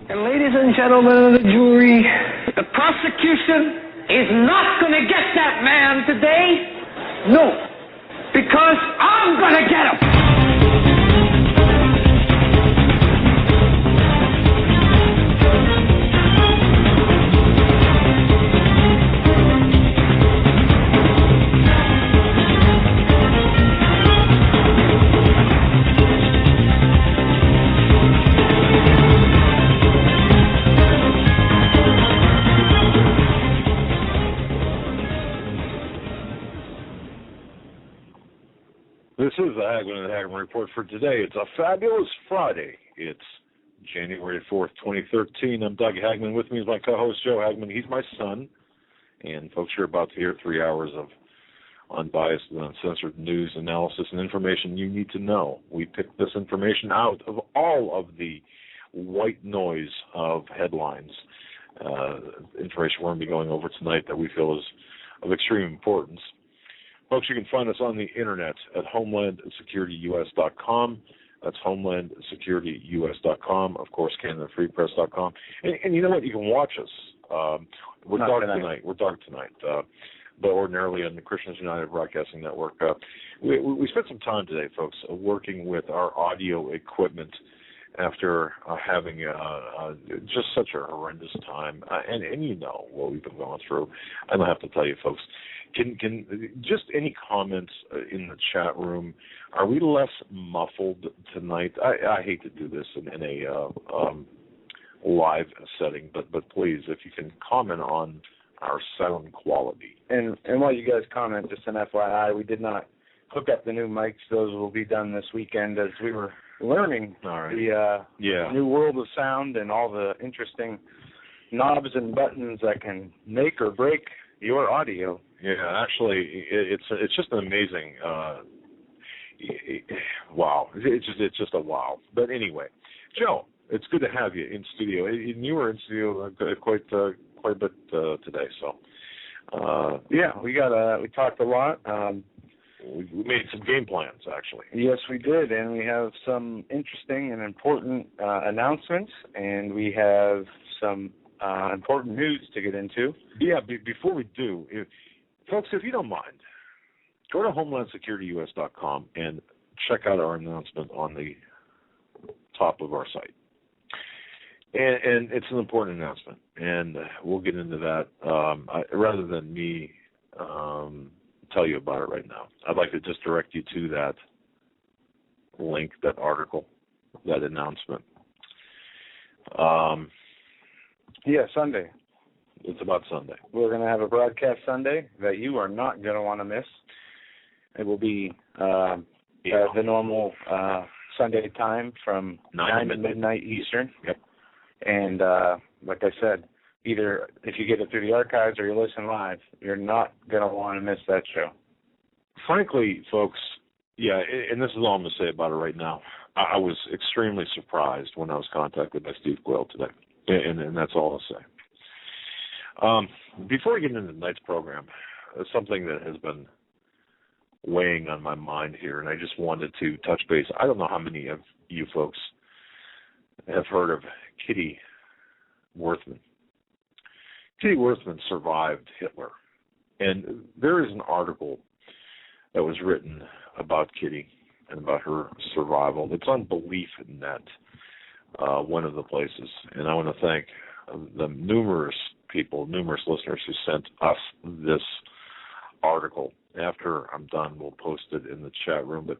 And ladies and gentlemen of the jury, the prosecution is not going to get that man today. No, because I'm going to get him. This is the Hagmann and Hagmann Report for today. It's a fabulous Friday. It's January 4th, 2013. I'm Doug Hagmann. With me is my co-host, Joe Hagmann. He's my son. And, folks, you're about to hear 3 hours of unbiased and uncensored news, analysis, and information you need to know. We picked this information out of all of the white noise of headlines. Information we're going to be going over tonight that we feel is of extreme importance. Folks, you can find us on the internet at homelandsecurityus.com. That's homelandsecurityus.com. Of course, CanadaFreePress.com. And you know what? You can watch us. We're dark tonight. But ordinarily on the Christians United Broadcasting Network. We spent some time today, folks, working with our audio equipment after having just such a horrendous time. And you know what we've been going through. I don't have to tell you, folks. Can just any comments in the chat room? Are we less muffled tonight? I hate to do this in a live setting, but please, if you can comment on our sound quality. And while you guys comment, just an FYI, we did not hook up the new mics. Those will be done this weekend as we were learning the new world of sound and all the interesting knobs and buttons that can make or break your audio. Yeah, actually, it's just an amazing. Wow, it's just a wow. But anyway, Joe, it's good to have you in studio. And you were in studio quite a bit today. So we talked a lot. We made some game plans, actually. Yes, we did, and we have some interesting and important announcements, and we have some important news to get into. Yeah, before we do, folks, if you don't mind, go to homelandsecurityus.com and check out our announcement on the top of our site. And it's an important announcement, and we'll get into that. Rather than me tell you about it right now, I'd like to just direct you to that link, that article, that announcement. Sunday. It's about Sunday. We're going to have a broadcast Sunday that you are not going to want to miss. It will be the normal Sunday time from 9 to midnight Eastern. Yep. And like I said, either if you get it through the archives or you listen live, you're not going to want to miss that show. Frankly, folks, and this is all I'm going to say about it right now. I was extremely surprised when I was contacted by Steve Quayle today, and that's all I'll say. Before we get into tonight's program, something that has been weighing on my mind here, and I just wanted to touch base. I don't know how many of you folks have heard of Kitty Worthman. Kitty Worthman survived Hitler, and there is an article that was written about Kitty and about her survival. It's on BeliefNet, one of the places, and I want to thank the numerous listeners who sent us this article. After I'm done, we'll post it in the chat room. But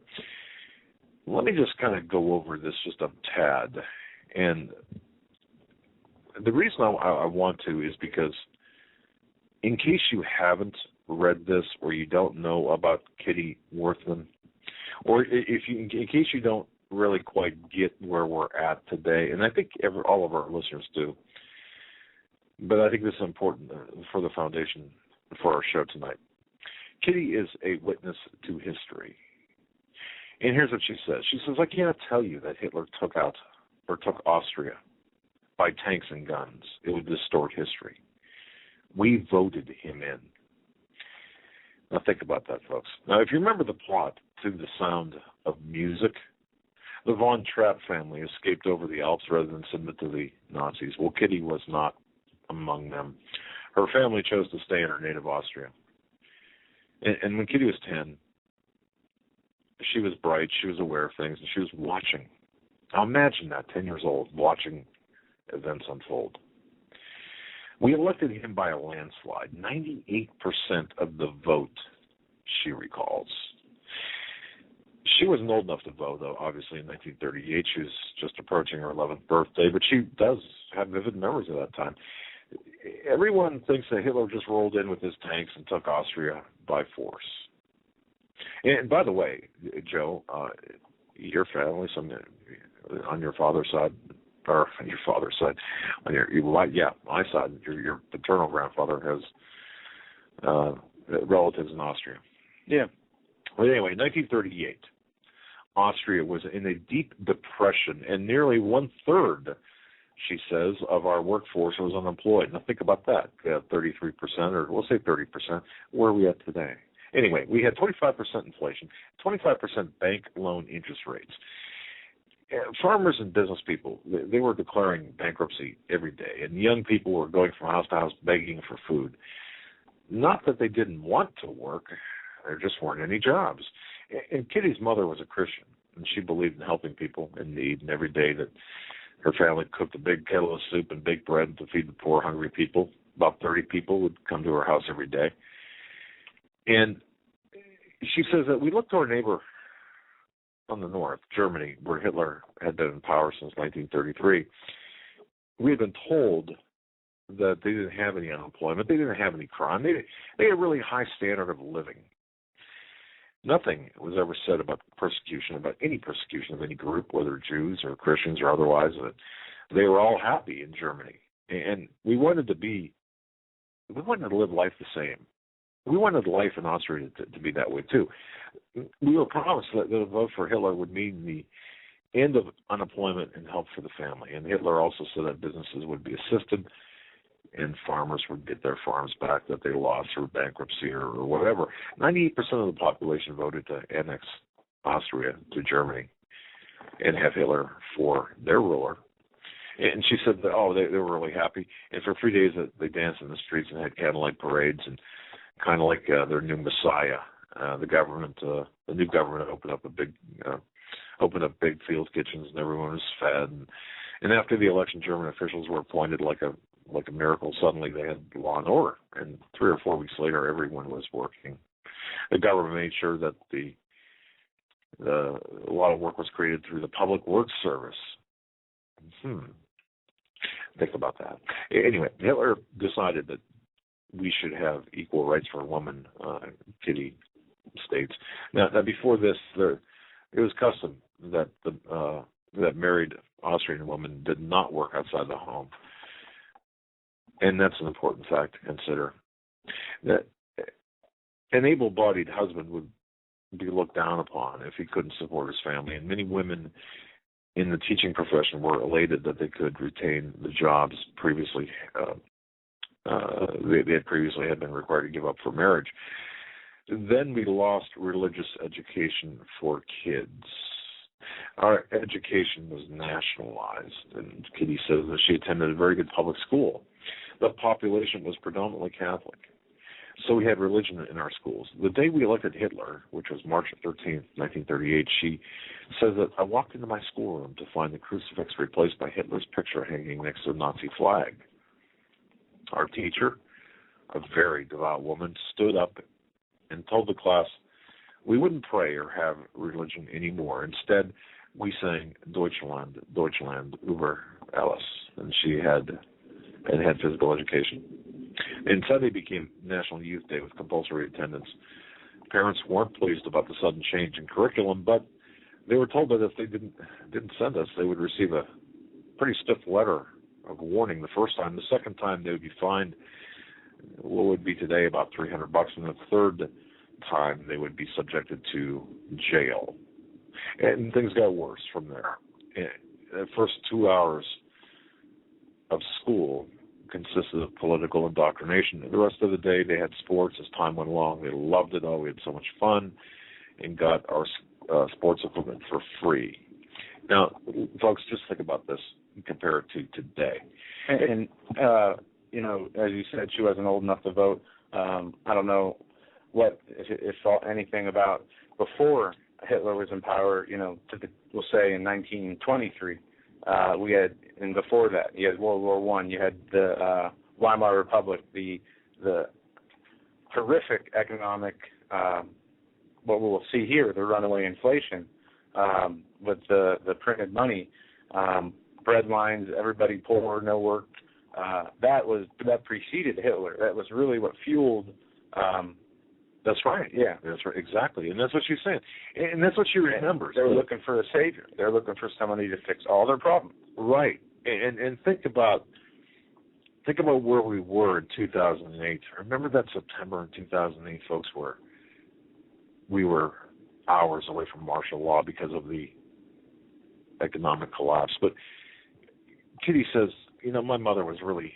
let me just kind of go over this just a tad. And the reason I want to is because in case you haven't read this or you don't know about Kitty Worthman, or in case you don't really quite get where we're at today, and I think all of our listeners do, but I think this is important for the foundation for our show tonight. Kitty is a witness to history. And here's what she says. She says, I cannot tell you that Hitler took Austria by tanks and guns. It would distort history. We voted him in. Now think about that, folks. Now, if you remember the plot to The Sound of Music, The von Trapp family escaped over the Alps rather than submit to the Nazis. Well, Kitty was not among them. Her family chose to stay in her native Austria. And when Kitty was 10, she was bright, she was aware of things, and she was watching. Now imagine that, 10 years old, watching events unfold. We elected him by a landslide, 98% of the vote, she recalls. She wasn't old enough to vote, though, obviously, in 1938. She was just approaching her 11th birthday, but she does have vivid memories of that time. Everyone thinks that Hitler just rolled in with his tanks and took Austria by force. And by the way, Joe, your family, on your father's side, or on your father's side, my side, your paternal grandfather has relatives in Austria. Yeah. But anyway, 1938, Austria was in a deep depression, and nearly 1/3, she says, of our workforce was unemployed. Now think about that. 33%, or we'll say 30%. Where are we at today? Anyway, we had 25% inflation, 25% bank loan interest rates. Farmers and business people, they were declaring bankruptcy every day, and young people were going from house to house begging for food. Not that they didn't want to work, there just weren't any jobs. And Kitty's mother was a Christian, and she believed in helping people in need, and every day that her family cooked a big kettle of soup and baked bread to feed the poor, hungry people. About 30 people would come to her house every day. And she says that we looked to our neighbor on the north, Germany, where Hitler had been in power since 1933. We had been told that they didn't have any unemployment, they didn't have any crime, they had a really high standard of living. Nothing was ever said about persecution, about any persecution of any group, whether Jews or Christians or otherwise. They were all happy in Germany. And we wanted to live life the same. We wanted life in Austria to be that way, too. We were promised that a vote for Hitler would mean the end of unemployment and help for the family. And Hitler also said that businesses would be assisted and farmers would get their farms back that they lost through bankruptcy or whatever. 98% of the population voted to annex Austria to Germany and have Hitler for their ruler. And she said that, they were really happy. And for 3 days they danced in the streets and had candlelight parades, and kind of like their new messiah. The new government opened up big field kitchens, and everyone was fed. And after the election, German officials were appointed like a miracle. Suddenly they had law and order, and 3 or 4 weeks later, everyone was working. The government made sure that a lot of work was created through the public works service. Think about that. Anyway, Hitler decided that we should have equal rights for women, Kitty states. Now before this, it was custom that that married Austrian women did not work outside the home. And that's an important fact to consider. That an able-bodied husband would be looked down upon if he couldn't support his family. And many women in the teaching profession were elated that they could retain the jobs previously they had previously been required to give up for marriage. Then we lost religious education for kids. Our education was nationalized, and Kitty says that she attended a very good public school. The population was predominantly Catholic. So we had religion in our schools. The day we elected Hitler, which was March 13th, 1938, she says that I walked into my schoolroom to find the crucifix replaced by Hitler's picture hanging next to the Nazi flag. Our teacher, a very devout woman, stood up and told the class we wouldn't pray or have religion anymore. Instead, we sang Deutschland, Deutschland über alles. And she had physical education. And Sunday became National Youth Day with compulsory attendance. Parents weren't pleased about the sudden change in curriculum, but they were told that if they didn't send us, they would receive a pretty stiff letter of warning the first time. The second time, they would be fined what would be today about $300, and the third time they would be subjected to jail. And things got worse from there. The first 2 hours of school consisted of political indoctrination. The rest of the day, they had sports as time went along. They loved it all. We had so much fun and got our sports equipment for free. Now, folks, just think about this and compare it to today. And you know, as you said, she wasn't old enough to vote. I don't know what, if anything about before Hitler was in power, you know, we'll say in 1923, we had, and before that, you had World War I, you had the Weimar Republic, the horrific economic, what we'll see here, the runaway inflation, with the printed money, bread lines, everybody poor, no work. That preceded Hitler. That was really what fueled. That's right. Yeah, that's right. Exactly, and that's what she's saying, and that's what she remembers. They're looking for a savior. They're looking for somebody to fix all their problems. Right, and think about where we were in 2008. Remember that September in 2008, folks, where we were hours away from martial law because of the economic collapse. But Kitty says, you know, my mother was really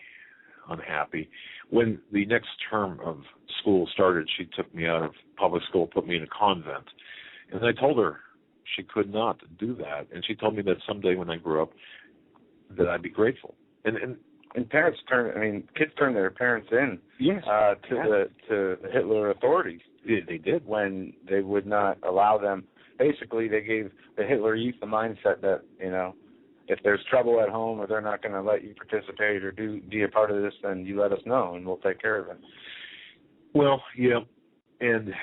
unhappy. When the next term of school started, she took me out of public school, put me in a convent. And I told her she could not do that. And she told me that someday when I grew up, that I'd be grateful. And kids turned their parents in to the Hitler authorities. They did. When they would not allow them. Basically, they gave the Hitler youth the mindset that, you know, if there's trouble at home or they're not going to let you participate or be a part of this, then you let us know and we'll take care of it. Well, yeah. And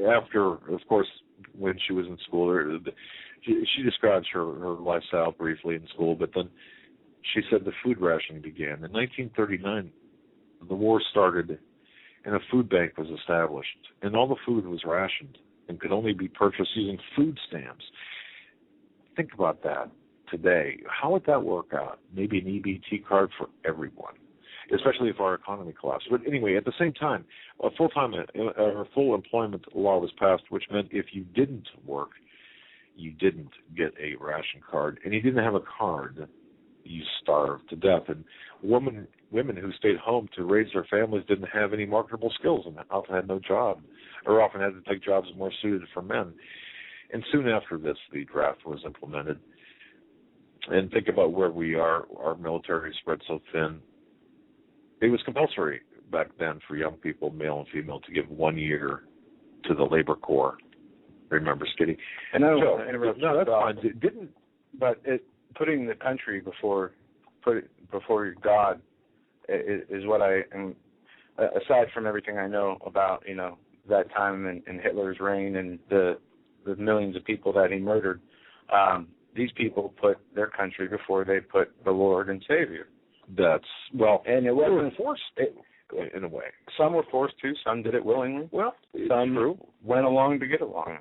after, of course, when she was in school, she describes her lifestyle briefly in school, but then she said the food rationing began. In 1939, the war started and a food bank was established, and all the food was rationed and could only be purchased using food stamps. Think about that today. How would that work out? Maybe an EBT card for everyone, especially if our economy collapsed. But anyway, at the same time, a full employment law was passed, which meant if you didn't work, you didn't get a ration card, and you didn't have a card, you starved to death. And women who stayed home to raise their families didn't have any marketable skills and often had no job, or often had to take jobs more suited for men. And soon after this, the draft was implemented. And think about where we are. Our military spread so thin. It was compulsory back then for young people, male and female, to give 1 year to the labor corps. Remember, Skitty? And I don't want to interrupt. No, that's fine. But putting the country before God is what I am. Aside from everything I know about, you know, that time in Hitler's reign and the millions of people that he murdered, these people put their country before they put the Lord and Savior. And it wasn't forced in a way. Some were forced to, some did it willingly. Well, some went along to get along,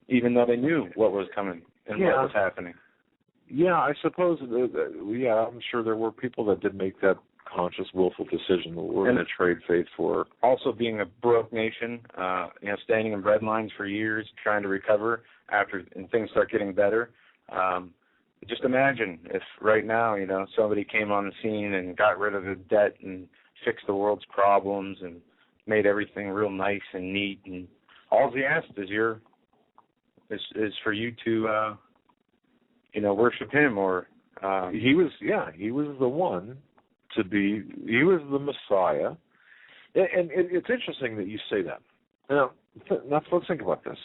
even though they knew what was coming and what was happening. Yeah, I suppose, I'm sure there were people that did make that conscious, willful decision that we're going to trade faith for. Also being a broke nation, standing in bread lines for years, trying to recover and things start getting better. Just imagine if right now, you know, somebody came on the scene and got rid of the debt and fixed the world's problems and made everything real nice and neat, and all he asked is for you to worship him, or he was the one to be. He was the Messiah, and it's interesting that you say that. Now let's think about this.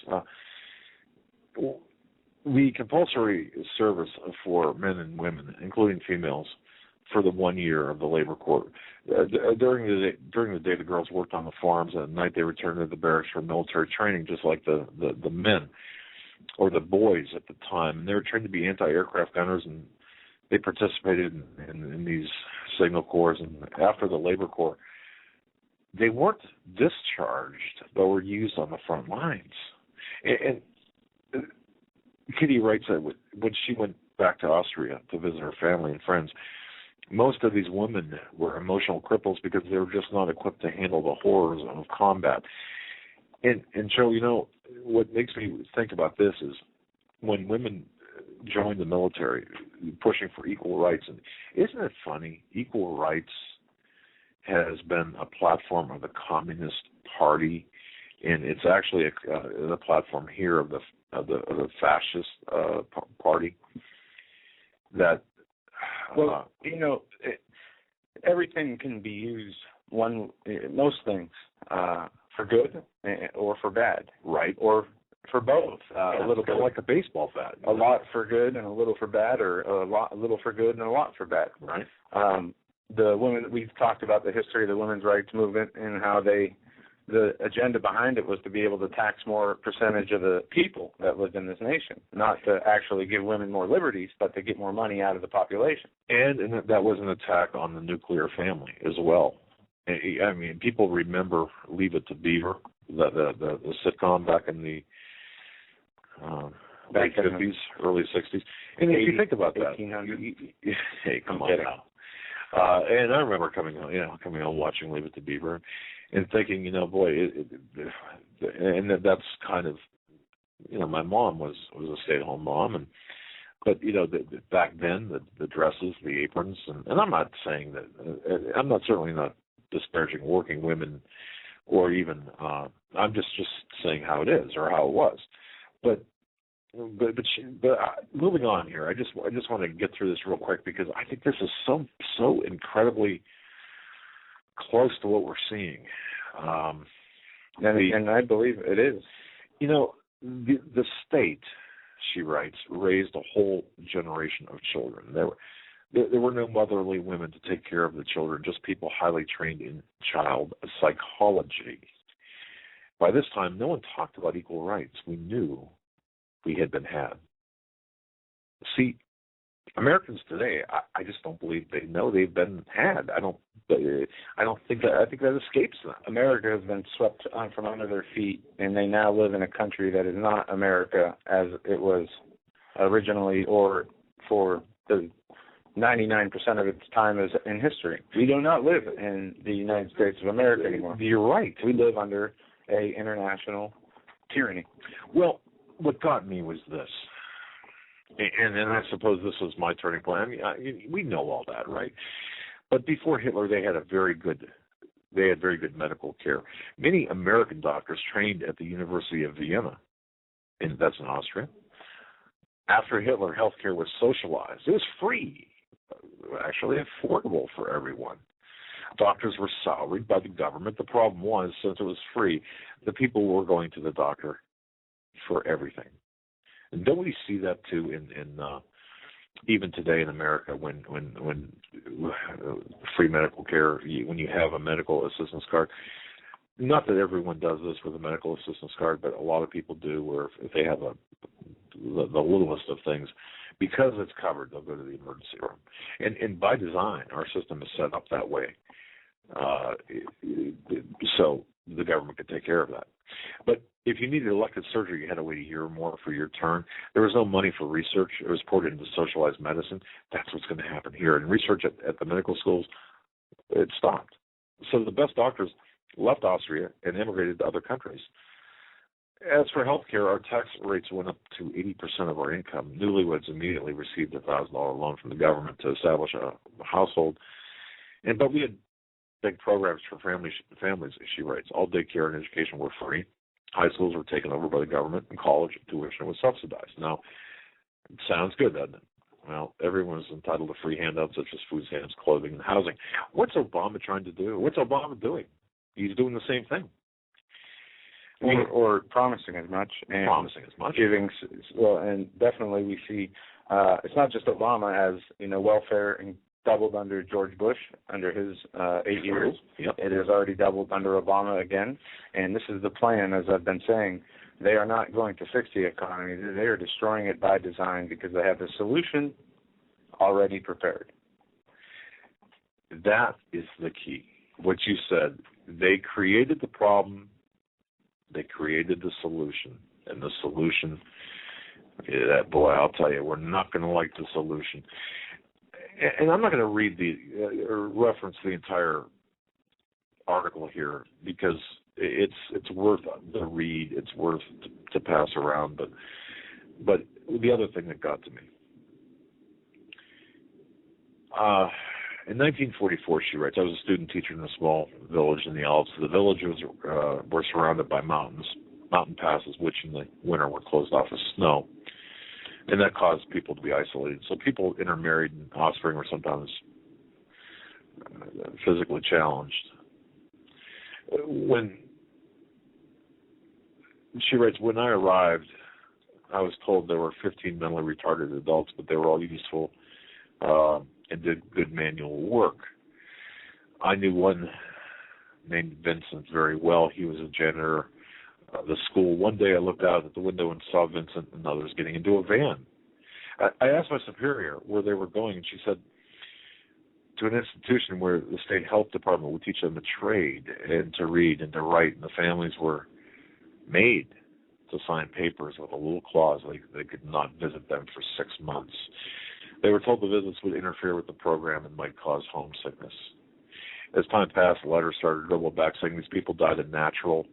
The compulsory service for men and women, including females, for the 1 year of the labor corps. During the day, the girls worked on the farms, and at night they returned to the barracks for military training, just like the men or the boys at the time. And they were trained to be anti-aircraft gunners, and they participated in these signal corps. And after the labor corps, they weren't discharged, but were used on the front lines. And Kitty writes that when she went back to Austria to visit her family and friends, most of these women were emotional cripples because they were just not equipped to handle the horrors of combat. And Joe, you know, what makes me think about this is when women joined the military, pushing for equal rights. And isn't it funny? Equal rights has been a platform of the Communist Party, and it's actually the platform here of the the fascist party. That everything can be used most things for good or for bad, right? Or for both. A little bit like a baseball bat. A lot for good and a little for bad, or a little for good and a lot for bad. Right. The women, we've talked about the history of the women's rights movement and how the agenda behind it was to be able to tax more percentage of the people that lived in this nation, not to actually give women more liberties, but to get more money out of the population. And that was an attack on the nuclear family as well. I mean, people remember Leave It to Beaver, the sitcom back in the late 50s, early 60s. And if you think about that, hey, come on now. And I remember coming home watching Leave It to Beaver and thinking, boy, and that's kind of, my mom was a stay-at-home mom, but back then the dresses, the aprons, and I'm not saying that, I'm certainly not disparaging working women, or even I'm just saying how it is or how it was, but moving on here, I just want to get through this real quick because I think this is so incredibly close to what we're seeing, and I believe it is. The state, she writes, raised a whole generation of children. There were no motherly women to take care of the children, just people highly trained in child psychology. By this time, no one talked about equal rights. We knew we had been had. See, Americans today, I just don't believe they know they've been had. I think that escapes them. America has been swept from under their feet, and they now live in a country that is not America as it was originally, or for the 99% of its time as in history. We do not live in the United States of America anymore. You're right. We live under a international tyranny. Well, what got me was this, and I suppose this was my turning point. I mean, we know all that, right? But before Hitler, they had very good medical care. Many American doctors trained at the University of Vienna, and that's in Austria. After Hitler, healthcare was socialized. It was free, actually affordable for everyone. Doctors were salaried by the government. The problem was, since it was free, the people were going to the doctor for everything. And don't we see that too in even today in America when free medical care, when you have a medical assistance card? Not that everyone does this with a medical assistance card, but a lot of people do, where if they have the littlest of things, because it's covered, they'll go to the emergency room. And by design, our system is set up that way, so the government could take care of that. But if you needed elective surgery, you had to wait a year or more for your turn. There was no money for research. It was poured into socialized medicine. That's what's going to happen here. And research at the medical schools, it stopped. So the best doctors left Austria and immigrated to other countries. As for health care, our tax rates went up to 80% of our income. Newlyweds immediately received a $1,000 loan from the government to establish a household. But we had big programs for families, she writes. All daycare and education were free. High schools were taken over by the government, and college tuition was subsidized. Now, it sounds good, doesn't it? Well, everyone's entitled to free handouts such as food stamps, clothing, and housing. What's Obama trying to do? What's Obama doing? He's doing the same thing. Or promising as much. And giving, well, and definitely we see, it's not just Obama, as, welfare and doubled under George Bush under his 8 years. Yep. It has already doubled under Obama again. And this is the plan, as I've been saying. They are not going to fix the economy. They are destroying it by design because they have the solution already prepared. That is the key. What you said, they created the problem, they created the solution. And the solution, boy, I'll tell you, we're not going to like the solution. And I'm not going to read or reference the entire article here because it's worth the read. It's worth to pass around. But the other thing that got to me, in 1944, she writes, I was a student teacher in a small village in the Alps. The village were surrounded by mountains. mountain passes, which in the winter were closed off with snow. And that caused people to be isolated. So people intermarried and offspring were sometimes physically challenged. When she writes, when I arrived, I was told there were 15 mentally retarded adults, but they were all useful and did good manual work. I knew one named Vincent very well. He was a janitor of the school. One day I looked out at the window and saw Vincent and others getting into a van. I asked my superior where they were going, and she said, to an institution where the state health department would teach them a trade and to read and to write, and the families were made to sign papers with a little clause they could not visit them for 6 months. They were told the visits would interfere with the program and might cause homesickness. As time passed, the letters started to dribble back saying these people died a natural,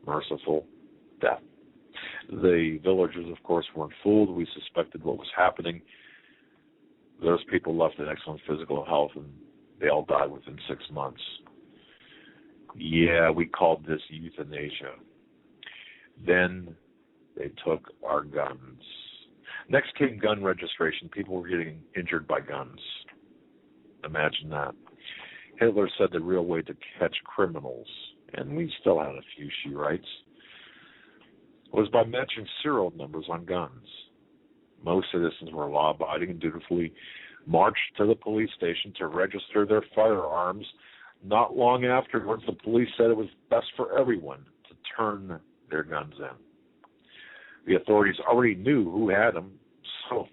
merciful death. The villagers, of course, weren't fooled. We suspected what was happening. Those people left in excellent physical health, and they all died within 6 months. Yeah, we called this euthanasia. Then they took our guns. Next came gun registration. People were getting injured by guns. Imagine that. Hitler said the real way to catch criminals, and we still had a few, she writes, was by matching serial numbers on guns. Most citizens were law-abiding and dutifully marched to the police station to register their firearms. Not long afterwards, the police said it was best for everyone to turn their guns in. The authorities already knew who had them, so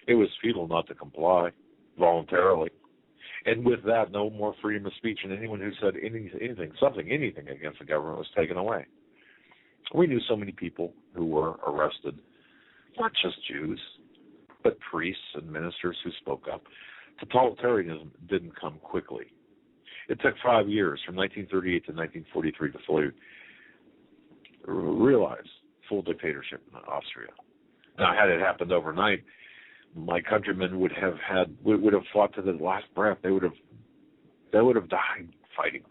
it was futile not to comply voluntarily. And with that, no more freedom of speech, and anyone who said anything against the government was taken away. We knew so many people who were arrested, not just Jews, but priests and ministers who spoke up. Totalitarianism didn't come quickly. It took 5 years, from 1938 to 1943, to fully realize full dictatorship in Austria. Now, had it happened overnight, my countrymen would have fought to the last breath. They would have died fighting.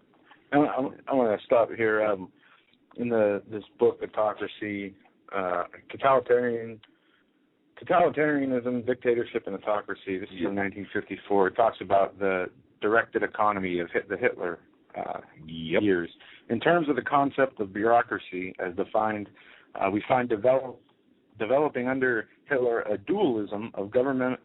I want to stop here. In this book, Autocracy, Totalitarianism, Dictatorship, and Autocracy. This is in 1954. It talks about the directed economy of the Hitler years. In terms of the concept of bureaucracy as defined, we find developing under Hitler a dualism of government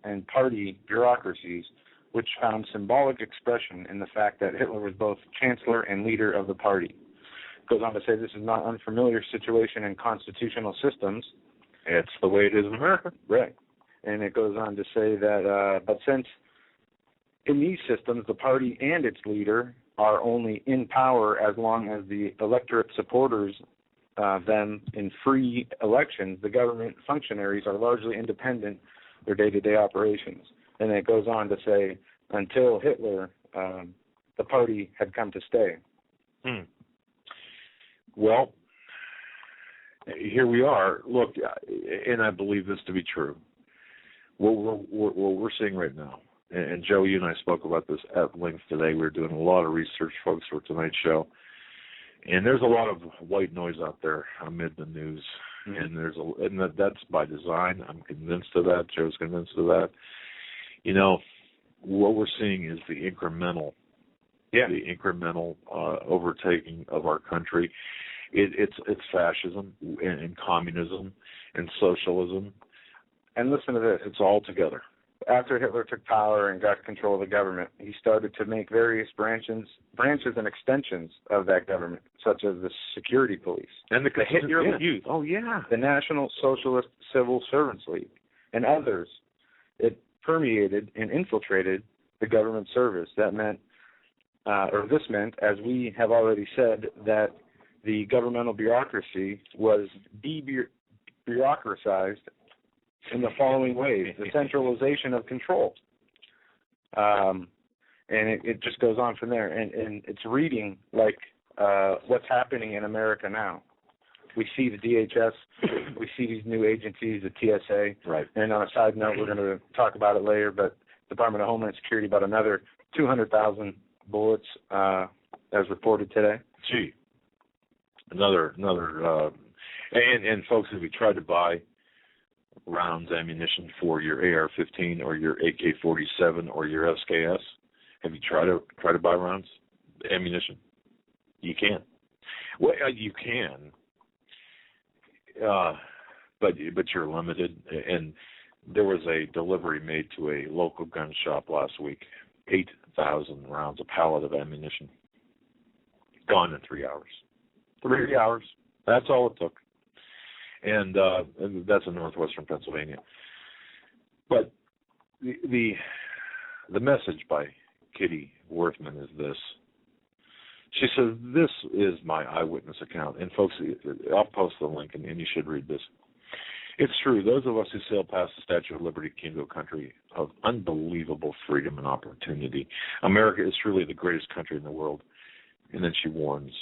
and party bureaucracies, which found symbolic expression in the fact that Hitler was both chancellor and leader of the party. It goes on to say this is not an unfamiliar situation in constitutional systems. It's the way it is in America. Right. And it goes on to say that, but since in these systems the party and its leader are only in power as long as the electorate supporters them in free elections, the government functionaries are largely independent of their day-to-day operations. And it goes on to say, until Hitler, the party had come to stay. Well, here we are. Look, and I believe this to be true. What we're seeing right now, and Joe, you and I spoke about this at length today. We were doing a lot of research, folks, for tonight's show. And there's a lot of white noise out there amid the news, and that's by design. I'm convinced of that. Joe's convinced of that. You know, what we're seeing is the incremental overtaking of our country. It's fascism and communism and socialism. And listen to this. It's all together. After Hitler took power and got control of the government, he started to make various branches and extensions of that government, such as the security police and the Hitler Youth. Oh yeah, the National Socialist Civil Servants League, and others. It permeated and infiltrated the government service. That meant, this meant, as we have already said, that the governmental bureaucracy was de-bureaucratized in the following ways: the centralization of control, and it just goes on from there. And it's reading like what's happening in America now. We see the DHS, we see these new agencies, the TSA. Right. And on a side note, we're going to talk about it later, but Department of Homeland Security about another 200,000 bullets as reported today. Gee. And folks, have you tried to buy rounds ammunition for your AR-15 or your AK-47 or your SKS? Have you tried to buy rounds ammunition? You can't. Well, you can, but you're limited. And there was a delivery made to a local gun shop last week. 8,000 rounds, a pallet of ammunition, gone in 3 hours. 3 hours. That's all it took. And that's in northwestern Pennsylvania. But the message by Kitty Worthman is this. She says, this is my eyewitness account. And folks, I'll post the link, and you should read this. It's true. Those of us who sailed past the Statue of Liberty came to a country of unbelievable freedom and opportunity. America is truly the greatest country in the world. And then she warns,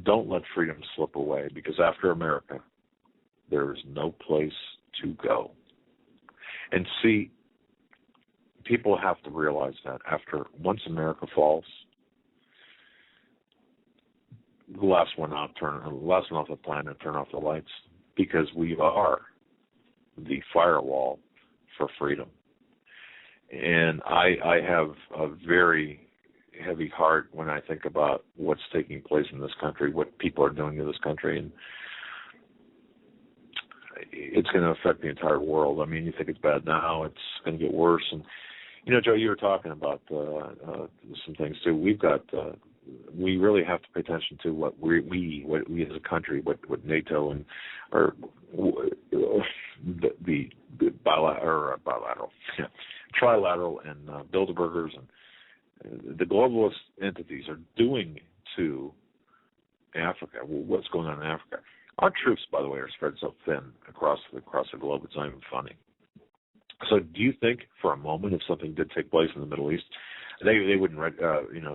don't let freedom slip away, because after America, there is no place to go. And see, people have to realize that once America falls, the last one off the planet, turn off the lights, because we are the firewall for freedom. And I have a very heavy heart when I think about what's taking place in this country, what people are doing to this country, and it's going to affect the entire world. I mean, you think it's bad now, it's going to get worse. And, Joe, you were talking about some things, too. We really have to pay attention to what we as a country, what NATO and or the bilateral, trilateral and Bilderbergers and the globalist entities are doing to Africa. What's going on in Africa? Our troops, by the way, are spread so thin across the globe, it's not even funny. So do you think for a moment, if something did take place in the Middle East, they wouldn't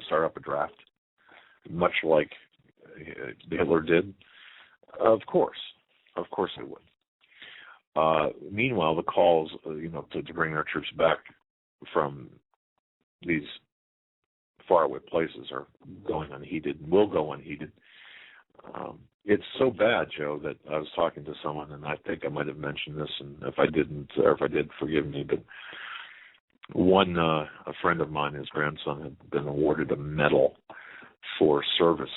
start up a draft, much like Hitler did? Of course they would. Meanwhile, the calls, to bring our troops back from these faraway places are going unheeded and will go unheeded. It's so bad, Joe, that I was talking to someone, and I think I might have mentioned this, and if I didn't, or if I did, forgive me, but a friend of mine, his grandson, had been awarded a medal for service,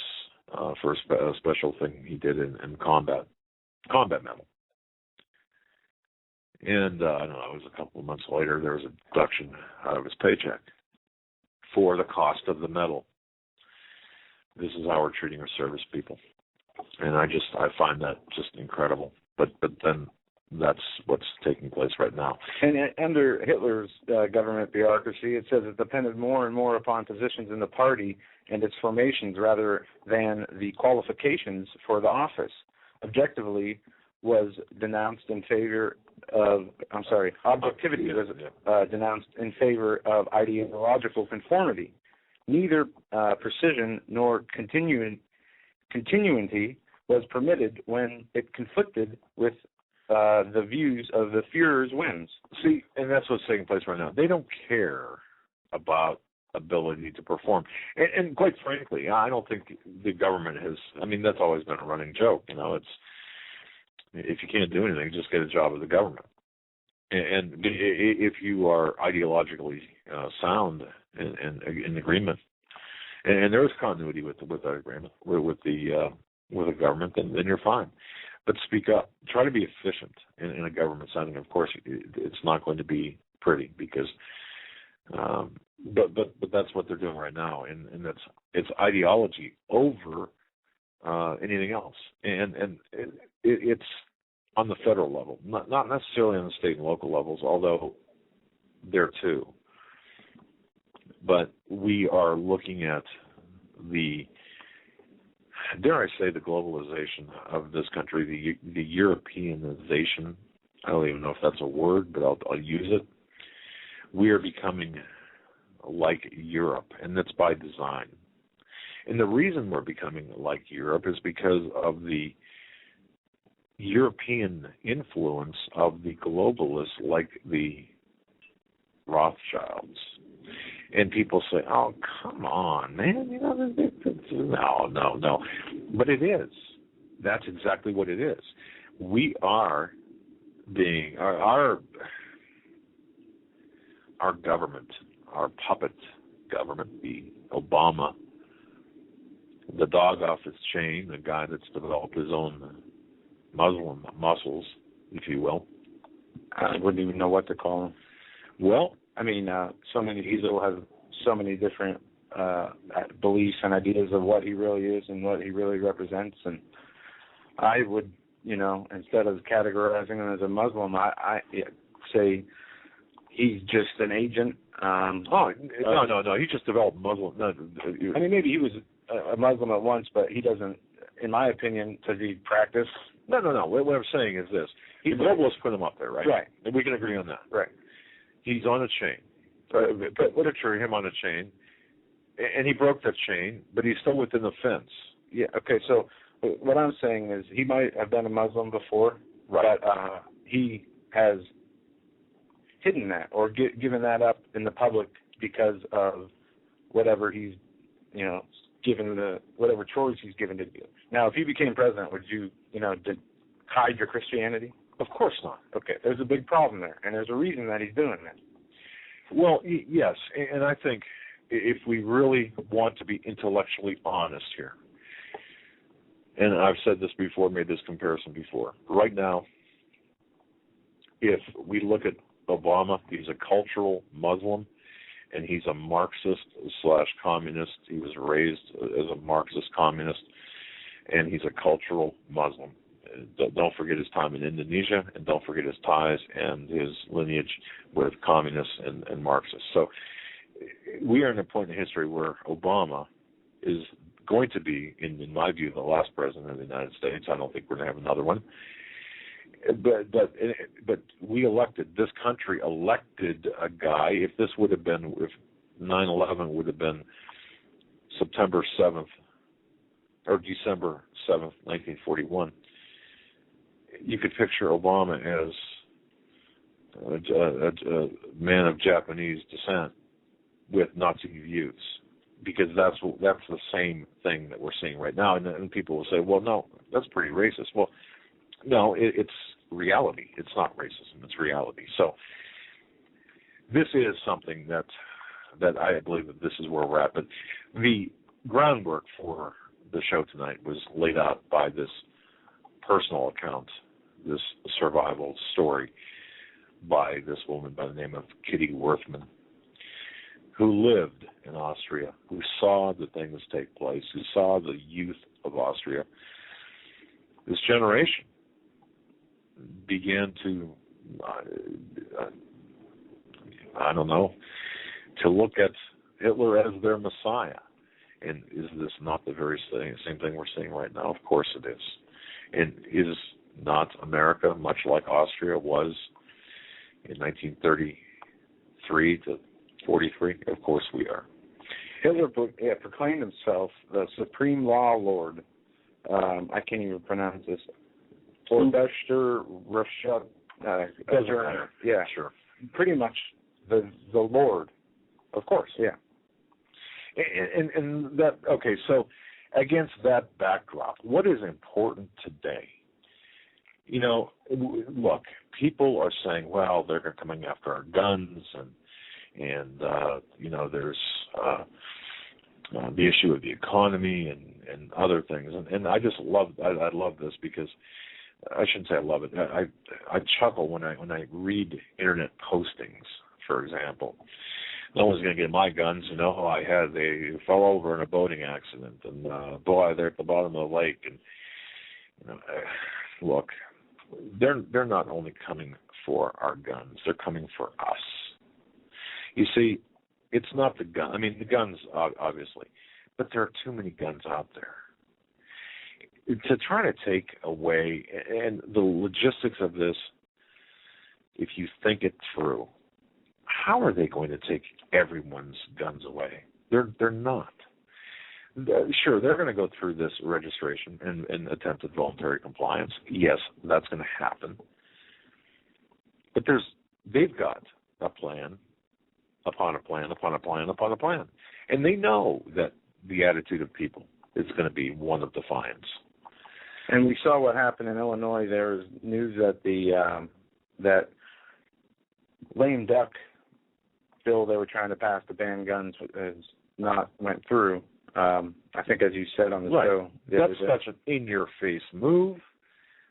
for a special thing he did in combat medal. And I don't know, it was a couple of months later, there was a deduction out of his paycheck for the cost of the medal. This is how we're treating our service people. And I find that just incredible. But then that's what's taking place right now. And under Hitler's government bureaucracy, it says it depended more and more upon positions in the party and its formations rather than the qualifications for the office. Objectivity was denounced in favor of, objectivity was denounced in favor of ideological conformity. Neither precision nor continuity was permitted when it conflicted with the views of the Führer's whims. See, and that's what's taking place right now. They don't care about ability to perform. And quite frankly, I don't think the government has, that's always been a running joke. It's, if you can't do anything, just get a job with the government. And if you are ideologically sound and in agreement, and there is continuity with that agreement with the government, then you're fine. But speak up. Try to be efficient in a government setting. Of course, it's not going to be pretty because, but that's what they're doing right now, and it's ideology over anything else, and it's on the federal level, not necessarily on the state and local levels, although there too. But we are looking at the, dare I say, the globalization of this country, the Europeanization. I don't even know if that's a word, but I'll use it. We are becoming like Europe, and that's by design. And the reason we're becoming like Europe is because of the European influence of the globalists like the Rothschilds. And people say, oh, come on, man, no. But it is. That's exactly what it is. We are being our government, our puppet government, the Obama, the dog off his chain, the guy that's developed his own Muslim muscles, if you will. I wouldn't even know what to call him. Well, I mean, so many people have so many different beliefs and ideas of what he really is and what he really represents. And I would, instead of categorizing him as a Muslim, I say he's just an agent. No. He just developed Muslim. No, I mean, maybe he was a Muslim at once, but he doesn't, in my opinion, does he practice? No. What I'm saying is this. The globalists put him up there, right? Right. And we can agree on that. Right. He's on a chain. Picture him on a chain, and he broke that chain, but he's still within the fence. Yeah, okay, so what I'm saying is he might have been a Muslim before, right. But he has hidden that or given that up in the public because of whatever he's, whatever chores he's given to do. Now, if he became president, would you, hide your Christianity? Of course not. Okay, there's a big problem there, and there's a reason that he's doing that. Well, yes, and I think if we really want to be intellectually honest here, and I've said this before, made this comparison before, right now, if we look at Obama, he's a cultural Muslim, and he's a Marxist/communist. He was raised as a Marxist communist, and he's a cultural Muslim. Don't forget his time in Indonesia, and don't forget his ties and his lineage with communists and Marxists. So we are in a point in history where Obama is going to be, in my view, the last president of the United States. I don't think we're going to have another one. But this country elected a guy. If 9/11 would have been September 7th or December 7th, 1941, you could picture Obama as a man of Japanese descent with Nazi views, because that's the same thing that we're seeing right now. And people will say, well, no, that's pretty racist. Well, no, it's reality. It's not racism. It's reality. So this is something that I believe that this is where we're at. But the groundwork for the show tonight was laid out by this personal account, this survival story by this woman by the name of Kitty Worthman, who lived in Austria, who saw the things take place, who saw the youth of Austria. This generation began to, to look at Hitler as their Messiah. And is this not the very same thing we're seeing right now? Of course it is. And is not America much like Austria was in 1933 to 43? Of course we are. Hitler proclaimed himself the supreme law lord. I can't even pronounce this. Vorbester, Russia, yeah, sure. Pretty much the Lord. Of course. Yeah. And that, okay, so against that backdrop, what is important today? Look, people are saying, well, they're coming after our guns, and there's the issue of the economy and other things, and I just love this because I shouldn't say I love it. I chuckle when I read internet postings, for example. No one's going to get my guns. They fell over in a boating accident, and boy, they're at the bottom of the lake. And look, they're not only coming for our guns; they're coming for us. You see, it's not the gun. I mean, the guns, obviously, but there are too many guns out there. To try to take away, and the logistics of this, if you think it through, how are they going to take everyone's guns away? They're not. Sure, they're going to go through this registration and attempted voluntary compliance. Yes, that's going to happen. But they've got a plan upon a plan upon a plan upon a plan. And they know that the attitude of people is going to be one of defiance. And we saw what happened in Illinois. There was news that that lame duck bill they were trying to pass to ban guns has not went through. I think, as you said on the show, that's such an in-your-face move.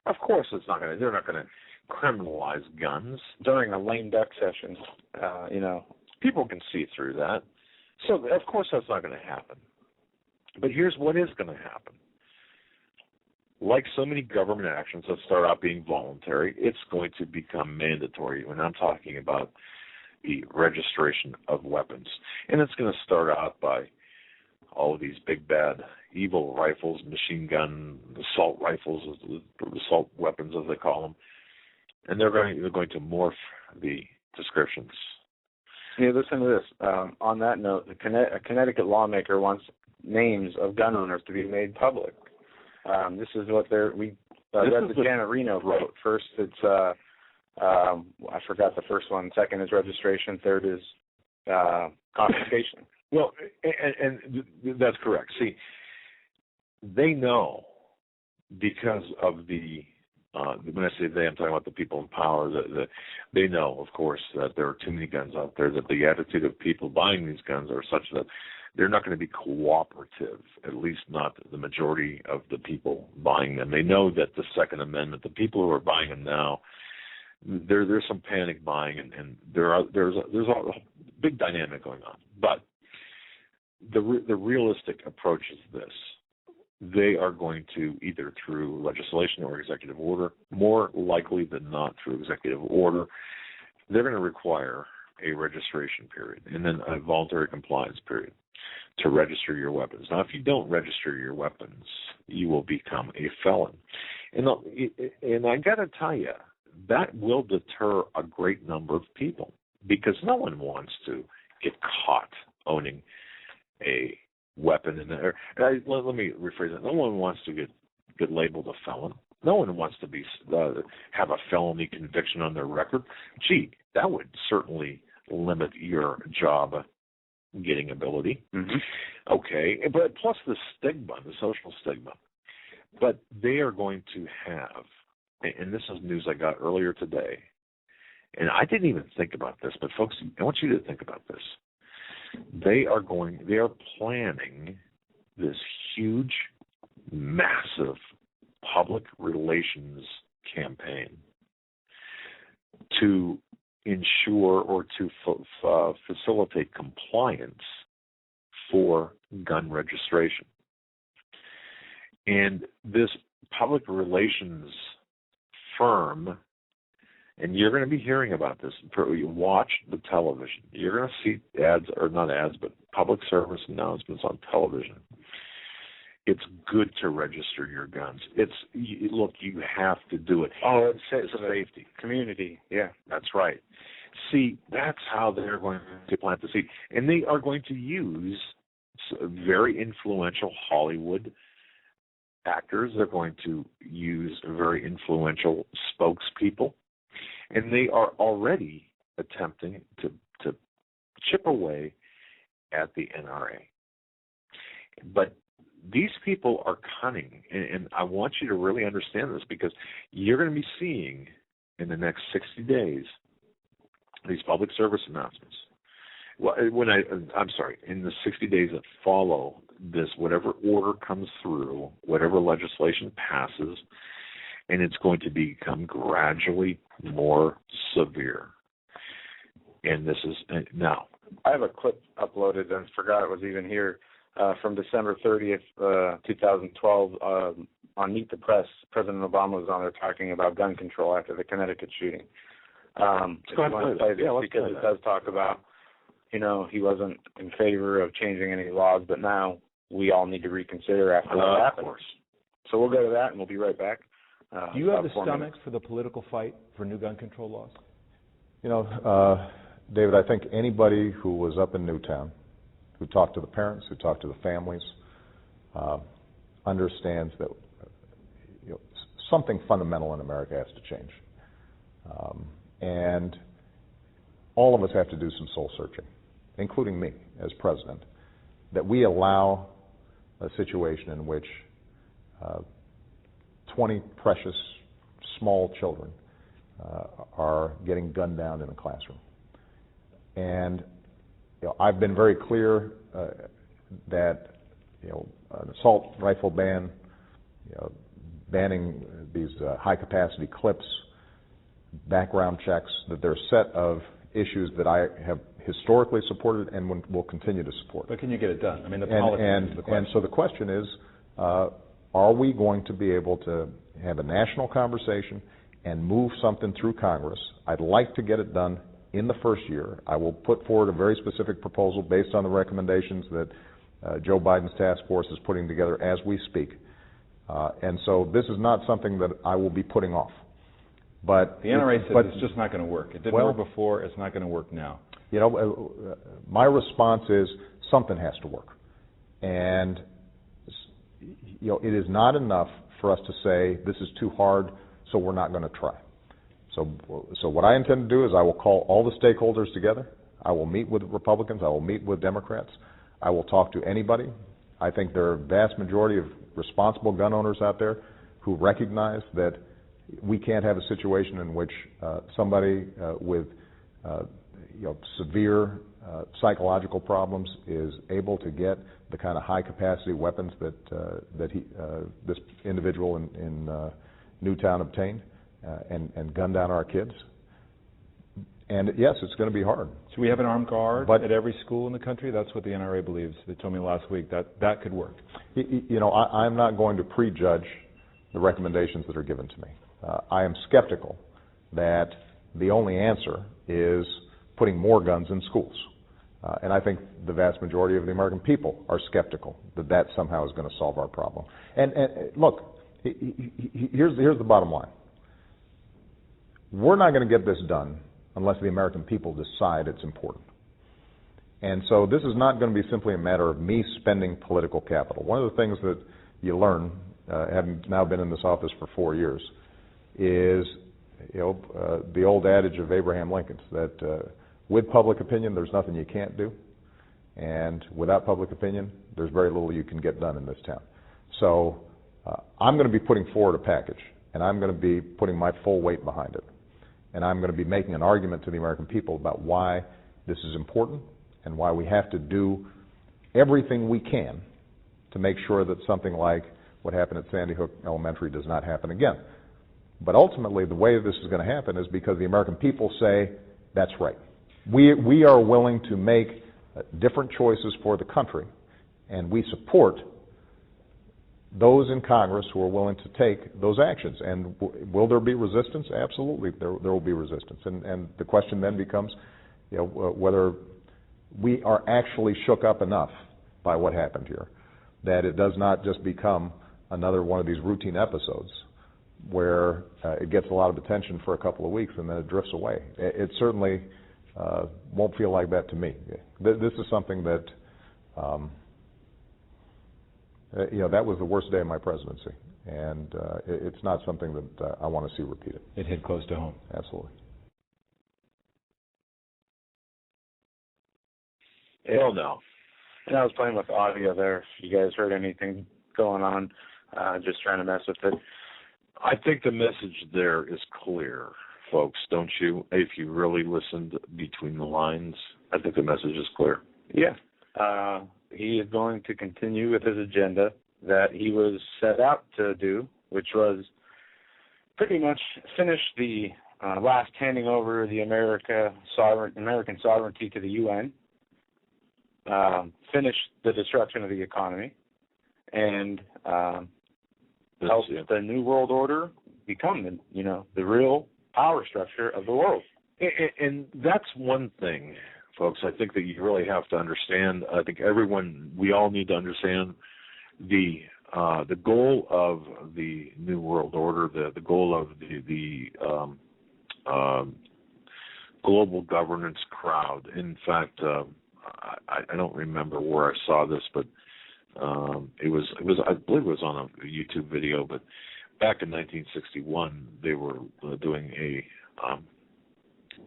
Of course, they're not going to criminalize guns during a lame duck session. People can see through that. So, of course, that's not going to happen. But here's what is going to happen. Like so many government actions that start out being voluntary, it's going to become mandatory. When I'm talking about the registration of weapons. And it's going to start out by all of these big, bad, evil rifles, machine gun, assault rifles, assault weapons as they call them. And they're going to morph the descriptions. Yeah, listen to this. On that note, a Connecticut lawmaker wants names of gun owners to be made public. This is what we read the Janet Reno vote. First, it's I forgot the first one. Second is registration. Third is confiscation. Well, and that's correct. See, they know because of the when I say they, I'm talking about the people in power. They know, of course, that there are too many guns out there. That the attitude of people buying these guns are such that they're not going to be cooperative, at least not the majority of the people buying them. They know that the Second Amendment, the people who are buying them now, there's some panic buying, and there's a big dynamic going on. But the realistic approach is this. They are going to, either through legislation or executive order, more likely than not through executive order, they're going to require a registration period and then a voluntary compliance period to register your weapons. Now, if you don't register your weapons, you will become a felon. And I got to tell you, that will deter a great number of people because no one wants to get caught owning a weapon. Let me rephrase that. No one wants to get labeled a felon. No one wants to be have a felony conviction on their record. Gee, that would certainly limit your job getting ability. Mm-hmm. Okay, but plus the stigma, the social stigma. But they are going to have, and this is news I got earlier today, and I didn't even think about this, but folks, I want you to think about this. They are planning this huge, massive public relations campaign to ensure or to facilitate compliance for gun registration. And this public relations firm, and you're going to be hearing about this. You watch the television. You're going to see ads, or not ads, but public service announcements on television. It's good to register your guns. Look, you have to do it. Oh, it's safety. Community. Yeah, that's right. See, that's how they're going to plant the seed. And they are going to use very influential Hollywood actors. They're going to use very influential spokespeople. And they are already attempting to chip away at the NRA. But these people are cunning, and I want you to really understand this because you're going to be seeing in the next 60 days these public service announcements. Well, in the 60 days that follow this, whatever order comes through, whatever legislation passes, and it's going to become gradually more severe. And this is now. I have a clip uploaded and forgot it was even here from December 30th, 2012. On Meet the Press, President Obama was on there talking about gun control after the Connecticut shooting. Because it does talk about, he wasn't in favor of changing any laws, but now we all need to reconsider after that happened. Of course. So we'll go to that, and we'll be right back. Do you have the stomach for the political fight for new gun control laws? David, I think anybody who was up in Newtown, who talked to the parents, who talked to the families, understands that something fundamental in America has to change. And all of us have to do some soul searching, including me as president, that we allow a situation in which 20 precious small children are getting gunned down in a classroom. And I've been very clear that an assault rifle ban, banning these high-capacity clips, background checks, that there are a set of issues that I have historically supported and will continue to support. But can you get it done? I mean, the politics is the question. And so the question is, are we going to be able to have a national conversation and move something through Congress? I'd like to get it done in the first year. I will put forward a very specific proposal based on the recommendations that Joe Biden's task force is putting together as we speak. And so this is not something that I will be putting off. But the NRA says it's just not going to work. It didn't work before. It's not going to work now. My response is something has to work. And it is not enough for us to say this is too hard, so we're not going to try. So what I intend to do is I will call all the stakeholders together. I will meet with Republicans. I will meet with Democrats. I will talk to anybody. I think there are a vast majority of responsible gun owners out there who recognize that we can't have a situation in which somebody with severe psychological problems is able to get the kind of high-capacity weapons that this individual in Newtown obtained and gun down our kids. And yes, it's going to be hard. So we have an armed guard at every school in the country? That's what the NRA believes. They told me last week that could work. I'm not going to prejudge the recommendations that are given to me. I am skeptical that the only answer is putting more guns in schools. And I think the vast majority of the American people are skeptical that somehow is going to solve our problem. And look, here's the bottom line. We're not going to get this done unless the American people decide it's important. And so this is not going to be simply a matter of me spending political capital. One of the things that you learn, having now been in this office for 4 years, is the old adage of Abraham Lincoln's that with public opinion there's nothing you can't do, and without public opinion there's very little you can get done in this town. So I'm going to be putting forward a package, and I'm going to be putting my full weight behind it. And I'm going to be making an argument to the American people about why this is important and why we have to do everything we can to make sure that something like what happened at Sandy Hook Elementary does not happen again. But ultimately, the way this is going to happen is because the American people say, that's right. We are willing to make different choices for the country, and we support those in Congress who are willing to take those actions. And will there be resistance? Absolutely, there will be resistance. And the question then becomes, whether we are actually shook up enough by what happened here that it does not just become another one of these routine episodes where it gets a lot of attention for a couple of weeks and then it drifts away. It certainly won't feel like that to me. This is something that that was the worst day of my presidency, and it's not something that I want to see repeated. It hit close to home. Absolutely. Hell no. And I was playing with audio there. If you guys heard anything going on, just trying to mess with it. I think the message there is clear, folks, don't you? If you really listened between the lines, I think the message is clear. Yeah. He is going to continue with his agenda that he was set out to do, which was pretty much finish the last handing over the American sovereignty to the UN, finish the destruction of the economy, and help the New World Order become the real power structure of the world. And that's one thing, folks, I think that you really have to understand. I think we all need to understand the goal of the New World Order, the goal of the global governance crowd. In fact, I don't remember where I saw this, but it was I believe it was on a YouTube video. But back in 1961, they were doing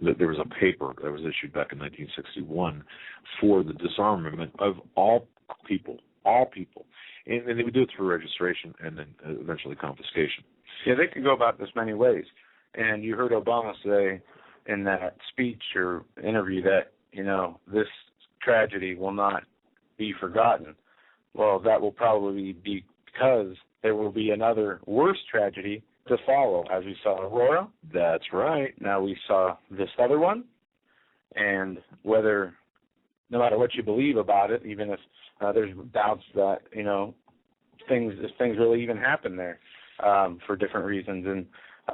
there was a paper that was issued back in 1961 for the disarmament of all people, and they would do it through registration and then eventually confiscation. Yeah, they can go about this many ways. And you heard Obama say in that speech or interview that, this tragedy will not be forgotten. Well, that will probably be because there will be another worse tragedy to follow, as we saw Aurora. That's right. Now we saw this other one, and no matter what you believe about it, even if there's doubts that things really even happen there for different reasons. And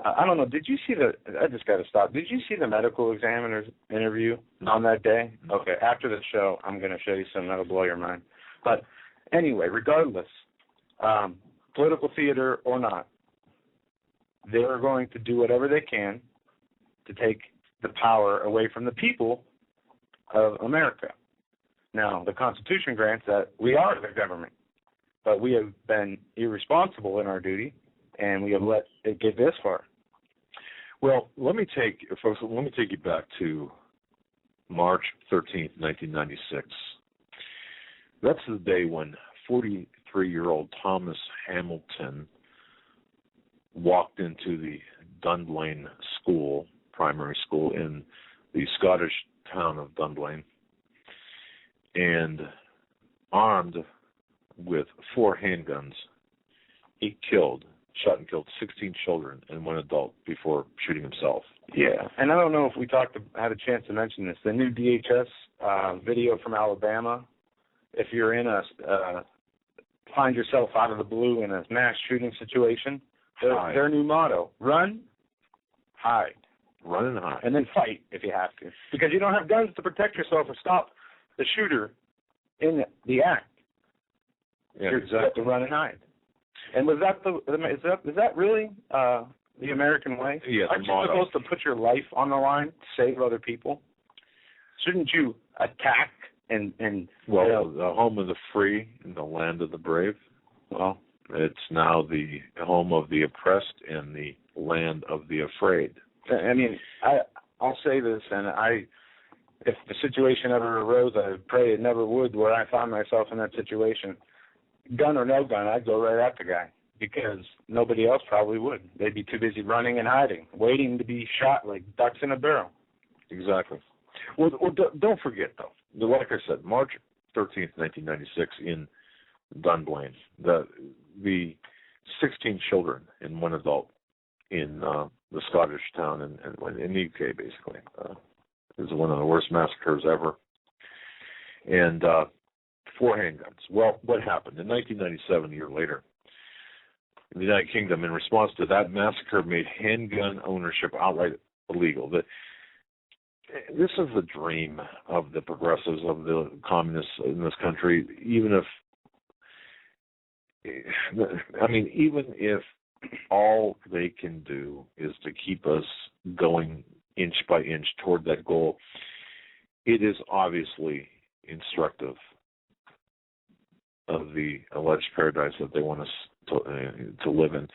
I don't know. Did you see I just got to stop. Did you see the medical examiner's interview on that day? Okay. After the show, I'm going to show you something that'll blow your mind. But anyway, regardless, political theater or not, they're going to do whatever they can to take the power away from the people of America. Now, the Constitution grants that we are the government, but we have been irresponsible in our duty, and we have let it get this far. Well, let me take you back to March 13th, 1996. That's the day when 43-year-old Thomas Hamilton walked into the Dunblane School, primary school in the Scottish town of Dunblane, and armed with 4 handguns, he shot and killed 16 children and 1 adult before shooting himself. Yeah, and I don't know if we had a chance to mention this. The new DHS video from Alabama, if you're in find yourself out of the blue in a mass shooting situation, their new motto, run, hide. Run and hide. And then fight if you have to. Because you don't have guns to protect yourself or stop the shooter in the act. Yeah, you have to run and hide. And is that really the American way? Yeah, Aren't you supposed to put your life on the line to save other people? Shouldn't you attack and the home of the free and the land of the brave? Well, it's now the home of the oppressed and the land of the afraid. I mean, I'll say this, and if the situation ever arose, I pray it never would, where I found myself in that situation. Gun or no gun, I'd go right at the guy, because nobody else probably would. They'd be too busy running and hiding, waiting to be shot like ducks in a barrel. Exactly. Well, don't forget, though, like I said, March 13th, 1996, in Dunblane, the 16 children and 1 adult in the Scottish town in the UK, basically. It was one of the worst massacres ever. And 4 handguns. Well, what happened? In 1997, a year later, the United Kingdom, in response to that massacre, made handgun ownership outright illegal. This is the dream of the progressives, of the communists in this country, even if all they can do is to keep us going inch by inch toward that goal, it is obviously instructive of the alleged paradise that they want us to live in.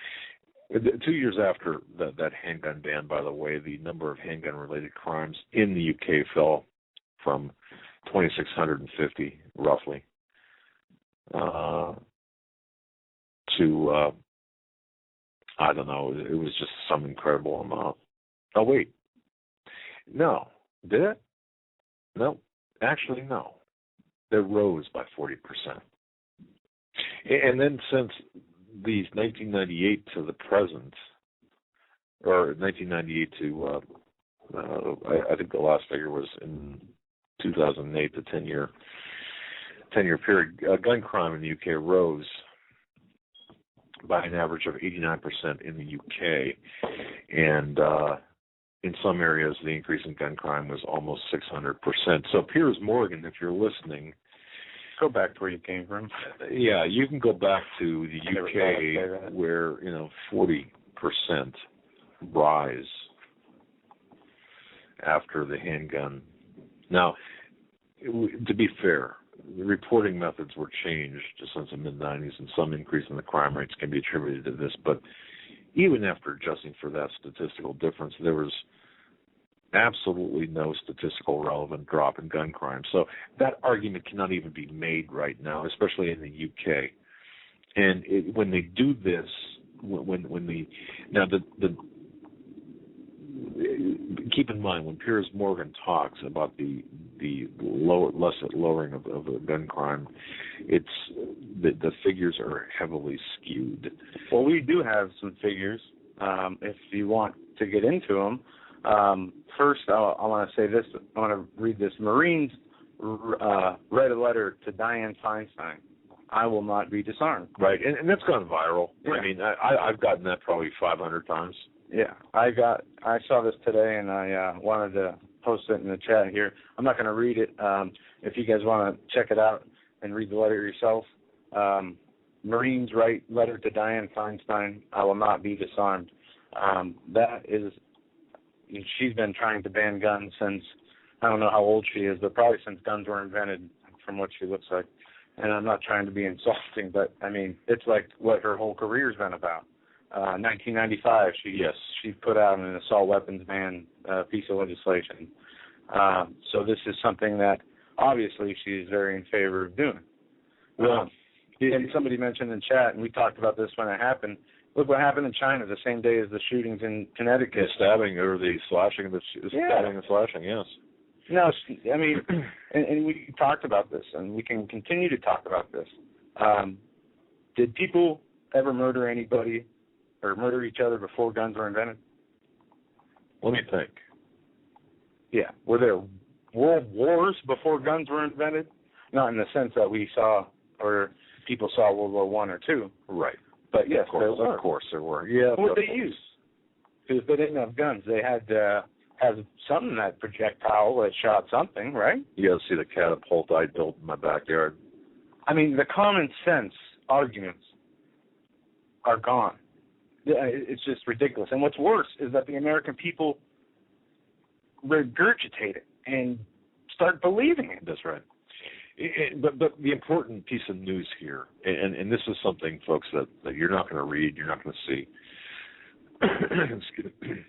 2 years after that handgun ban, by the way, the number of handgun-related crimes in the UK fell from 2,650, roughly, to, I don't know, it was just some incredible amount. Oh, wait. No. Did it? No. Actually, no. They rose by 40%. And then since these 1998 to the present, or 1998 to, I think the last figure was in 2008, the 10-year period, gun crime in the UK rose by an average of 89% in the UK, and in some areas the increase in gun crime was almost 600%. So Piers Morgan, if you're listening, go back to where you came from. Yeah, you can go back to the UK where 40% rise after the handgun. Now, to be fair, the reporting methods were changed since the mid-'90s, and some increase in the crime rates can be attributed to this. But even after adjusting for that statistical difference, there was absolutely no statistical relevant drop in gun crime. So that argument cannot even be made right now, especially in the UK. And when they do this, keep in mind when Piers Morgan talks about the lowering of a gun crime, it's the figures are heavily skewed. Well, we do have some figures if you want to get into them. First, I want to say this. I want to read this. Marines read a letter to Dianne Feinstein. I will not be disarmed. Right, and that's gone viral. Yeah. I mean, I've gotten that probably 500 times. Yeah, I saw this today, and I wanted to post it in the chat here. I'm not going to read it. If you guys want to check it out and read the letter yourself, Marines write letter to Dianne Feinstein. I will not be disarmed. That is, she's been trying to ban guns since, I don't know how old she is, but probably since guns were invented, from what she looks like. And I'm not trying to be insulting, but I mean, it's like what her whole career's been about. 1995, she put out an assault weapons ban piece of legislation. So this is something that obviously she's very in favor of doing. Well, and somebody mentioned in chat, and we talked about this when it happened. Look what happened in China the same day as the shootings in Connecticut. The stabbing or the slashing, stabbing and slashing, yes. No, I mean, and we talked about this, and we can continue to talk about this. Did people ever murder anybody or murder each other before guns were invented? Let me think. Yeah. Were there world wars before guns were invented? Not in the sense that we saw or people saw World War I or II. Right. But yes, there were. Of course there were. Yeah. What did they use? Because they didn't have guns. They had have something, that projectile that shot something, right? Yeah, see the catapult I built in my backyard. I mean, the common sense arguments are gone. It's just ridiculous. And what's worse is that the American people regurgitate it and start believing it. That's right. But the important piece of news here, and this is something, folks, that you're not going to read, you're not going to see. Excuse me.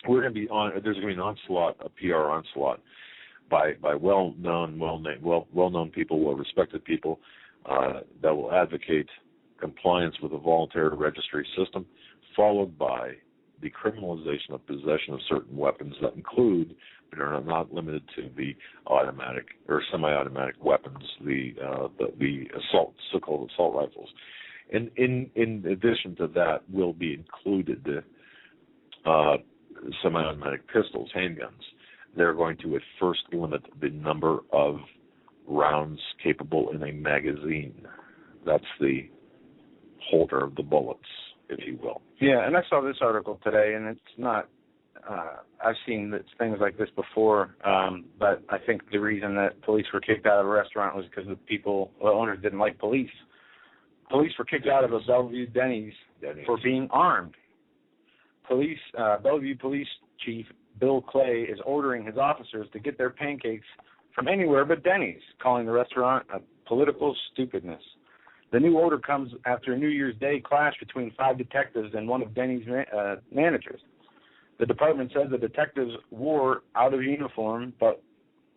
There's going to be an onslaught, a PR onslaught, by well-known people, well-respected people that will advocate compliance with the voluntary registry system, followed by the criminalization of possession of certain weapons that include, but are not limited to, the automatic or semi-automatic weapons, the so-called assault rifles. And in addition to that, will be included semi-automatic pistols, handguns. They're going to at first limit the number of rounds capable in a magazine. That's the holder of the bullets, if you will. Yeah, and I saw this article today, and it's not, I've seen things like this before, but I think the reason that police were kicked out of a restaurant was because the owners didn't like police. Police were kicked out of a Bellevue Denny's for being armed. Bellevue Police Chief Bill Clay is ordering his officers to get their pancakes from anywhere but Denny's, calling the restaurant a political stupidness. The new order comes after a New Year's Day clash between 5 detectives and one of Denny's managers. The department says the detectives wore out of uniform but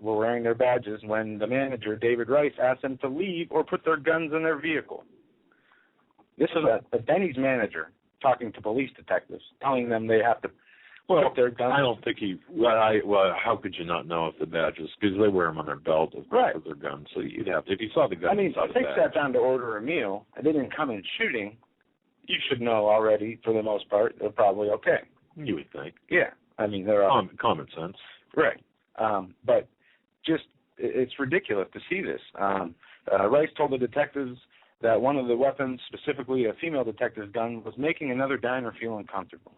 were wearing their badges when the manager, David Rice, asked them to leave or put their guns in their vehicle. This is a Denny's manager talking to police detectives, telling them they have to put their guns. I don't think how could you not know if the badges, because they wear them on their belt with their guns, so you'd have to, if you saw the guns. I mean, if they sat down to order a meal and they didn't come in shooting, you should know already, for the most part, they're probably okay. You would think. Yeah. I mean, they're common sense. Right. But just, it's ridiculous to see this. Rice told the detectives that one of the weapons, specifically a female detective's gun, was making another diner feel uncomfortable.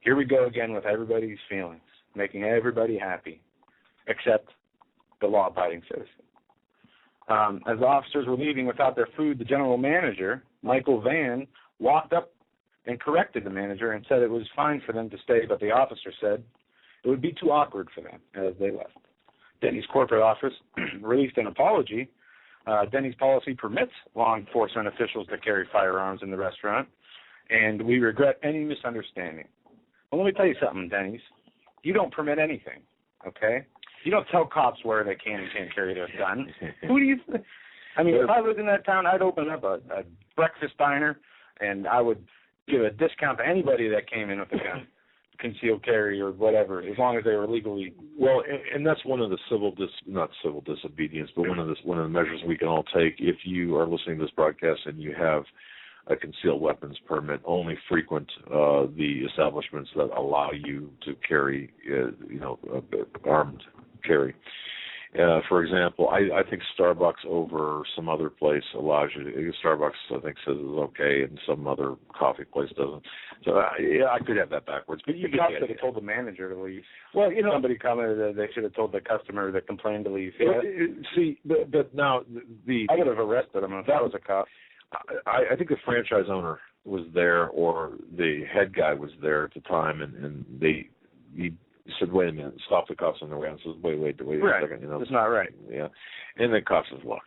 Here we go again with everybody's feelings, making everybody happy, except the law-abiding citizen. As the officers were leaving without their food, the general manager, Michael Vann, walked up and corrected the manager and said it was fine for them to stay, but the officer said it would be too awkward for them as they left. Denny's corporate office released an apology. Denny's policy permits law enforcement officials to carry firearms in the restaurant, and we regret any misunderstanding. Well, let me tell you something, Denny's. You don't permit anything, okay? You don't tell cops where they can and can't carry their gun. Who do you I mean, if I lived in that town, I'd open up a breakfast diner, and I would give a discount to anybody that came in with a gun, concealed carry or whatever, as long as they were legally. Well, and that's one of the not civil disobedience, but one of the measures we can all take. If you are listening to this broadcast and you have a concealed weapons permit, only frequent the establishments that allow you to carry, armed carry. For example, I think Starbucks over some other place allows you to. Starbucks, I think, says it's okay, and some other coffee place doesn't. So, I could have that backwards. But you could have told the manager to leave. Well, somebody commented that they should have told the customer that complained to leave. See, but now I would have arrested him if that was a cop. I think the franchise owner was there, or the head guy was there at the time, and he said, "Wait a minute, stop the cops on the way." And says, "Wait right. a second, it's not right." Yeah, and the cops says, "Look,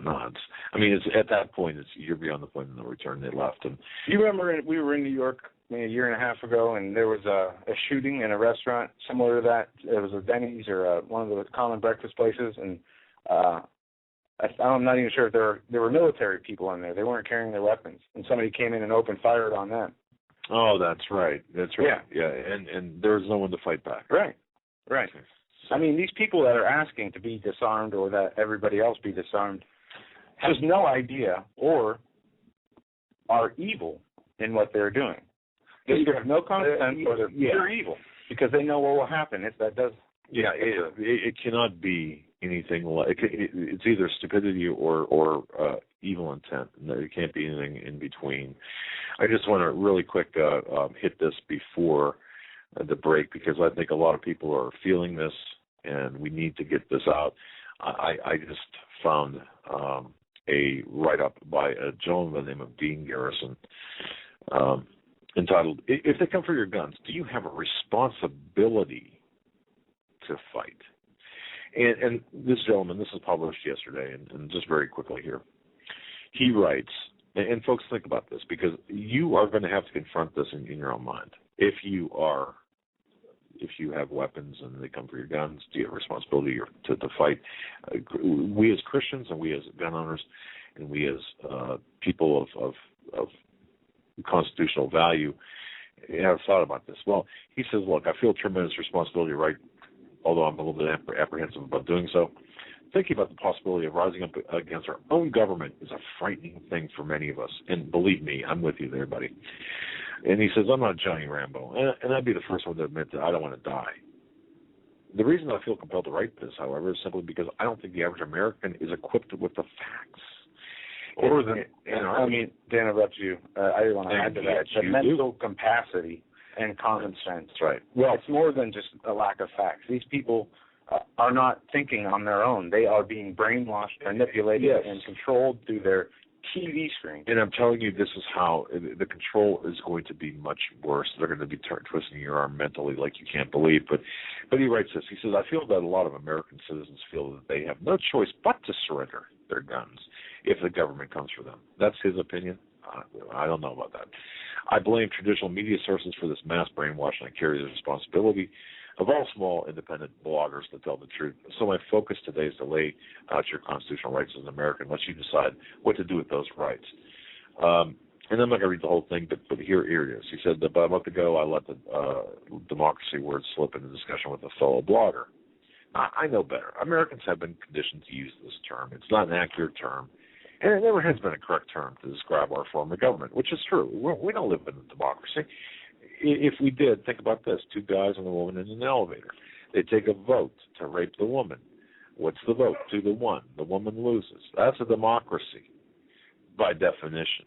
no." It's at that point, you're beyond the point of no return. They left, and you remember we were in New York a year and a half ago, and there was a shooting in a restaurant similar to that. It was a Denny's or one of the common breakfast places, and I'm not even sure if there were military people in there. They weren't carrying their weapons, and somebody came in and opened fire on them. Oh, that's right. Yeah. And there was no one to fight back. Right. So, these people that are asking to be disarmed or that everybody else be disarmed has no idea or are evil in what they're doing. They either have no common sense or they're pure evil because they know what will happen if that does. Yeah, it cannot be anything like it's either stupidity or evil intent. There can't be anything in between. I just want to really quick hit this before the break because I think a lot of people are feeling this and we need to get this out. I just found a write-up by a gentleman by the name of Dean Garrison entitled, "If they come for your guns, do you have a responsibility to fight?" And this gentleman, this was published yesterday, and just very quickly here, he writes, and folks think about this, because you are going to have to confront this in your own mind. If you have weapons and they come for your guns, do you have a responsibility to fight? We as Christians and we as gun owners and we as people of constitutional value have thought about this. Well, he says, look, I feel tremendous responsibility, right? Although I'm a little bit apprehensive about doing so. Thinking about the possibility of rising up against our own government is a frightening thing for many of us. And believe me, I'm with you there, buddy. And he says, I'm not Johnny Rambo. And I'd be the first one to admit that I don't want to die. The reason I feel compelled to write this, however, is simply because I don't think the average American is equipped with the facts. To interrupt you, I want to add to that. The mental capacity and common sense. Right. Well, it's more than just a lack of facts. These people are not thinking on their own. They are being brainwashed, manipulated, and controlled through their TV screen. And I'm telling you, this is how the control is going to be much worse. They're going to be twisting your arm mentally like you can't believe. But he writes this. He says, I feel that a lot of American citizens feel that they have no choice but to surrender their guns if the government comes for them. That's his opinion. I don't know about that. I blame traditional media sources for this mass brainwashing. I carry the responsibility of all small independent bloggers to tell the truth. So my focus today is to lay out your constitutional rights as an American, let you decide what to do with those rights. And I'm not going to read the whole thing, but here it is. He said that about a month ago I let the democracy word slip in a discussion with a fellow blogger. I know better. Americans have been conditioned to use this term. It's not an accurate term. And it never has been a correct term to describe our form of government, which is true. We don't live in a democracy. If we did, think about this. Two guys and a woman in an elevator. They take a vote to rape the woman. What's the vote? 2-1. The woman loses. That's a democracy by definition.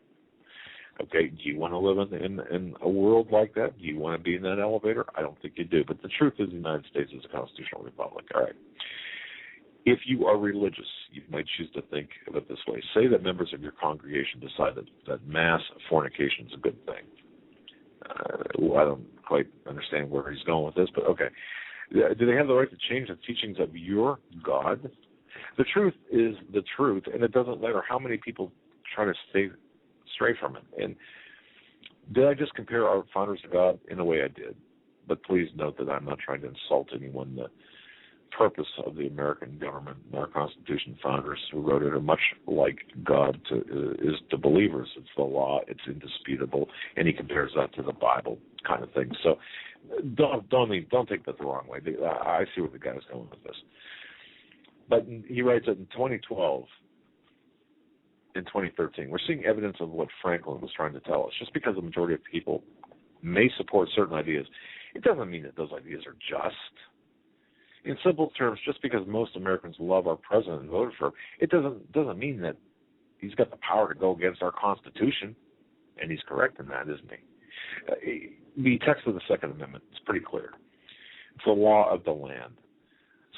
Okay, do you want to live in a world like that? Do you want to be in that elevator? I don't think you do. But the truth is the United States is a constitutional republic. All right. If you are religious, you might choose to think of it this way. Say that members of your congregation decide that mass fornication is a good thing. I don't quite understand where he's going with this, but okay. Do they have the right to change the teachings of your God? The truth is the truth, and it doesn't matter how many people try to stray from it. And did I just compare our founders to God? In a way I did. But please note that I'm not trying to insult anyone purpose of the American government, our Constitution founders who wrote it, are much like God is to believers. It's the law, it's indisputable, and he compares that to the Bible kind of thing. So don't take that the wrong way. I see where the guy is going with this. But he writes that in 2012, in 2013, we're seeing evidence of what Franklin was trying to tell us. Just because the majority of people may support certain ideas, it doesn't mean that those ideas are just. In simple terms, just because most Americans love our president and voted for him, it doesn't mean that he's got the power to go against our Constitution, and he's correct in that, isn't he? The text of the Second Amendment is pretty clear. It's the law of the land.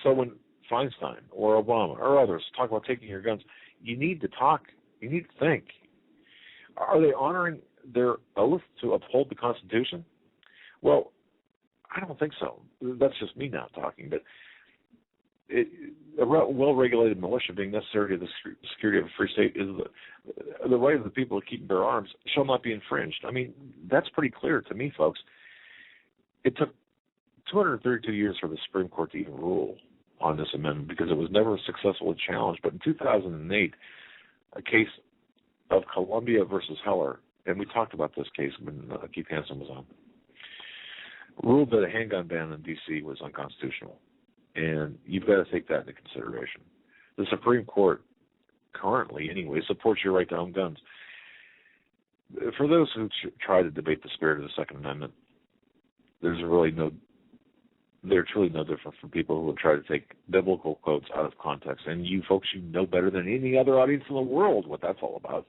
So when Feinstein or Obama or others talk about taking your guns, you need to talk. You need to think. Are they honoring their oath to uphold the Constitution? Well, I don't think so. That's just me now talking. But a well-regulated militia being necessary to the security of a free state is the right of the people to keep and bear arms shall not be infringed. I mean, that's pretty clear to me, folks. It took 232 years for the Supreme Court to even rule on this amendment because it was never successfully challenged. But in 2008, a case of Columbia versus Heller, and we talked about this case when Keith Hansen was on, ruled that a handgun ban in D.C. was unconstitutional. And you've got to take that into consideration. The Supreme Court currently, anyway, supports your right to own guns. For those who try to debate the spirit of the Second Amendment, they're truly no different from people who will try to take biblical quotes out of context. And you folks, you know better than any other audience in the world what that's all about,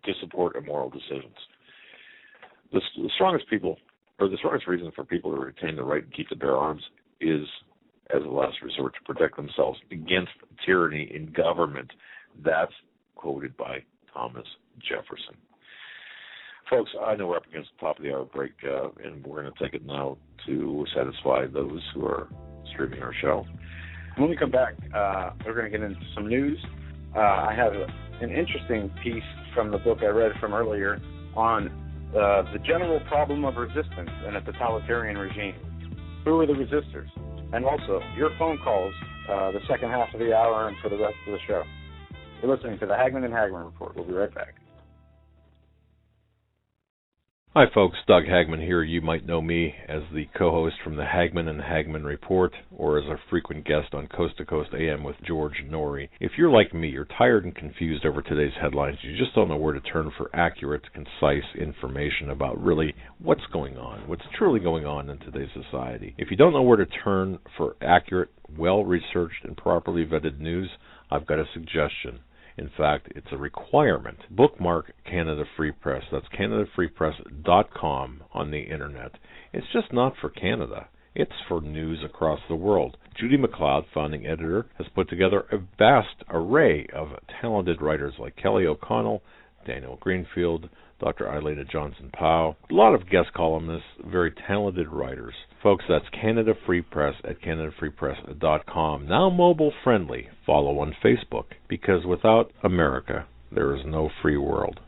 to support immoral decisions. The strongest reason for people to retain the right to keep and bear arms is, as a last resort, to protect themselves against tyranny in government. That's quoted by Thomas Jefferson. Folks, I know we're up against the top of the hour break, and we're going to take it now to satisfy those who are streaming our show. When we come back, we're going to get into some news. I have an interesting piece from the book I read from earlier on the general problem of resistance in a totalitarian regime. Who are the resistors? And also, your phone calls the second half of the hour and for the rest of the show. You're listening to the Hagmann and Hagmann Report. We'll be right back. Hi folks, Doug Hagmann here. You might know me as the co-host from the Hagmann and Hagmann Report, or as a frequent guest on Coast to Coast AM with George Norrie. If you're like me, you're tired and confused over today's headlines. You just don't know where to turn for accurate, concise information about really what's going on, what's truly going on in today's society. If you don't know where to turn for accurate, well-researched, and properly vetted news, I've got a suggestion. In fact, it's a requirement. Bookmark Canada Free Press. That's CanadaFreePress.com on the internet. It's just not for Canada. It's for news across the world. Judy McLeod, founding editor, has put together a vast array of talented writers like Kelly O'Connell, Daniel Greenfield, Dr. Eileen Johnson-Powell, a lot of guest columnists, very talented writers. Folks, that's Canada Free Press at CanadaFreePress.com. Now mobile friendly. Follow on Facebook, because without America, there is no free world.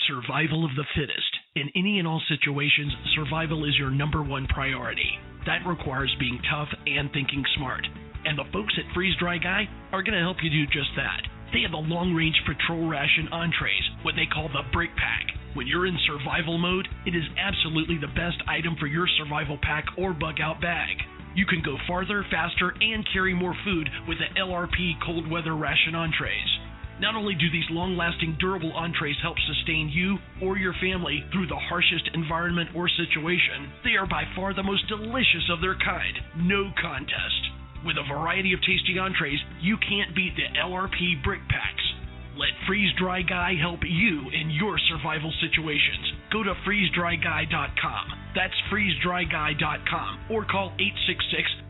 Survival of the fittest. In any and all situations, survival is your number one priority. That requires being tough and thinking smart. And the folks at Freeze Dry Guy are going to help you do just that. They have the long-range patrol ration entrees, what they call the Brick Pack. When you're in survival mode, it is absolutely the best item for your survival pack or bug-out bag. You can go farther, faster, and carry more food with the LRP cold weather ration entrees. Not only do these long-lasting, durable entrees help sustain you or your family through the harshest environment or situation, they are by far the most delicious of their kind. No contest. With a variety of tasty entrees, you can't beat the LRP Brick Packs. Let Freeze Dry Guy help you in your survival situations. Go to freezedryguy.com. That's freezedryguy.com. Or call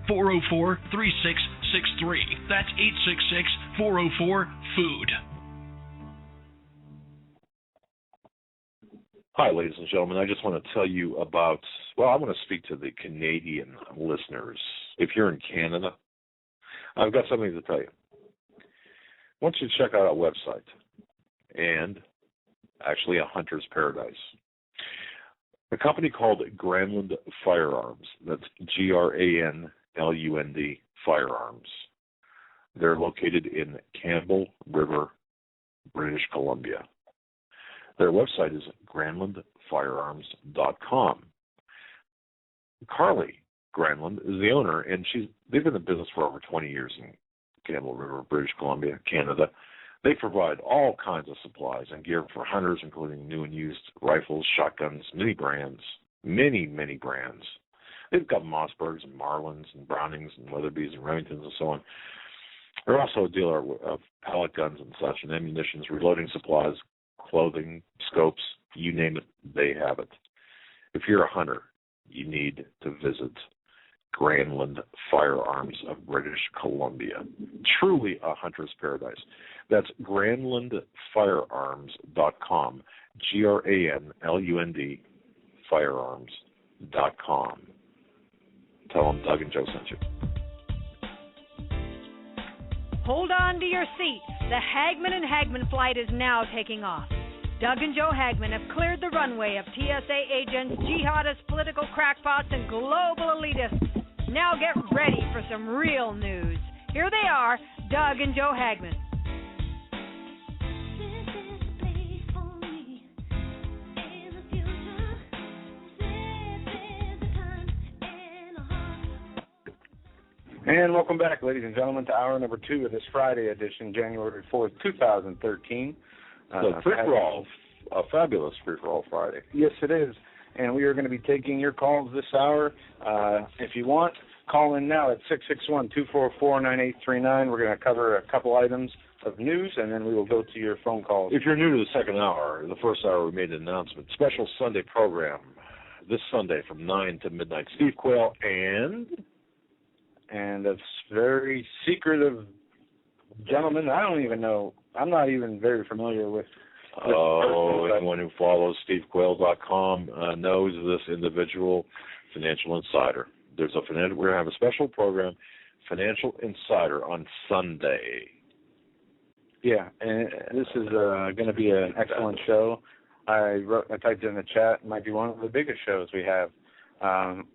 866-404-3663. That's 866-404-FOOD. Hi, ladies and gentlemen. I just want to tell you about, I want to speak to the Canadian listeners. If you're in Canada, I've got something to tell you. I want you to check out our website, and actually a hunter's paradise. A company called Granland Firearms, that's GRANDLAND LUND Firearms. They're located in Campbell River, British Columbia. Their website is granlandfirearms.com. Carly Granland is the owner, and they've been in business for over 20 years in Campbell River, British Columbia, Canada. They provide all kinds of supplies and gear for hunters, including new and used rifles, shotguns, many brands. They've got Mossbergs and Marlins and Brownings and Weatherbees and Remingtons and so on. They're also a dealer of pellet guns and such, and ammunitions, reloading supplies, clothing, scopes, you name it, they have it. If you're a hunter, you need to visit Granland Firearms of British Columbia. Truly a hunter's paradise. That's granlandfirearms.com, GRANLUND firearms.com. Tell them Doug and Joe sent you. Hold on to your seat. The Hagmann and Hagmann flight is now taking off. Doug and Joe Hagmann have cleared the runway of TSA agents, jihadists, political crackpots, and global elitists. Now get ready for some real news. Here they are, Doug and Joe Hagmann. And welcome back, ladies and gentlemen, to hour number 2 of this Friday edition, January 4th, 2013. Free-for-all, a fabulous free-for-all Friday. Yes, it is. And we are going to be taking your calls this hour. If you want, call in now at 661-244-9839. We're going to cover a couple items of news, and then we will go to your phone calls. If you're new to the second hour, the first hour we made an announcement. Special Sunday program this Sunday from 9 to midnight. Steve Quayle and a very secretive gentleman. I don't even know. I'm not even very familiar with this person. Anyone who follows SteveQuayle.com knows this individual, Financial Insider. We're going to have a special program, Financial Insider, on Sunday. Yeah, and this is going to be an excellent show. I typed in the chat. It might be one of the biggest shows we have,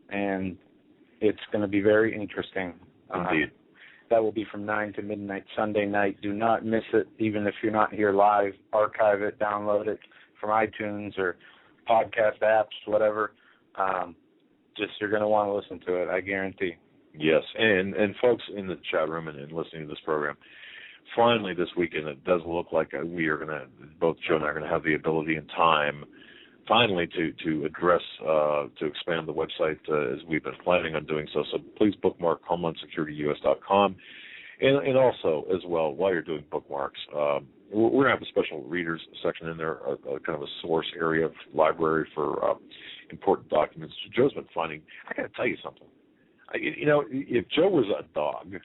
and it's going to be very interesting. Indeed. That will be from 9 to midnight Sunday night. Do not miss it, even if you're not here live. Archive it, download it from iTunes or podcast apps, whatever. You're going to want to listen to it, I guarantee. Yes, and folks in the chat room and listening to this program, finally this weekend it does look like we are going to, both Joe and I are going to have the ability and time finally to address, to expand the website as we've been planning on doing so. So please bookmark HomelandSecurityUS.com. And also, as well, while you're doing bookmarks, we're going to have a special readers section in there, kind of a source area of library for important documents. Joe's been finding, I got to tell you something. If Joe was a dog,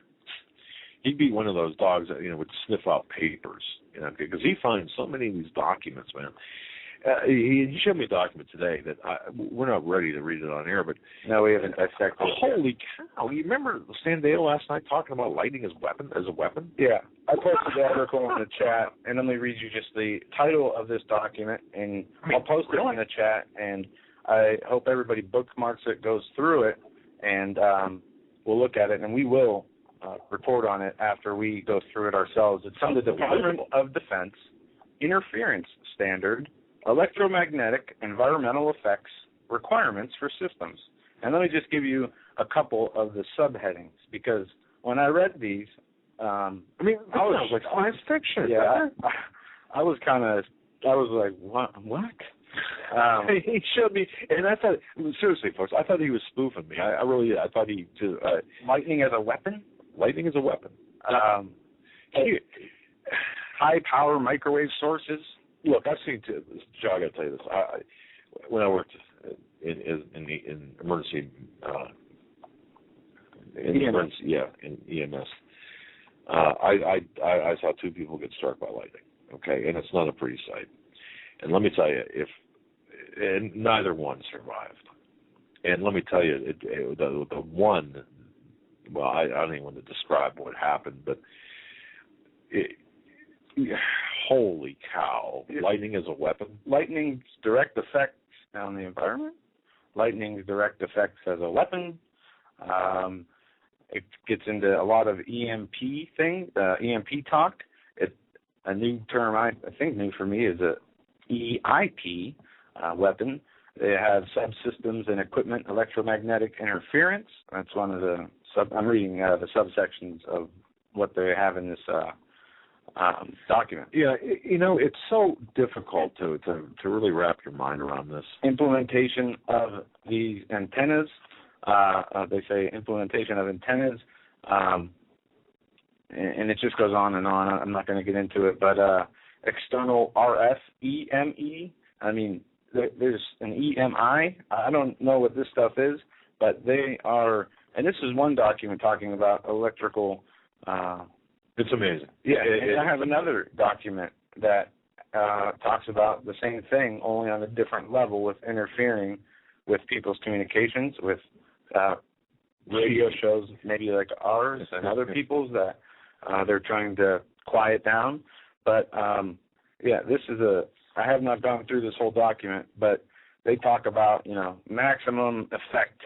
he'd be one of those dogs that, would sniff out papers, because he finds so many of these documents, man. He showed me a document today that we're not ready to read it on air, but no, we haven't dissected it. Holy cow! You remember Sandale last night talking about lightning as a weapon? Yeah, I posted the article in the chat, and let me read you just the title of this document, and I'll post it in the chat, and I hope everybody bookmarks it, goes through it, and we'll look at it, and we will report on it after we go through it ourselves. It's from the Department of Defense Interference Standard, Electromagnetic Environmental Effects Requirements for Systems. And let me just give you a couple of the subheadings, because when I read these, I was like science fiction. Yeah, I was like, what? He showed me, and I thought, seriously, folks, I thought he was spoofing me. I thought he did. Lightning as a weapon? Lightning as a weapon. High power microwave sources. Look, I've seen, Joe, I got to tell you this. When I worked in emergency, in EMS, I saw 2 people get struck by lightning. Okay, and it's not a pretty sight. And let me tell you, and neither one survived. And let me tell you, the one, well, I don't even want to describe what happened, but holy cow, lightning is a weapon? Lightning's direct effects on the environment, lightning's direct effects as a weapon, it gets into a lot of EMP talk. A new term, I think new for me, is a EIP weapon. They have subsystems and equipment electromagnetic interference. That's one of the I'm reading the subsections of what they have in this document. Yeah, it's so difficult to really wrap your mind around this. Implementation of these antennas. They say implementation of antennas. And it just goes on and on. I'm not going to get into it, but external RF EME. I mean, there's an EMI. I don't know what this stuff is, but they are. And this is one document talking about electrical. It's amazing. Yeah, and I have another document that talks about the same thing, only on a different level, with interfering with people's communications, with radio shows maybe like ours and other people's that they're trying to quiet down. But, this is I have not gone through this whole document, but they talk about, maximum effect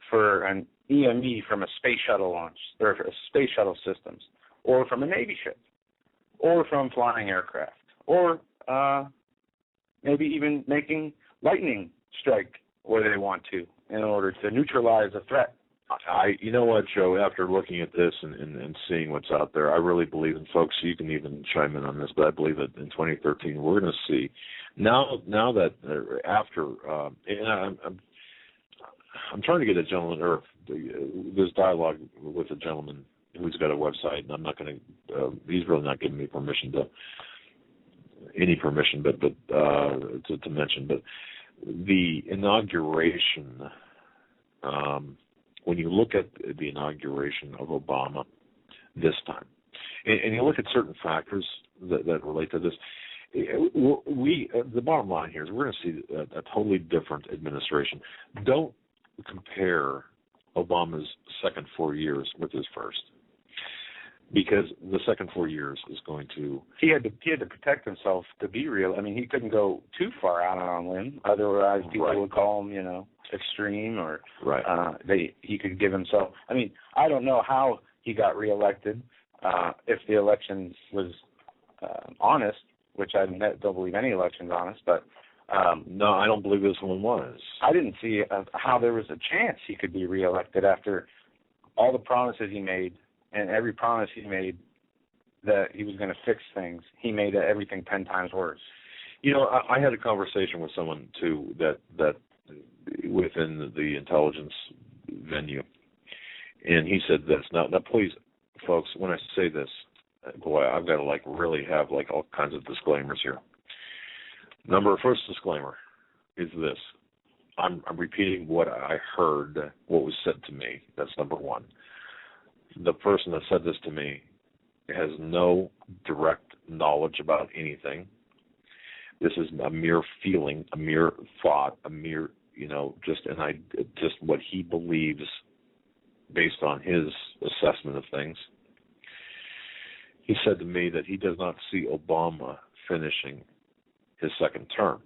for an EME from a space shuttle launch, or space shuttle systems, or from a Navy ship, or from flying aircraft, or maybe even making lightning strike where they want to in order to neutralize a threat. You know what, Joe, after looking at this and seeing what's out there, I really believe, and folks, you can even chime in on this, but I believe that in 2013 we're going to see, now that after, and I'm trying to get a gentleman, or this dialogue with a gentleman who's got a website, and I'm not going to, he's really not giving me to mention, but the inauguration, when you look at the inauguration of Obama this time, and you look at certain factors that relate to this, the bottom line here is we're going to see a totally different administration. Don't compare Obama's second 4 years with his first, because the second 4 years is going to... He had to protect himself to be real. I mean, he couldn't go too far out on a limb. Otherwise, people would call him, extreme, or he could give himself... I mean, I don't know how he got reelected, if the election was honest, which I don't believe any election's honest, but... no, I don't believe this one was. I didn't see how there was a chance he could be reelected after all the promises he made, and every promise he made that he was going to fix things, he made everything 10 times worse. I had a conversation with someone, too, that within the intelligence venue, and he said this. Now, please, folks, when I say this, boy, I've got to, really have, all kinds of disclaimers here. First disclaimer is this. I'm repeating what I heard, what was said to me. That's number one. The person that said this to me has no direct knowledge about anything. This is a mere feeling, a mere thought, a mere, just what he believes based on his assessment of things. He said to me that he does not see Obama finishing his second term.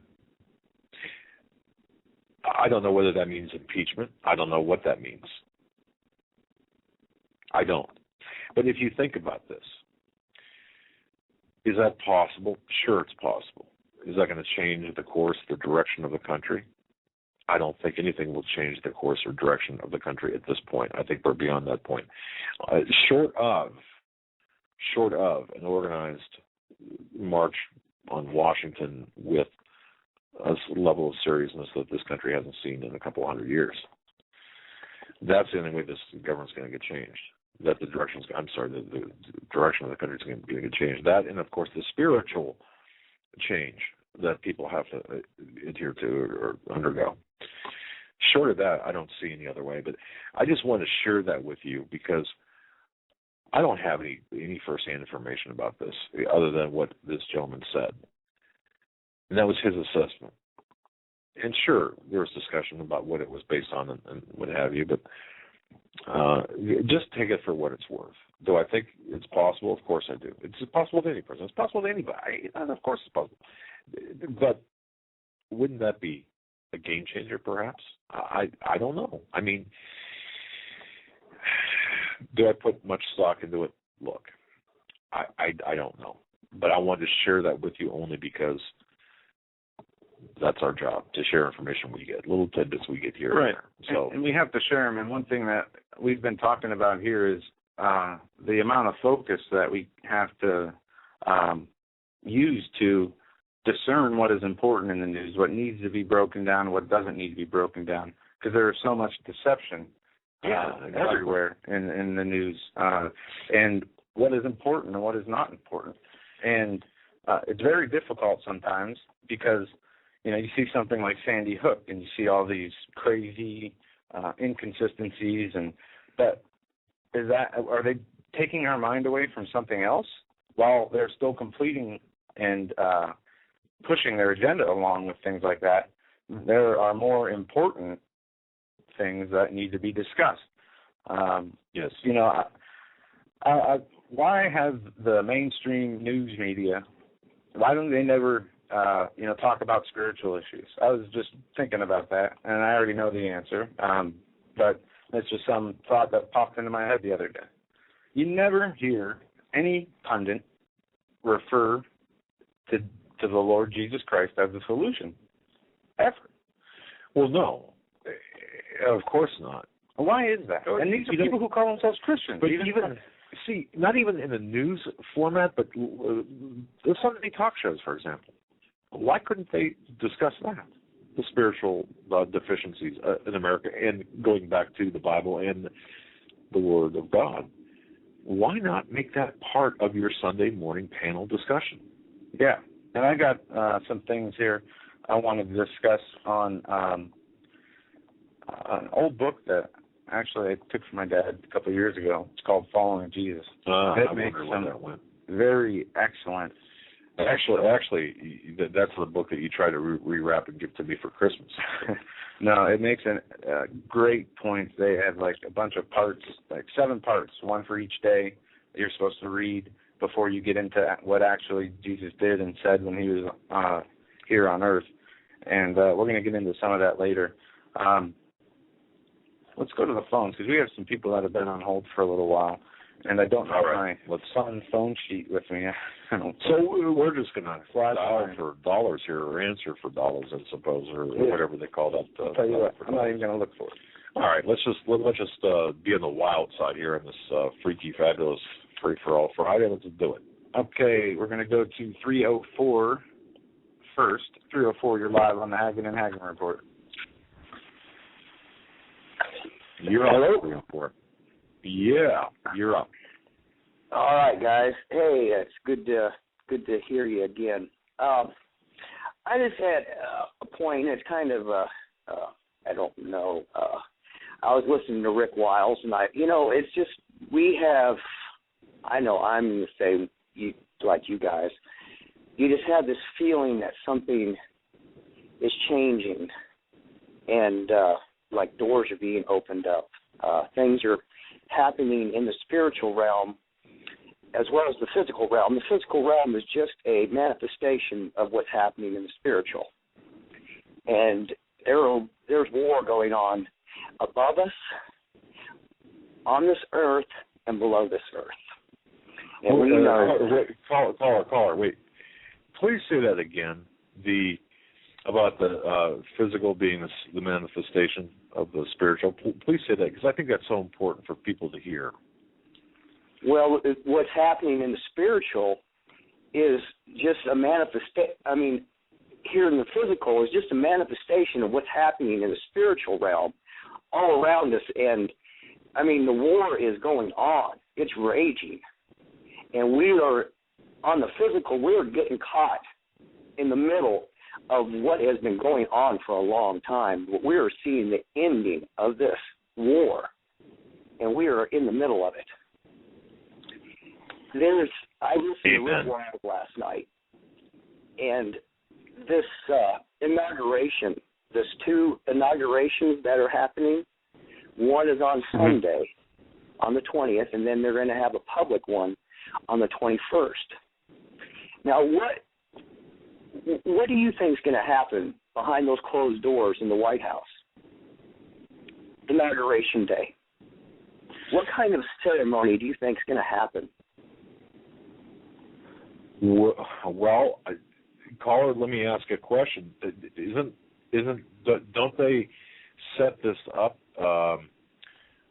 I don't know whether that means impeachment. I don't know what that means. I don't. But if you think about this, is that possible? Sure, it's possible. Is that going to change the course, the direction of the country? I don't think anything will change the course or direction of the country at this point. I think we're beyond that point. Short of an organized march on Washington with a level of seriousness that this country hasn't seen in a couple 100 years. That's the only way this government's going to get changed. The direction of the country is going to get changed. That, and of course, the spiritual change that people have to adhere to or undergo. Short of that, I don't see any other way. But I just want to share that with you because I don't have any first-hand information about this other than what this gentleman said. And that was his assessment. And sure, there was discussion about what it was based on and what have you, but just take it for what it's worth. Do I think it's possible? Of course I do. It's possible to any person. It's possible to anybody. And of course it's possible. But wouldn't that be a game changer, perhaps? I don't know. I mean, Do I put much stock into it? Look, I don't know. But I wanted to share that with you only because that's our job, to share information we get, little tidbits we get here. Right. And there. So, and we have to share them. And one thing that we've been talking about here is the amount of focus that we have to use to discern what is important in the news, what needs to be broken down, what doesn't need to be broken down, because there is so much deception everywhere in the news, and what is important and what is not important. And it's very difficult sometimes because, you know, you see something like Sandy Hook and you see all these crazy inconsistencies, and are they taking our mind away from something else while they're still completing and pushing their agenda along with things like that? There are more important things that need to be discussed. Yes. You know, why have the mainstream news media, why don't they never, talk about spiritual issues? I was just thinking about that, and I already know the answer, but it's just some thought that popped into my head the other day. You never hear any pundit refer to the Lord Jesus Christ as the solution, ever. Well, no, of course not. Why is that? And these are people who call themselves Christians. But not even in the news format, but the Sunday talk shows, for example. Why couldn't they discuss that? The spiritual deficiencies in America, and going back to the Bible and the Word of God. Why not make that part of your Sunday morning panel discussion? Yeah, and I got some things here I wanted to discuss on an old book that actually I took from my dad a couple of years ago. It's called Following Jesus. It makes some very excellent. Actually, that's the book that you try to rewrap and give to me for Christmas. No, it makes great points. They have like a bunch of parts, like 7 parts, one for each day that you're supposed to read before you get into what actually Jesus did and said when he was here on earth. And we're going to get into some of that later. Let's go to the phones, because we have some people that have been on hold for a little while, and I don't have my fun phone sheet with me. So we're just going to dial for dollars here, or answer for dollars, I suppose, or whatever they call that. I'll tell you what, I'm not even going to look for it. All right, let's just be on the wild side here on this freaky, fabulous, free-for-all Friday. Let's do it. Okay, we're going to go to 304 first. 304, you're live on the Hagmann and Hagmann Report. You're up. 304. Yeah, you're up. All right, guys. Hey, it's good to hear you again. I just had a point. It's kind of I don't know. I was listening to Rick Wiles, and it's just we have. I know I'm the same like you guys. You just have this feeling that something is changing, and like doors are being opened up. Things are happening in the spiritual realm as well as the physical realm. The physical realm is just a manifestation of what's happening in the spiritual. And there's war going on above us, on this earth, and below this earth. And we know... Caller, wait. Please say that again. About the physical being the manifestation of the spiritual. Please say that, because I think that's so important for people to hear. Well, what's happening in the spiritual is just a manifestation. I mean, here in the physical is just a manifestation of what's happening in the spiritual realm all around us. And, I mean, the war is going on. It's raging. And we are, on the physical, we're getting caught in the middle of what has been going on for a long time. But we are seeing the ending of this war, and we are in the middle of it. I listened to Rick Wiles last night, and this inauguration, there's 2 inaugurations that are happening. One is on Sunday, on the 20th, and then they're going to have a public one on the 21st. Now, what do you think is going to happen behind those closed doors in the White House? Inauguration day. What kind of ceremony do you think is going to happen? Well, caller, let me ask a question. Don't they set this up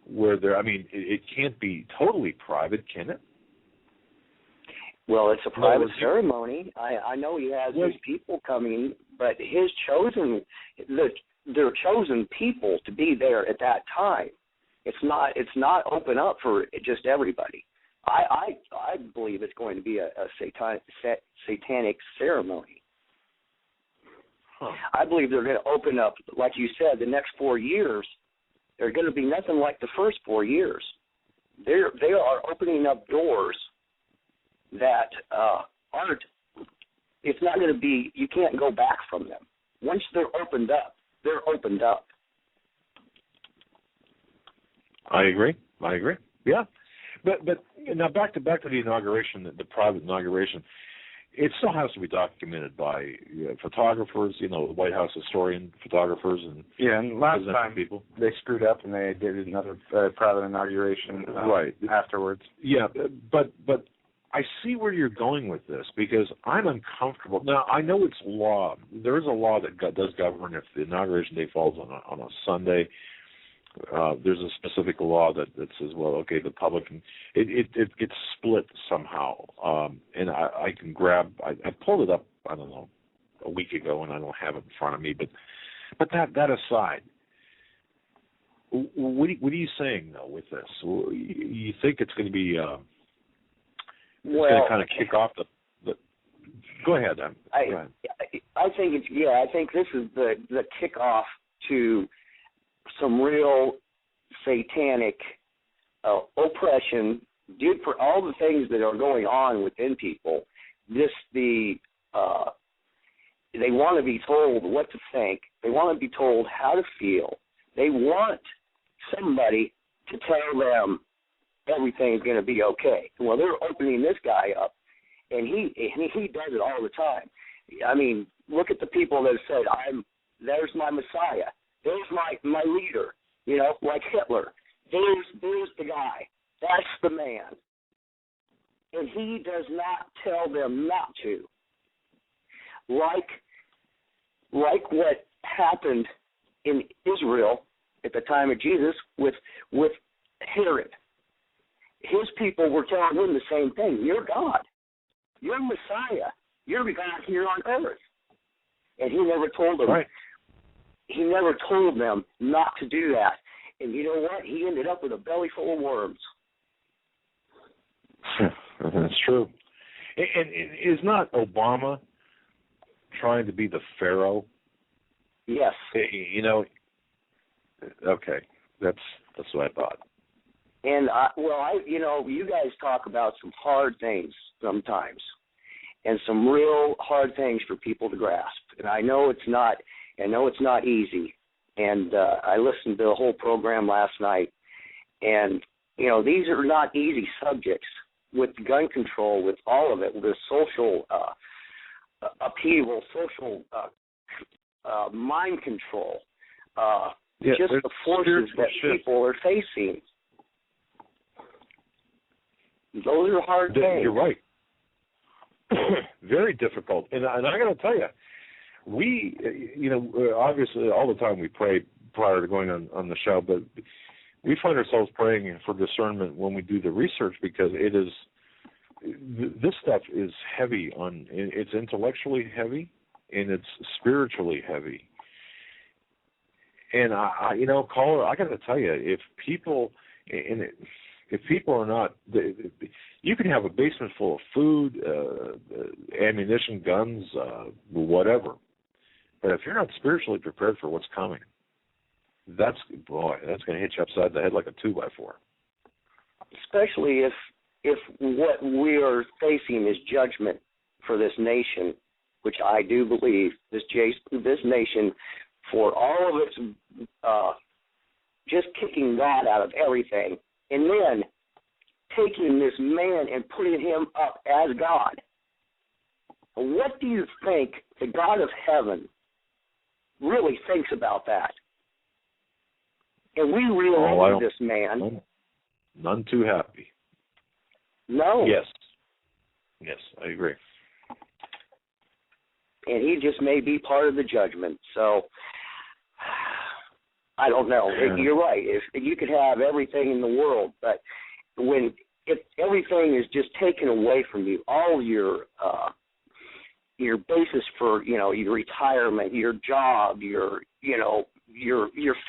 where they're? I mean, it can't be totally private, can it? Well, it's a private ceremony. I know he has his people coming, but they're chosen people to be there at that time. It's not open up for just everybody. I believe it's going to be a satanic ceremony. Huh. I believe they're going to open up, like you said, the next 4 years. They're going to be nothing like the first 4 years. They are opening up doors that aren't. It's not going to be. You can't go back from them. Once they're opened up, they're opened up. I agree. Yeah, but now back to the inauguration, the private inauguration. It still has to be documented by photographers, the White House historian, photographers, and and last time people they screwed up and they did another private inauguration afterwards. Yeah, but I see where you're going with this because I'm uncomfortable. Now I know it's law. There is a law that does govern if the inauguration day falls on a Sunday. There's a specific law that says, well, okay, the public can, it gets split somehow. And I can grab, I pulled it up, I don't know, a week ago, and I don't have it in front of me. But that aside, what are you saying though with this? You think it's going to be going to kind of kick off the Go ahead. I think this is the kickoff to some real satanic oppression due for all the things that are going on within people. They want to be told what to think. They want to be told how to feel. They want somebody to tell them everything's going to be okay. Well, they're opening this guy up, and he does it all the time. I mean, look at the people that said, there's my Messiah. There's my leader, like Hitler. There's the guy. That's the man. And he does not tell them not to. Like what happened in Israel at the time of Jesus with Herod. His people were telling him the same thing. You're God. You're Messiah. You're the God here on earth. And he never told them. Right. He never told them not to do that. And you know what? He ended up with a belly full of worms. That's true. And is not Obama trying to be the Pharaoh? Yes. Okay. That's what I thought. And, you guys talk about some hard things sometimes and some real hard things for people to grasp. And I know it's not easy. And I listened to the whole program last night. And, these are not easy subjects with gun control, with all of it, with the social upheaval, social mind control, just the forces that people are facing. Those are hard things. You're right. Very difficult. And I got to tell you, we, obviously all the time we pray prior to going on the show, but we find ourselves praying for discernment when we do the research because this stuff is heavy it's intellectually heavy and it's spiritually heavy. And caller, I got to tell you, if people are not, you can have a basement full of food, ammunition, guns, whatever. But if you're not spiritually prepared for what's coming, that's going to hit you upside the head like a 2x4. Especially if what we are facing is judgment for this nation, which I do believe this nation, for all of its just kicking God out of everything, and then taking this man and putting him up as God. What do you think the God of heaven really thinks about that? And we really love this man. None too happy. No. Yes, I agree. And he just may be part of the judgment. So, I don't know. You're right. If you could have everything in the world, but if everything is just taken away from you, all your basis for, your retirement, your job, your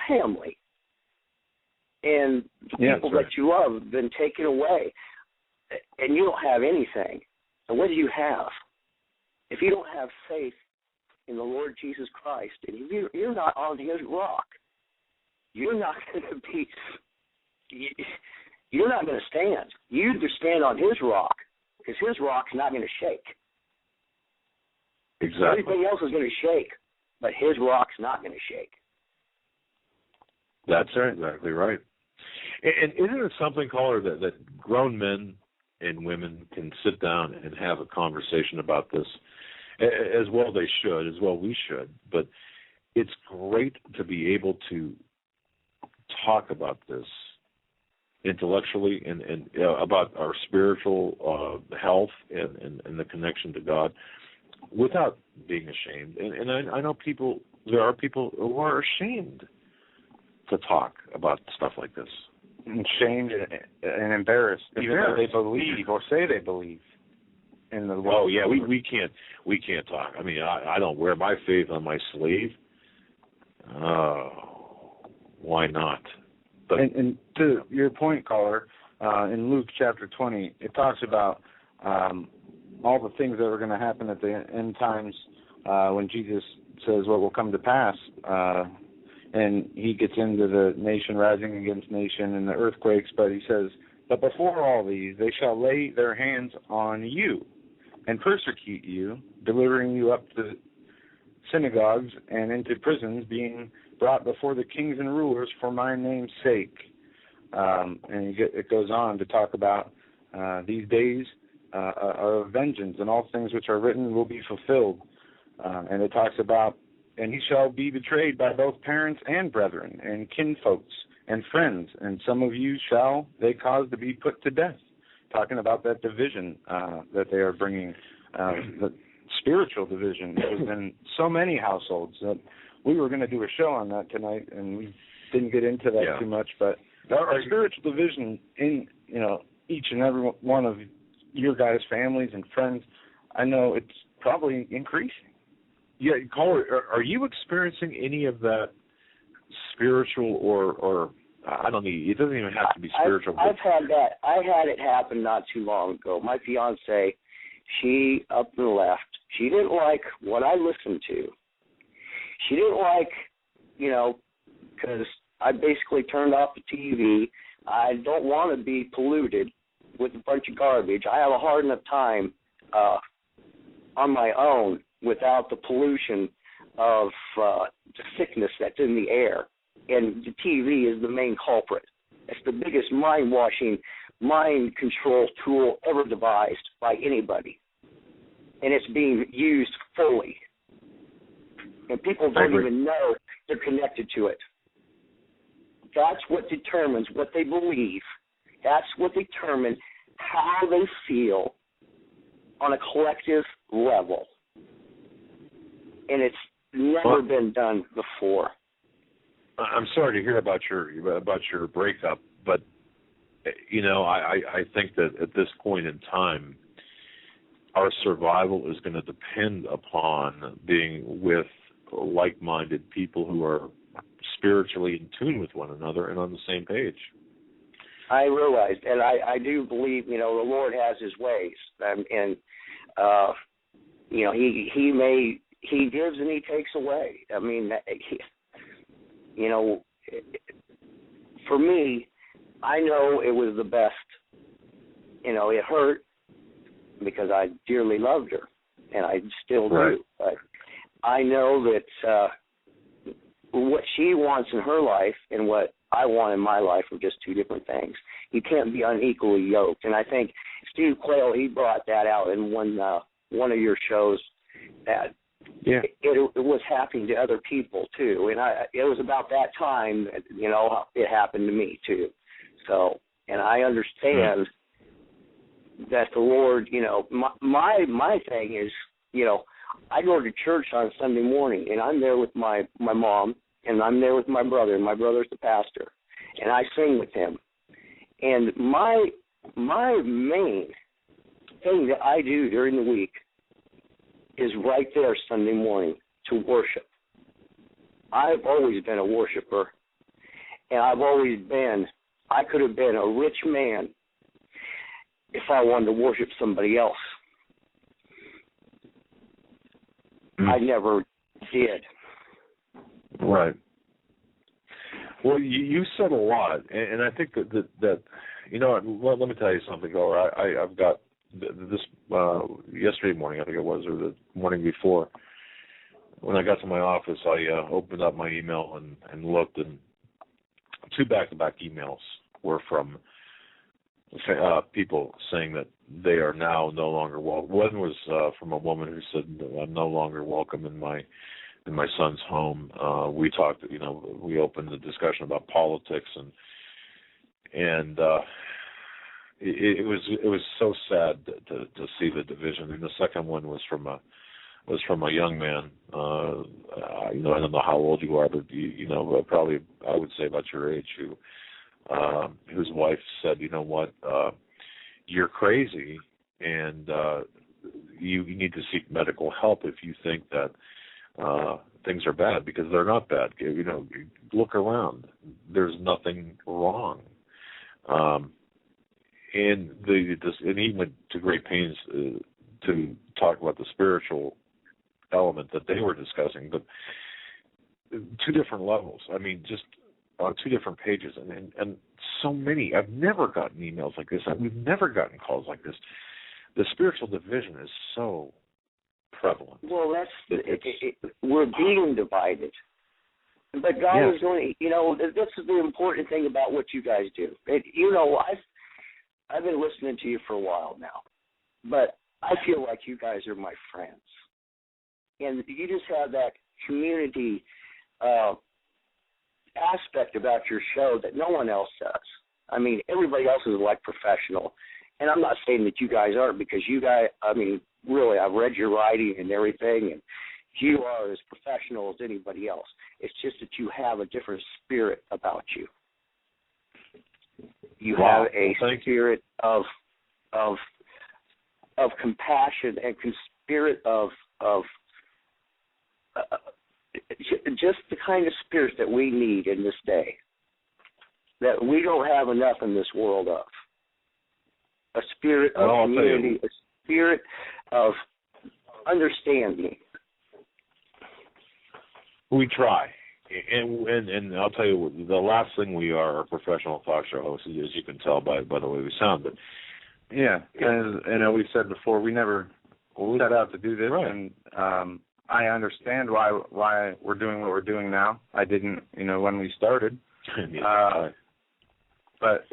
family, and the people that you love have been taken away, and you don't have anything. And what do you have? If you don't have faith in the Lord Jesus Christ, and you're not on His rock, you're not going to be. You're not going to stand. You either stand on His rock, because His rock's not going to shake. Exactly. Everything else is going to shake, but His rock's not going to shake. That's exactly right. And isn't it something, caller, that grown men and women can sit down and have a conversation about this, as well they should, as well we should. But it's great to be able to talk about this intellectually and about our spiritual health and the connection to God without being ashamed. And I know there are people who are ashamed to talk about stuff like this. Ashamed and embarrassed, even though they believe or say they believe in the Lord. Oh yeah, we can't talk. I mean, I don't wear my faith on my sleeve. Why not? But, and to your point, caller, in Luke chapter 20, it talks about all the things that are going to happen at the end times when Jesus says what will come to pass. And he gets into the nation rising against nation and the earthquakes, but he says, but before all these, they shall lay their hands on you and persecute you, delivering you up to synagogues and into prisons, being brought before the kings and rulers for my name's sake. And it goes on to talk about these days are of vengeance, and all things which are written will be fulfilled. And it talks about, and he shall be betrayed by both parents and brethren and kinfolks and friends, and some of you shall they cause to be put to death. Talking about that division that they are bringing, the spiritual division. There's been so many households that we were going to do a show on that tonight, and we didn't get into that too much. But our spiritual division in each and every one of your guys' families and friends, I know it's probably increasing. Yeah, caller, are you experiencing any of that spiritual or I don't need, it doesn't even have to be spiritual. I've had that. I had it happen not too long ago. My fiance, she up and left. She didn't like what I listened to. She didn't like, because I basically turned off the TV. I don't want to be polluted with a bunch of garbage. I have a hard enough time on my own without the pollution of the sickness that's in the air. And the TV is the main culprit. It's the biggest mind-washing, mind control tool ever devised by anybody. And it's being used fully. And people don't even know they're connected to it. That's what determines what they believe. That's what determines how they feel on a collective level. And it's never been done before. I'm sorry to hear about your breakup, but I think that at this point in time, our survival is going to depend upon being with like-minded people who are spiritually in tune with one another and on the same page. I realized, and I do believe, the Lord has His ways, and He gives and He takes away. I mean, for me, I know it was the best. It hurt because I dearly loved her, and I still do. Right. But I know that what she wants in her life and what I want in my life are just two different things. You can't be unequally yoked. And I think Steve Quayle, he brought that out in one of your shows, that it was happening to other people too. And it was about that time that, it happened to me too. So and I understand that the Lord, my thing is, I go to church on Sunday morning, and I'm there with my mom, and I'm there with my brother, and my brother's the pastor, and I sing with him. And my main thing that I do during the week is right there Sunday morning to worship. I've always been a worshiper, and I could have been a rich man if I wanted to worship somebody else. I never did. Right. Well, you said a lot, and I think that let me tell you something, Or I've got this yesterday morning, I think it was, or the morning before. When I got to my office, I opened up my email and looked, and 2 back-to-back emails were from people saying that they are now no longer welcome. One was from a woman who said, "I'm no longer welcome in my son's home." We talked, we opened the discussion about politics, and it was so sad to see the division. And the second one was from a young man. I don't know how old you are, but probably I would say about your age, whose wife said, "You know what? You're crazy, and you need to seek medical help if you think that things are bad, because they're not bad. Look around. There's nothing wrong." And he went to great pains to talk about the spiritual element that they were discussing, but 2 different levels. I mean, just on 2 different pages, and so many. I've never gotten emails like this. We've never gotten calls like this. The spiritual division is so prevalent. Well, we're being divided. But God is doing, this is the important thing about what you guys do. I've been listening to you for a while now, but I feel like you guys are my friends. And you just have that community aspect about your show that no one else does. I mean, everybody else is like professional. And I'm not saying that you guys aren't, because you guys, really, I've read your writing and everything, and you are as professional as anybody else. It's just that you have a different spirit about you. You have a spirit of compassion and spirit of just the kind of spirit that we need in this day, that we don't have enough in this world of. A spirit of community, a spirit of understanding. We try. And I'll tell you, the last thing we are professional talk show hosts, as you can tell by the way we sound. But yeah, and we said before, we never set out to do this, right. And I understand why we're doing what we're doing now. I didn't, when we started. But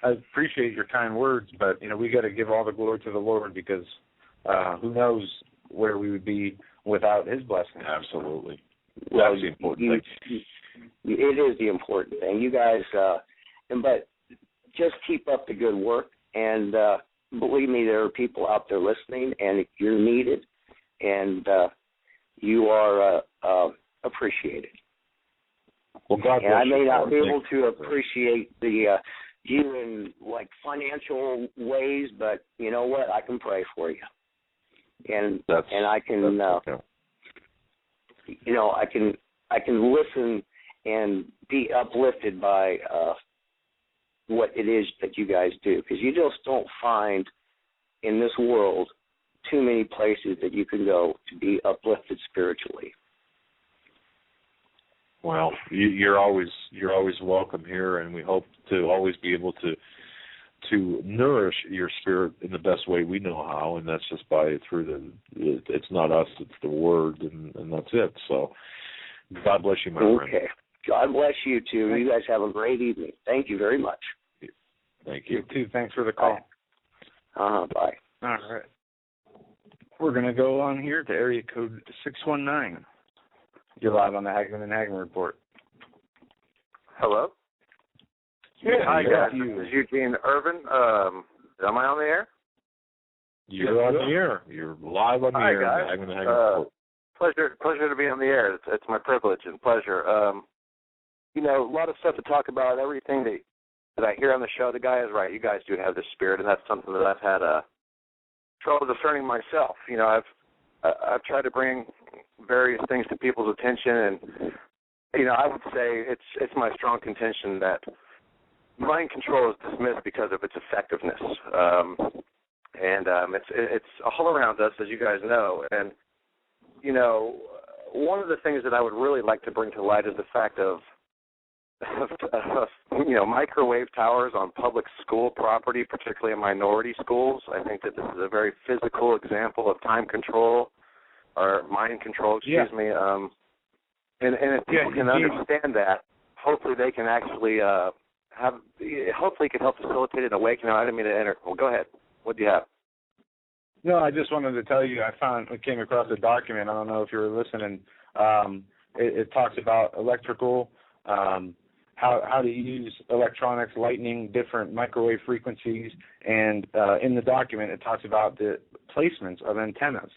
I appreciate your kind words, but we got to give all the glory to the Lord, because who knows where we would be without His blessing. Absolutely. Well, that's the important thing. It is the important thing. You guys, but just keep up the good work, and believe me, there are people out there listening, and you're needed, and you are appreciated. Well, God bless you. And I may not be able to appreciate you in like financial ways, but you know what? I can pray for you, and I can, I can listen and be uplifted by what it is that you guys do, because you just don't find in this world too many places that you can go to be uplifted spiritually. Well, you're always welcome here, and we hope to always be able to nourish your spirit in the best way we know how, and that's just through it's not us, it's the Word, and that's it. So, God bless you, my friend. Okay. God bless you too. You guys have a great evening. Thank you very much. Thank you. You too. Thanks for the call. Bye. All right. We're going to go on here to area code 619. You're live on the Hagmann and Hagmann Report. Hello? Yeah, hi, guys. This is Eugene Irvin. Am I on the air? You're on the air. You're live on the air. Hi, guys. Pleasure to be on the air. It's my privilege and pleasure. A lot of stuff to talk about. Everything that I hear on the show, the guy is right. You guys do have this spirit, and that's something that I've had trouble discerning myself. I've tried to bring various things to people's attention, and I would say it's my strong contention that mind control is dismissed because of its effectiveness, and it's all around us, as you guys know. And one of the things that I would really like to bring to light is the fact of microwave towers on public school property, particularly in minority schools. I think that this is a very physical example of time control or mind control, excuse me. And if people can understand that, hopefully they can actually hopefully it can help facilitate an awakening. I didn't mean to enter. Well, go ahead. What do you have? No, I just wanted to tell you I came across a document. I don't know if you were listening. It talks about electrical, how to use electronics, lightning, different microwave frequencies, and in the document it talks about the placements of antennas,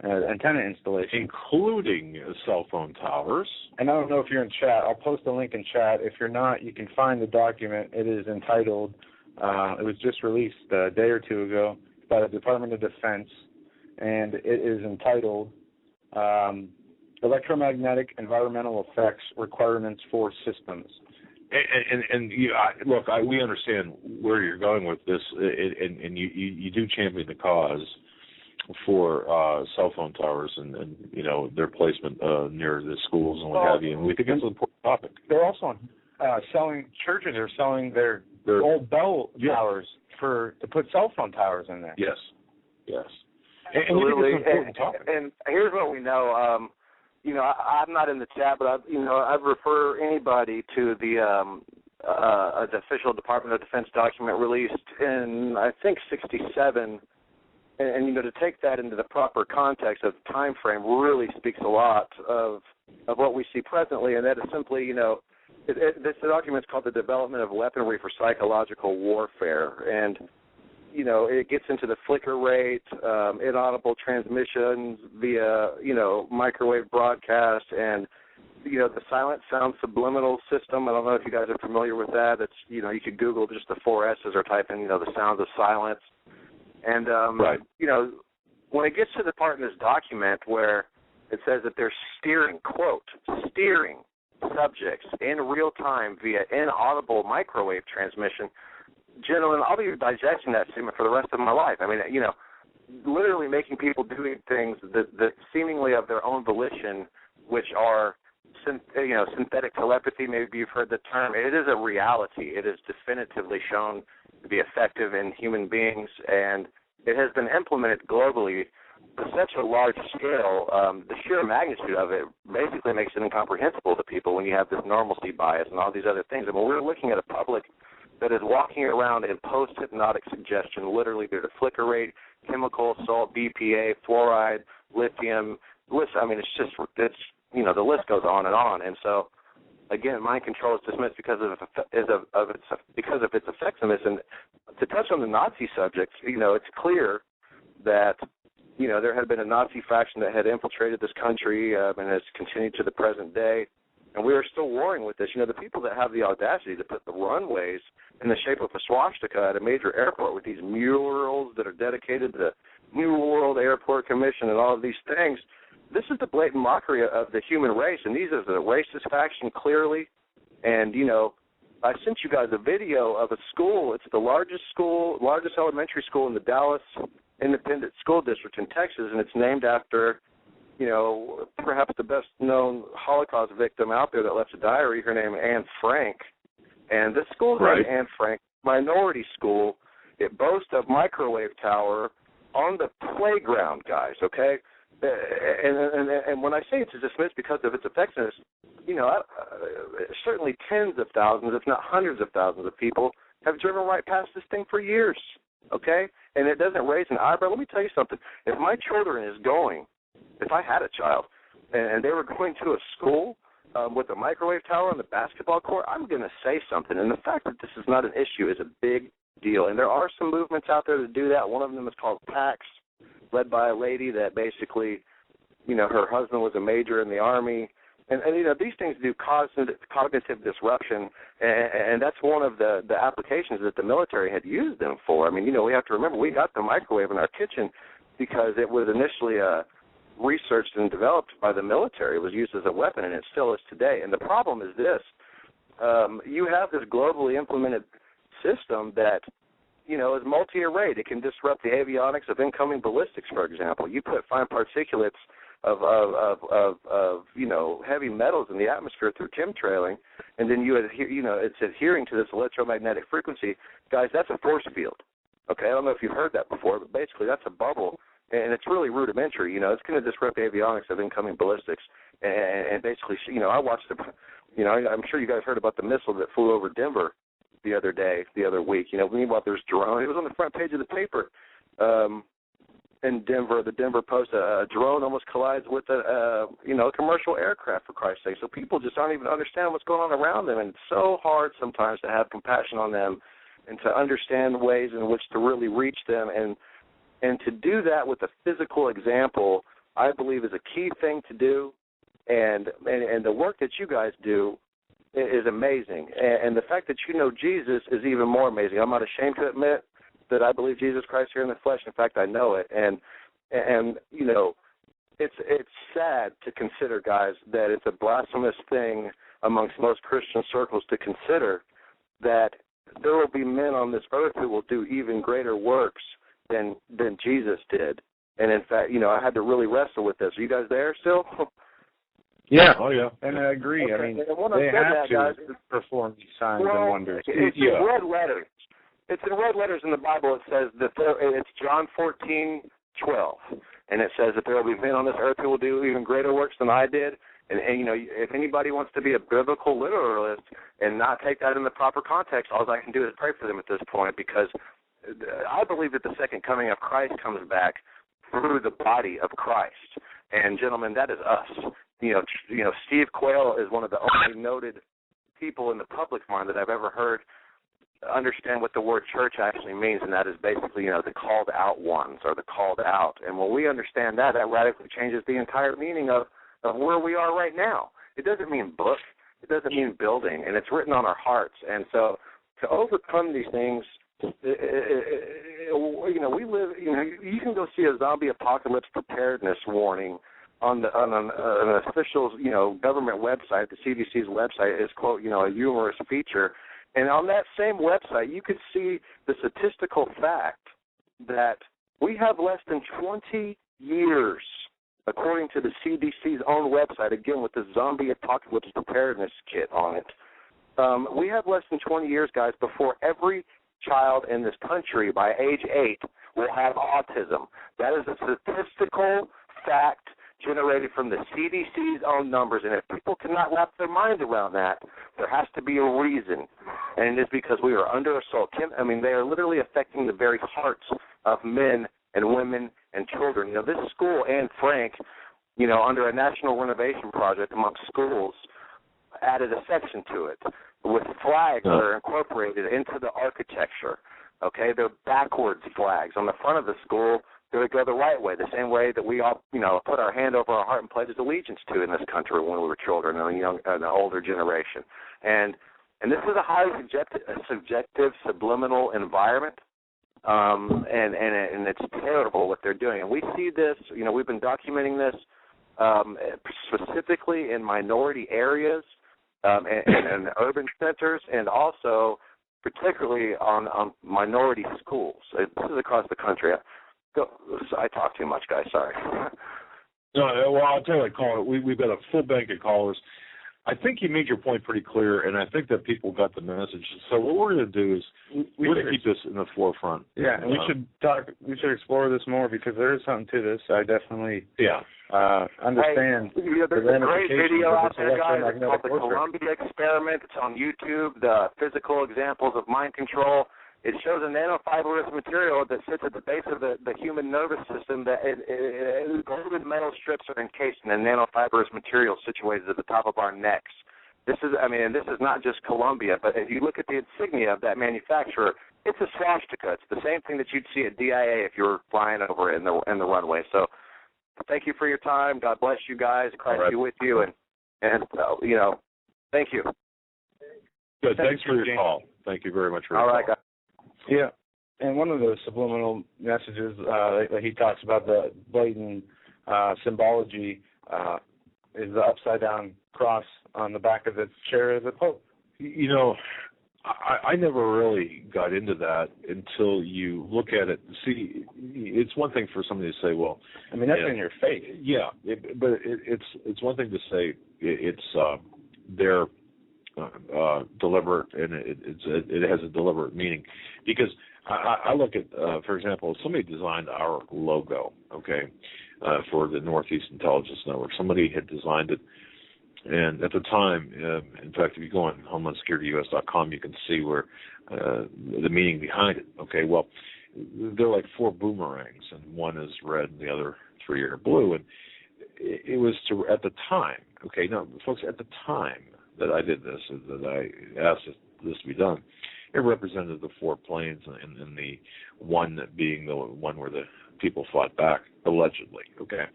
antenna installation. Including cell phone towers. And I don't know if you're in chat. I'll post a link in chat. If you're not, you can find the document. It is entitled, it was just released a day or two ago by the Department of Defense, and it is entitled Electromagnetic Environmental Effects Requirements for Systems. And we understand where you're going with this, and you do champion the cause for cell phone towers and their placement near the schools and what have you, and we think it's an important topic. They're also selling, churches are selling their old bell towers to put cell phone towers in there. Yes. Absolutely. And we think it's an important topic. And here's what we know. I'm not in the chat, but I'd refer anybody to the official Department of Defense document released in, I think, 1967. And to take that into the proper context of time frame really speaks a lot of what we see presently, and that is simply, this document is called The Development of Weaponry for Psychological Warfare, and, it gets into the flicker rate, inaudible transmissions via, microwave broadcast, and, the silent sound subliminal system. I don't know if you guys are familiar with that. It's, you could Google just the 4 S's or type in, the sounds of silence. And, when it gets to the part in this document where it says that they're steering subjects in real time via inaudible microwave transmission, gentlemen, I'll be digesting that statement for the rest of my life. I mean, literally making people doing things that seemingly of their own volition, which are, synthetic telepathy. Maybe you've heard the term. It is a reality. It is definitively shown to be effective in human beings, and it has been implemented globally to such a large scale. The sheer magnitude of it basically makes it incomprehensible to people when you have this normalcy bias and all these other things. And when we're looking at a public that is walking around in post-hypnotic suggestion, literally due to flicker rate, chemical, salt, BPA, fluoride, lithium, the list goes on and on. And so, again, mind control is dismissed because of its effectiveness. And to touch on the Nazi subject, it's clear that there had been a Nazi faction that had infiltrated this country and has continued to the present day, and we are still warring with this. The people that have the audacity to put the runways in the shape of a swastika at a major airport with these murals that are dedicated to the New World Airport Commission and all of these things. This is the blatant mockery of the human race, and these are the racist faction clearly. And, I sent you guys a video of a school. It's the largest elementary school in the Dallas Independent School District in Texas, and it's named after, perhaps the best-known Holocaust victim out there that left a diary, her name Anne Frank. And this school is named Anne Frank Minority School. It boasts a microwave tower on the playground, guys, okay? And when I say it's dismissed because of its effectiveness, certainly tens of thousands, if not hundreds of thousands of people have driven right past this thing for years, okay? And it doesn't raise an eyebrow. Let me tell you something. If I had a child, and they were going to a school with the microwave tower and the basketball court, I'm going to say something. And the fact that this is not an issue is a big deal. And there are some movements out there that do that. One of them is called PAX, led by a lady that basically, her husband was a major in the Army. And these things do cognitive disruption, and that's one of the applications that the military had used them for. I mean, we have to remember, we got the microwave in our kitchen because it was initially researched and developed by the military. It was used as a weapon, and it still is today. And the problem is this. You have this globally implemented system that, is multi-arrayed. It can disrupt the avionics of incoming ballistics, for example. You put fine particulates of heavy metals in the atmosphere through chemtrailing, and then it's adhering to this electromagnetic frequency. Guys, that's a force field. Okay, I don't know if you've heard that before, but basically that's a bubble, and it's really rudimentary. It's going to disrupt the avionics of incoming ballistics, and basically, I watched I'm sure you guys heard about the missile that flew over Denver the other week. Meanwhile, there's drone. It was on the front page of the paper. In Denver, the Denver Post, a drone almost collides with a commercial aircraft, for Christ's sake. So people just don't even understand what's going on around them, and it's so hard sometimes to have compassion on them and to understand ways in which to really reach them. And to do that with a physical example, I believe, is a key thing to do. And the work that you guys do is amazing. And the fact that you know Jesus is even more amazing. I'm not ashamed to admit that I believe Jesus Christ here in the flesh. In fact, I know it. And it's sad to consider, guys, that it's a blasphemous thing amongst most Christian circles to consider that there will be men on this earth who will do even greater works than Jesus did. And in fact, I had to really wrestle with this. Are you guys there still? Yeah. Oh, yeah. And I agree. Okay. I mean, they have to guys, perform these signs and wonders. It's in red letters. It's in red letters in the Bible. It says that it's John 14:12, and it says that there will be men on this earth who will do even greater works than I did. And if anybody wants to be a biblical literalist and not take that in the proper context, all I can do is pray for them at this point, because I believe that the second coming of Christ comes back through the body of Christ. And gentlemen, that is us. Steve Quayle is one of the only noted people in the public mind that I've ever heard understand what the word church actually means, and that is basically, the called out ones, or the called out. And when we understand that radically changes the entire meaning of where we are right now. It doesn't mean book. It doesn't mean building, and it's written on our hearts. And so to overcome these things, we live, you can go see a zombie apocalypse preparedness warning on an official, government website. The CDC's website is, quote, a humorous feature. And on that same website, you could see the statistical fact that we have less than 20 years, according to the CDC's own website, again with the zombie apocalypse preparedness kit on it. We have less than 20 years, guys, before every child in this country by age 8 will have autism. That is a statistical fact generated from the CDC's own numbers, and if people cannot wrap their minds around that, there has to be a reason, and it is because we are under assault. They are literally affecting the very hearts of men and women and children. This school, Anne Frank, under a national renovation project amongst schools, added a section to it with flags that are incorporated into the architecture. Okay, they're backwards flags. On the front of the school, they would go the right way, the same way that we all, put our hand over our heart and pledge allegiance to in this country when we were children, an older generation. And this is a highly subjective, subliminal environment, and it's terrible what they're doing. And we see this, we've been documenting this specifically in minority areas and urban centers, and also particularly on minority schools. This is across the country. I talk too much, guys. Sorry. No, well, I'll tell you, caller, we've got a full bank of callers. I think you made your point pretty clear, and I think that people got the message. So what we're going to do is we're going to keep this in the forefront. Yeah, and we should explore this more, because there is something to this. I definitely understand. Hey, there's a great video out there, guys. It's called the Columbia Experiment. It's on YouTube, the physical examples of mind control. It shows a nanofibrous material that sits at the base of the human nervous system. That golden metal strips are encased in a nanofibrous material situated at the top of our necks. This is not just Columbia, but if you look at the insignia of that manufacturer, it's a swastika. It's the same thing that you'd see at DIA if you were flying over it in the runway. So, thank you for your time. God bless you guys. Christ be with you, and thank you. Good. Thanks for your call. Thank you very much for your call. All right, guys. Yeah, and one of the subliminal messages that he talks about, the blatant symbology, is the upside-down cross on the back of the chair of the Pope. I never really got into that until you look at it. See, it's one thing for somebody to say, well... I mean, that's in your face. Yeah, but it's one thing to say they're deliberate, and it has a deliberate meaning. Because I look at, for example, somebody designed our logo, okay, for the Northeast Intelligence Network. Somebody had designed it. And at the time, in fact, if you go on HomelandSecurityUS.com, you can see where the meaning behind it. Okay, well, they're like 4 boomerangs, and one is red and the other 3 are blue. And it was at the time, okay, now, folks, at the time that I did this, that I asked this to be done, it represented the 4 planes and the one being the one where the people fought back, allegedly, okay?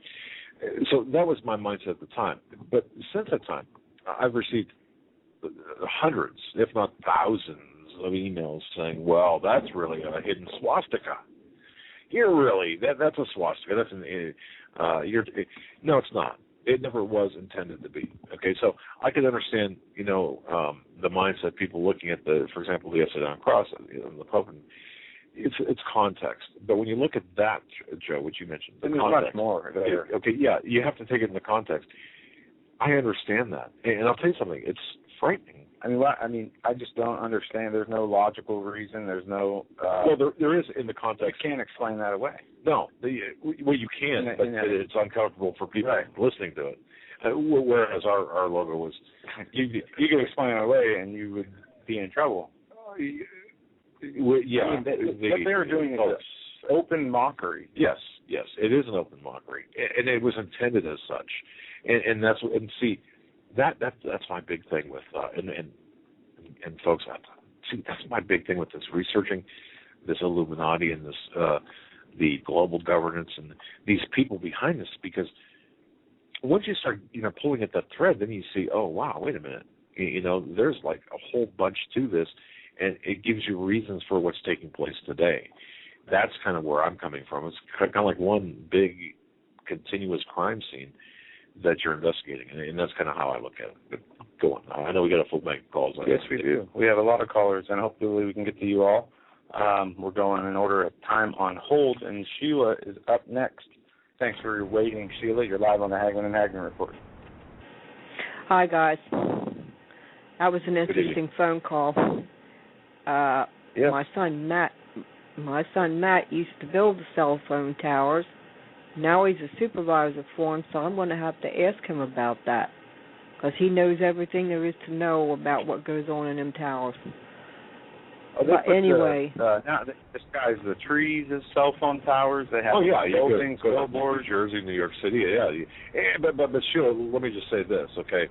So that was my mindset at the time. But since that time, I've received hundreds, if not thousands, of emails saying, well, that's really a hidden swastika. That's a swastika. No, it's not. It never was intended to be. Okay, so I could understand, the mindset, people looking at for example, the upside-down cross, the Pope. It's context, but when you look at that, Joe, what you mentioned, the context, much more. Okay, yeah, you have to take it in the context. I understand that, and I'll tell you something. It's frightening. I just don't understand. There's no logical reason. There's no. Well, there is in the context. You can't explain that away. No, well, you can, but it's uncomfortable for people listening to it. Whereas our logo was, you can explain it away, and you would be in trouble. Well, yeah, what they were doing is open mockery. Yes, it is an open mockery, and it was intended as such, and that's my big thing with and folks, that's my big thing with this researching this Illuminati and this the global governance and these people behind this, because once you start pulling at that thread, then you see, oh wow, wait a minute, there's like a whole bunch to this. And it gives you reasons for what's taking place today. That's kind of where I'm coming from. It's kind of like one big continuous crime scene that you're investigating, and that's kind of how I look at it. But go on. I know we got a full bank of calls. Yes, we do. We have a lot of callers, and hopefully we can get to you all. We're going in order of time on hold, and Sheila is up next. Thanks for waiting, Sheila. You're live on the Hagmann and Hagmann Report. Hi, guys. That was an interesting phone call. Yes. My son Matt used to build the cell phone towers. Now he's a supervisor for them, so I'm going to have to ask him about that, because he knows everything there is to know about what goes on in them towers. But anyway, now this guy's the trees as cell phone towers. They have buildings, billboards, New Jersey, New York City. Yeah. But Sheila, let me just say this, okay?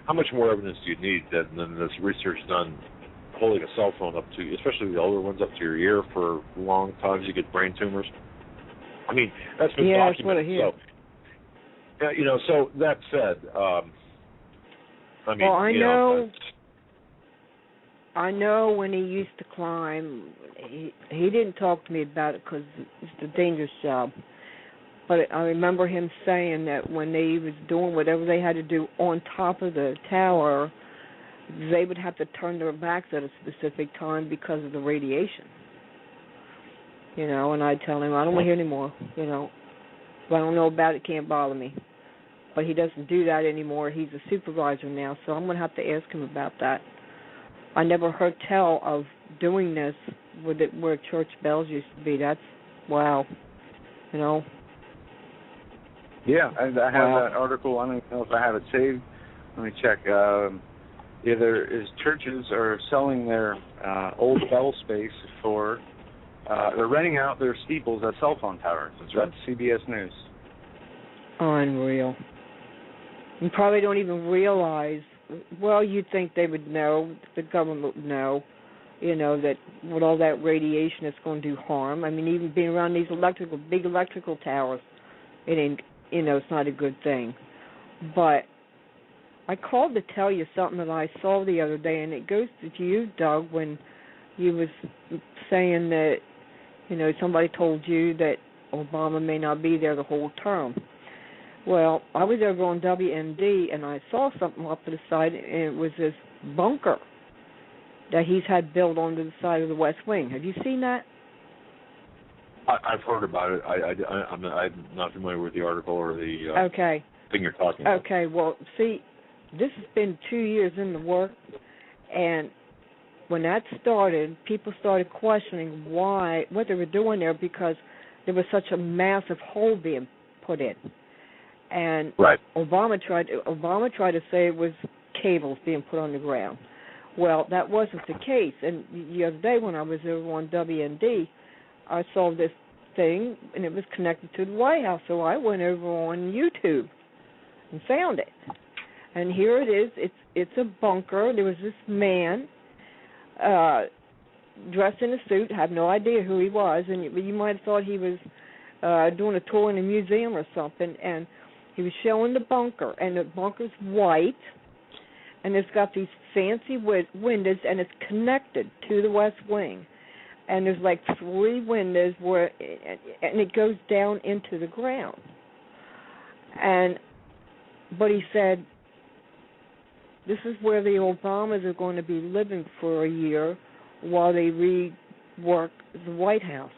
How much more evidence do you need than this research done? Holding a cell phone up to, especially the older ones, up to your ear for long times, you get brain tumors. I mean, that's been documented. So that said, I know when he used to climb, he didn't talk to me about it because it's a dangerous job. But I remember him saying that when they was doing whatever they had to do on top of the tower, they would have to turn their backs at a specific time because of the radiation. And I'd tell him, I don't want to hear anymore. If I don't know about it, can't bother me. But he doesn't do that anymore. He's a supervisor now, so I'm going to have to ask him about that. I never heard tell of doing this where church bells used to be. That's, wow. Yeah, I have that article. I don't know if I have it saved. Let me check. churches are selling their old bell space for, they're renting out their steeples as cell phone towers. That's CBS News. Unreal. You probably don't even realize, well, you'd think they would know, the government would know, that with all that radiation it's going to do harm. I mean, even being around these big electrical towers, it ain't, it's not a good thing. But I called to tell you something that I saw the other day, and it goes to you, Doug, when you was saying that, somebody told you that Obama may not be there the whole term. Well, I was over on WMD, and I saw something up to the side, and it was this bunker that he's had built onto the side of the West Wing. Have you seen that? I've heard about it. I'm not familiar with the article or the thing you're talking about. Okay, well, see, this has been 2 years in the work, and when that started, people started questioning what they were doing there, because there was such a massive hole being put in. And Obama tried to say it was cables being put on the ground. Well, that wasn't the case. And the other day when I was over on WND, I saw this thing, and it was connected to the White House. So I went over on YouTube and found it. And here it is. It's a bunker. There was this man dressed in a suit. I have no idea who he was. And you might have thought he was doing a tour in a museum or something. And he was showing the bunker. And the bunker's white. And it's got these fancy windows, and it's connected to the West Wing. And there's like 3 windows and it goes down into the ground. But he said, this is where the Obamas are going to be living for a year while they rework the White House.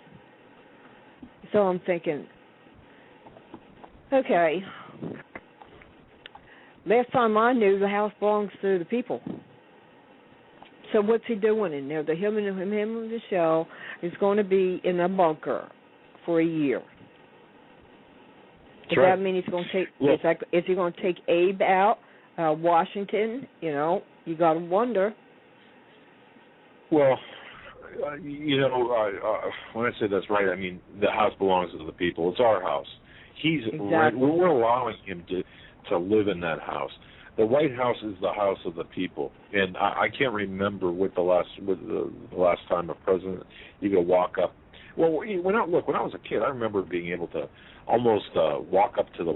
So I'm thinking, okay, last time I knew, the house belongs to the people. So what's he doing in there? Him and Michelle is going to be in a bunker for a year. Does that mean he's going to take? Is he going to take Abe out? Washington? You got to wonder. Well, when I say that's right, I mean the house belongs to the people. It's our house. We're allowing him to live in that house. The White House is the house of the people, and I can't remember what the last time a president you could walk up. Well, when I was a kid, I remember being able to almost walk up to the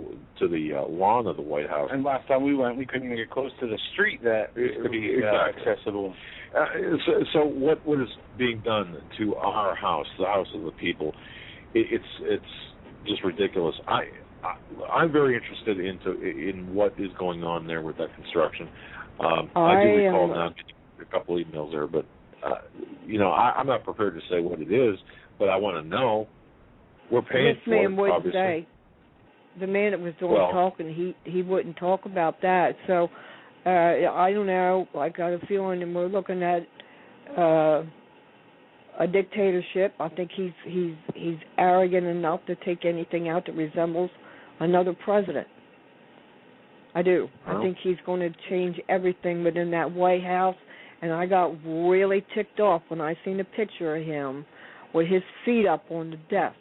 lawn of the White House. And last time we went, we couldn't even get close to the street that used to be accessible. So what is being done to our house, the house of the people? It's just ridiculous. I'm very interested in what is going on there with that construction. I do recall now getting a couple emails there, but I'm not prepared to say what it is, but I want to know. We're paying this man for it, wouldn't say. The man that was doing talking, he wouldn't talk about that. So I don't know. I got a feeling that we're looking at a dictatorship. I think he's arrogant enough to take anything out that resembles another president. I do. I think he's going to change everything within that White House, and I got really ticked off when I seen a picture of him with his feet up on the desk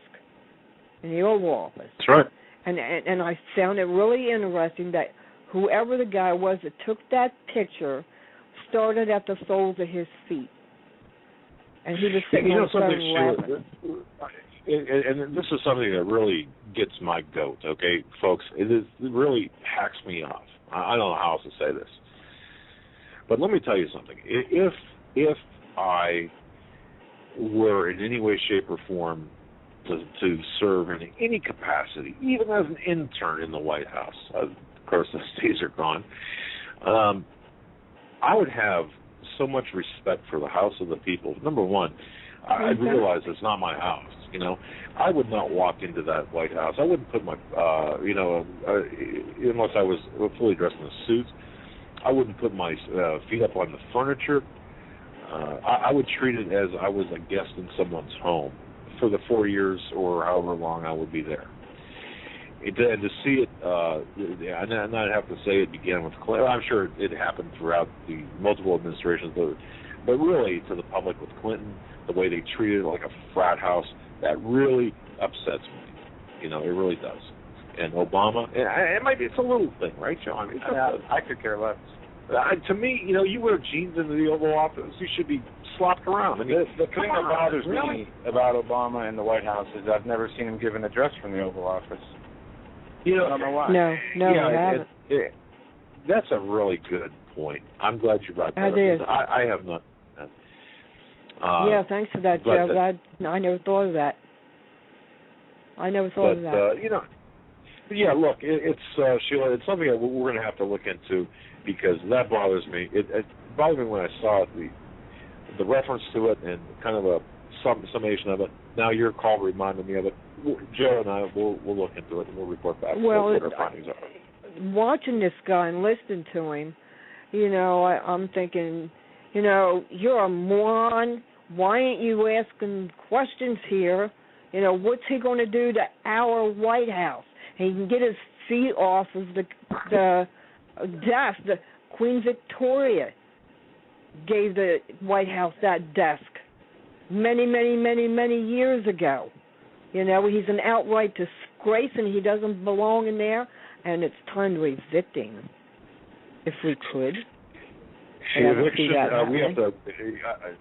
in the Oval Office. That's right. And I found it really interesting that whoever the guy was that took that picture started at the soles of his feet. And he was sitting there laughing. And this is something that really gets my goat, okay, folks? It really hacks me off. I don't know how else to say this. But let me tell you something. If I were in any way, shape, or form to serve in any capacity, even as an intern in the White House, of course those days are gone, I would have so much respect for the house of the people. Number one, I realize it's not my house. I would not walk into that White House. I wouldn't put my, unless I was fully dressed in a suit, I wouldn't put my feet up on the furniture. I would treat it as I was a guest in someone's home for the 4 years or however long I would be there. to see it, and I'd have to say it began with Clinton. I'm sure it happened throughout the multiple administrations, but really to the public with Clinton, the way they treated it like a frat house, that really upsets me. You know, it really does. And Obama, it's a little thing, right, Joe? I mean, I could care less. To me, you know, you wear jeans into the Oval Office, you should be slopped around. I mean, the thing that bothers me about Obama and the White House is I've never seen him give an address from the Oval Office. You know, I don't know why. No, I haven't. That's a really good point. I'm glad you brought that up. It is. I have not. Yeah, thanks for that, Joe. I never thought of that. You know, yeah, look, it's Sheila, it's something that we're going to have to look into because that bothers me. It bothered me when I saw the reference to it and kind of a summation of it. Now your call reminded me of it. Joe and I will look into it and we'll report back what our findings are. Watching this guy and listening to him, you know, I'm thinking, you know, you're a moron. Why aren't you asking questions here? You know, what's he going to do to our White House? He can get his feet off of the desk. The Queen Victoria gave the White House that desk many, many, many, many years ago. You know, he's an outright disgrace and he doesn't belong in there, and it's time to evict him, if we could. Eviction. We have to.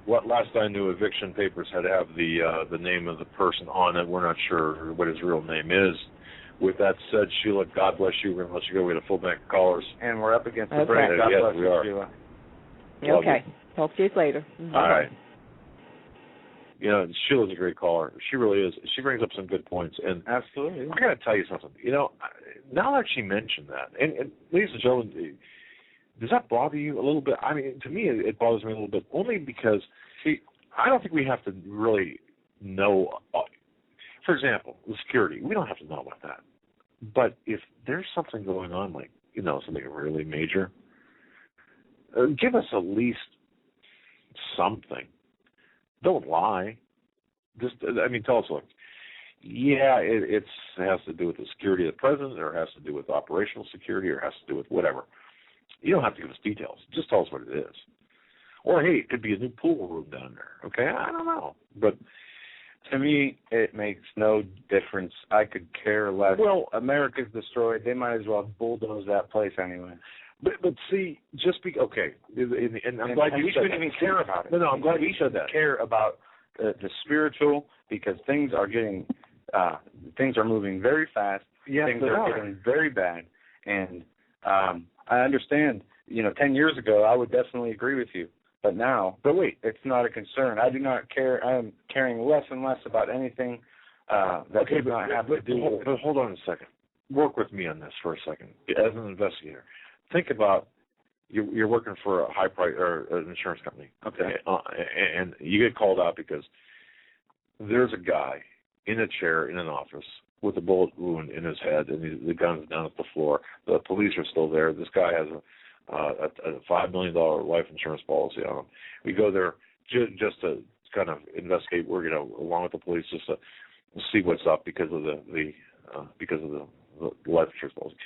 What last I knew, eviction papers had to have the name of the person on it. We're not sure what his real name is. With that said, Sheila, God bless you. We're going to let you go. We had a full bank of callers, and we're up against the break. God bless you, Sheila. Okay. Talk to you later. Bye-bye. All right. You know, Sheila's a great caller. She really is. She brings up some good points. And absolutely. I got to tell you something. You know, now that she mentioned that, and ladies and gentlemen, does that bother you a little bit? I mean, to me, it bothers me a little bit, only because, see, I don't think we have to really know. For example, the security, we don't have to know about that. But if there's something going on, like, you know, something really major, give us at least something. Don't lie. Just, I mean, tell us, look, yeah, it has to do with the security of the president, or it has to do with operational security, or it has to do with whatever. You don't have to give us details. Just tell us what it is. Or, hey, it could be a new pool room down there. Okay, I don't know. But to me, it makes no difference. I could care less. Well, America's destroyed. They might as well bulldoze that place anyway. But see, okay, and I'm glad you shouldn't even care about it. No, I'm glad you said that. Care about the spiritual, because things are moving very fast. Yes, things are getting very bad, and I understand. You know, 10 years ago, I would definitely agree with you. But now, wait, it's not a concern. I do not care. I am caring less and less about anything that does not have to do with. But hold on a second. Work with me on this for a second. As an investigator, think about you're working for a high price or an insurance company. Okay. And you get called out because there's a guy in a chair in an office with a bullet wound in his head, and the gun's down at the floor. The police are still there. This guy has a $5 million life insurance policy on him. We go there just to kind of investigate. We're along with the police just to see what's up because of the life insurance policy.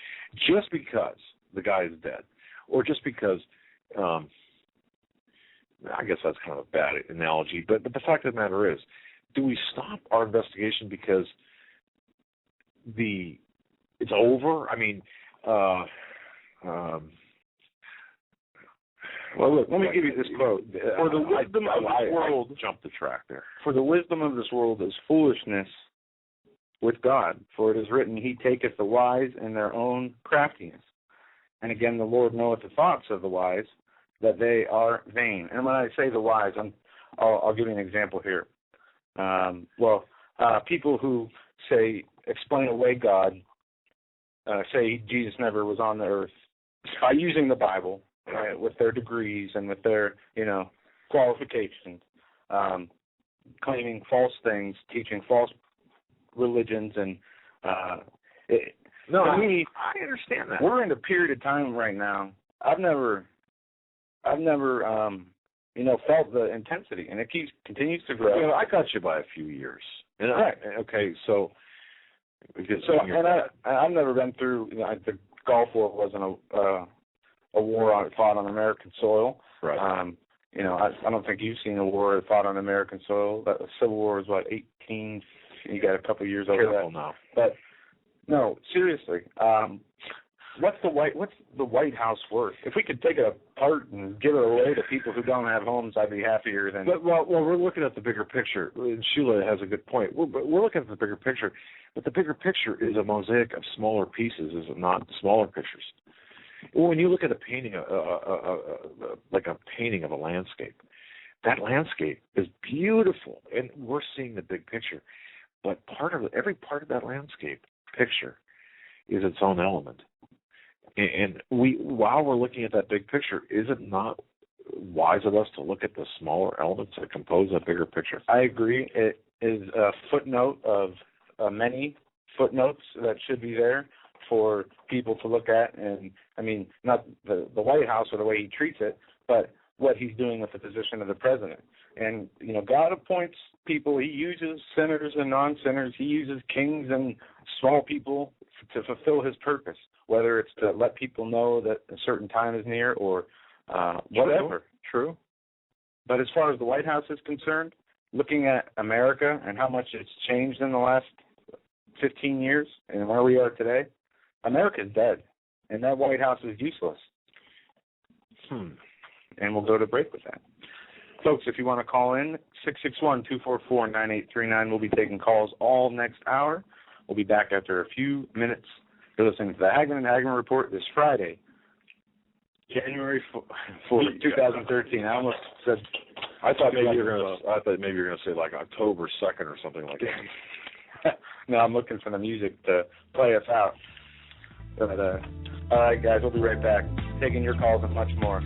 Just because the guy is dead, or just because I guess that's kind of a bad analogy, but the fact of the matter is, do we stop our investigation because it's over? I mean, well, look, let me give you this quote. For the wisdom of this world, jump the track there. For the wisdom of this world is foolishness with God. For it is written, He taketh the wise in their own craftiness. And again, the Lord knoweth the thoughts of the wise, that they are vain. And when I say the wise, I'll give you an example here. People who explain away God, say Jesus never was on the earth, by using the Bible, right, with their degrees and with their, qualifications, claiming false things, teaching false religions, and to me, I understand that. We're in a period of time right now. I've never felt the intensity, and it continues to grow. I got you by a few years. Right. Okay, so I've never been through. The Gulf War wasn't a war fought on American soil. Right. I don't think you've seen a war fought on American soil. The Civil War was 18. You got a couple of years over that. Careful now. But no, seriously. What's the White House worth? If we could take it apart and give it away to people who don't have homes, I'd be happier than. But we're looking at the bigger picture. And Sheila has a good point. We're looking at the bigger picture, but the bigger picture is a mosaic of smaller pieces, is it not? Smaller pictures. When you look at a painting, like a painting of a landscape, that landscape is beautiful, and we're seeing the big picture. But every part of that landscape picture is its own element. And while we're looking at that big picture, is it not wise of us to look at the smaller elements that compose that bigger picture? I agree. It is a footnote of many footnotes that should be there for people to look at. And, I mean, not the White House or the way he treats it, but what he's doing with the position of the president. And, God appoints people. He uses senators and non-senators. He uses kings and small people to fulfill his purpose, whether it's to let people know that a certain time is near or whatever. True. But as far as the White House is concerned, looking at America and how much it's changed in the last 15 years and where we are today, America's dead, and that White House is useless. And we'll go to break with that. Folks, if you want to call in, 661-244-9839. We'll be taking calls all next hour. We'll be back after a few minutes. You're listening to the Hagmann and Hagmann Report this Friday, January 4th, 2013. I almost said. I thought maybe you were going to say like October 2nd or something like that. No, I'm looking for the music to play us out. But, all right, guys, we'll be right back, taking your calls and much more.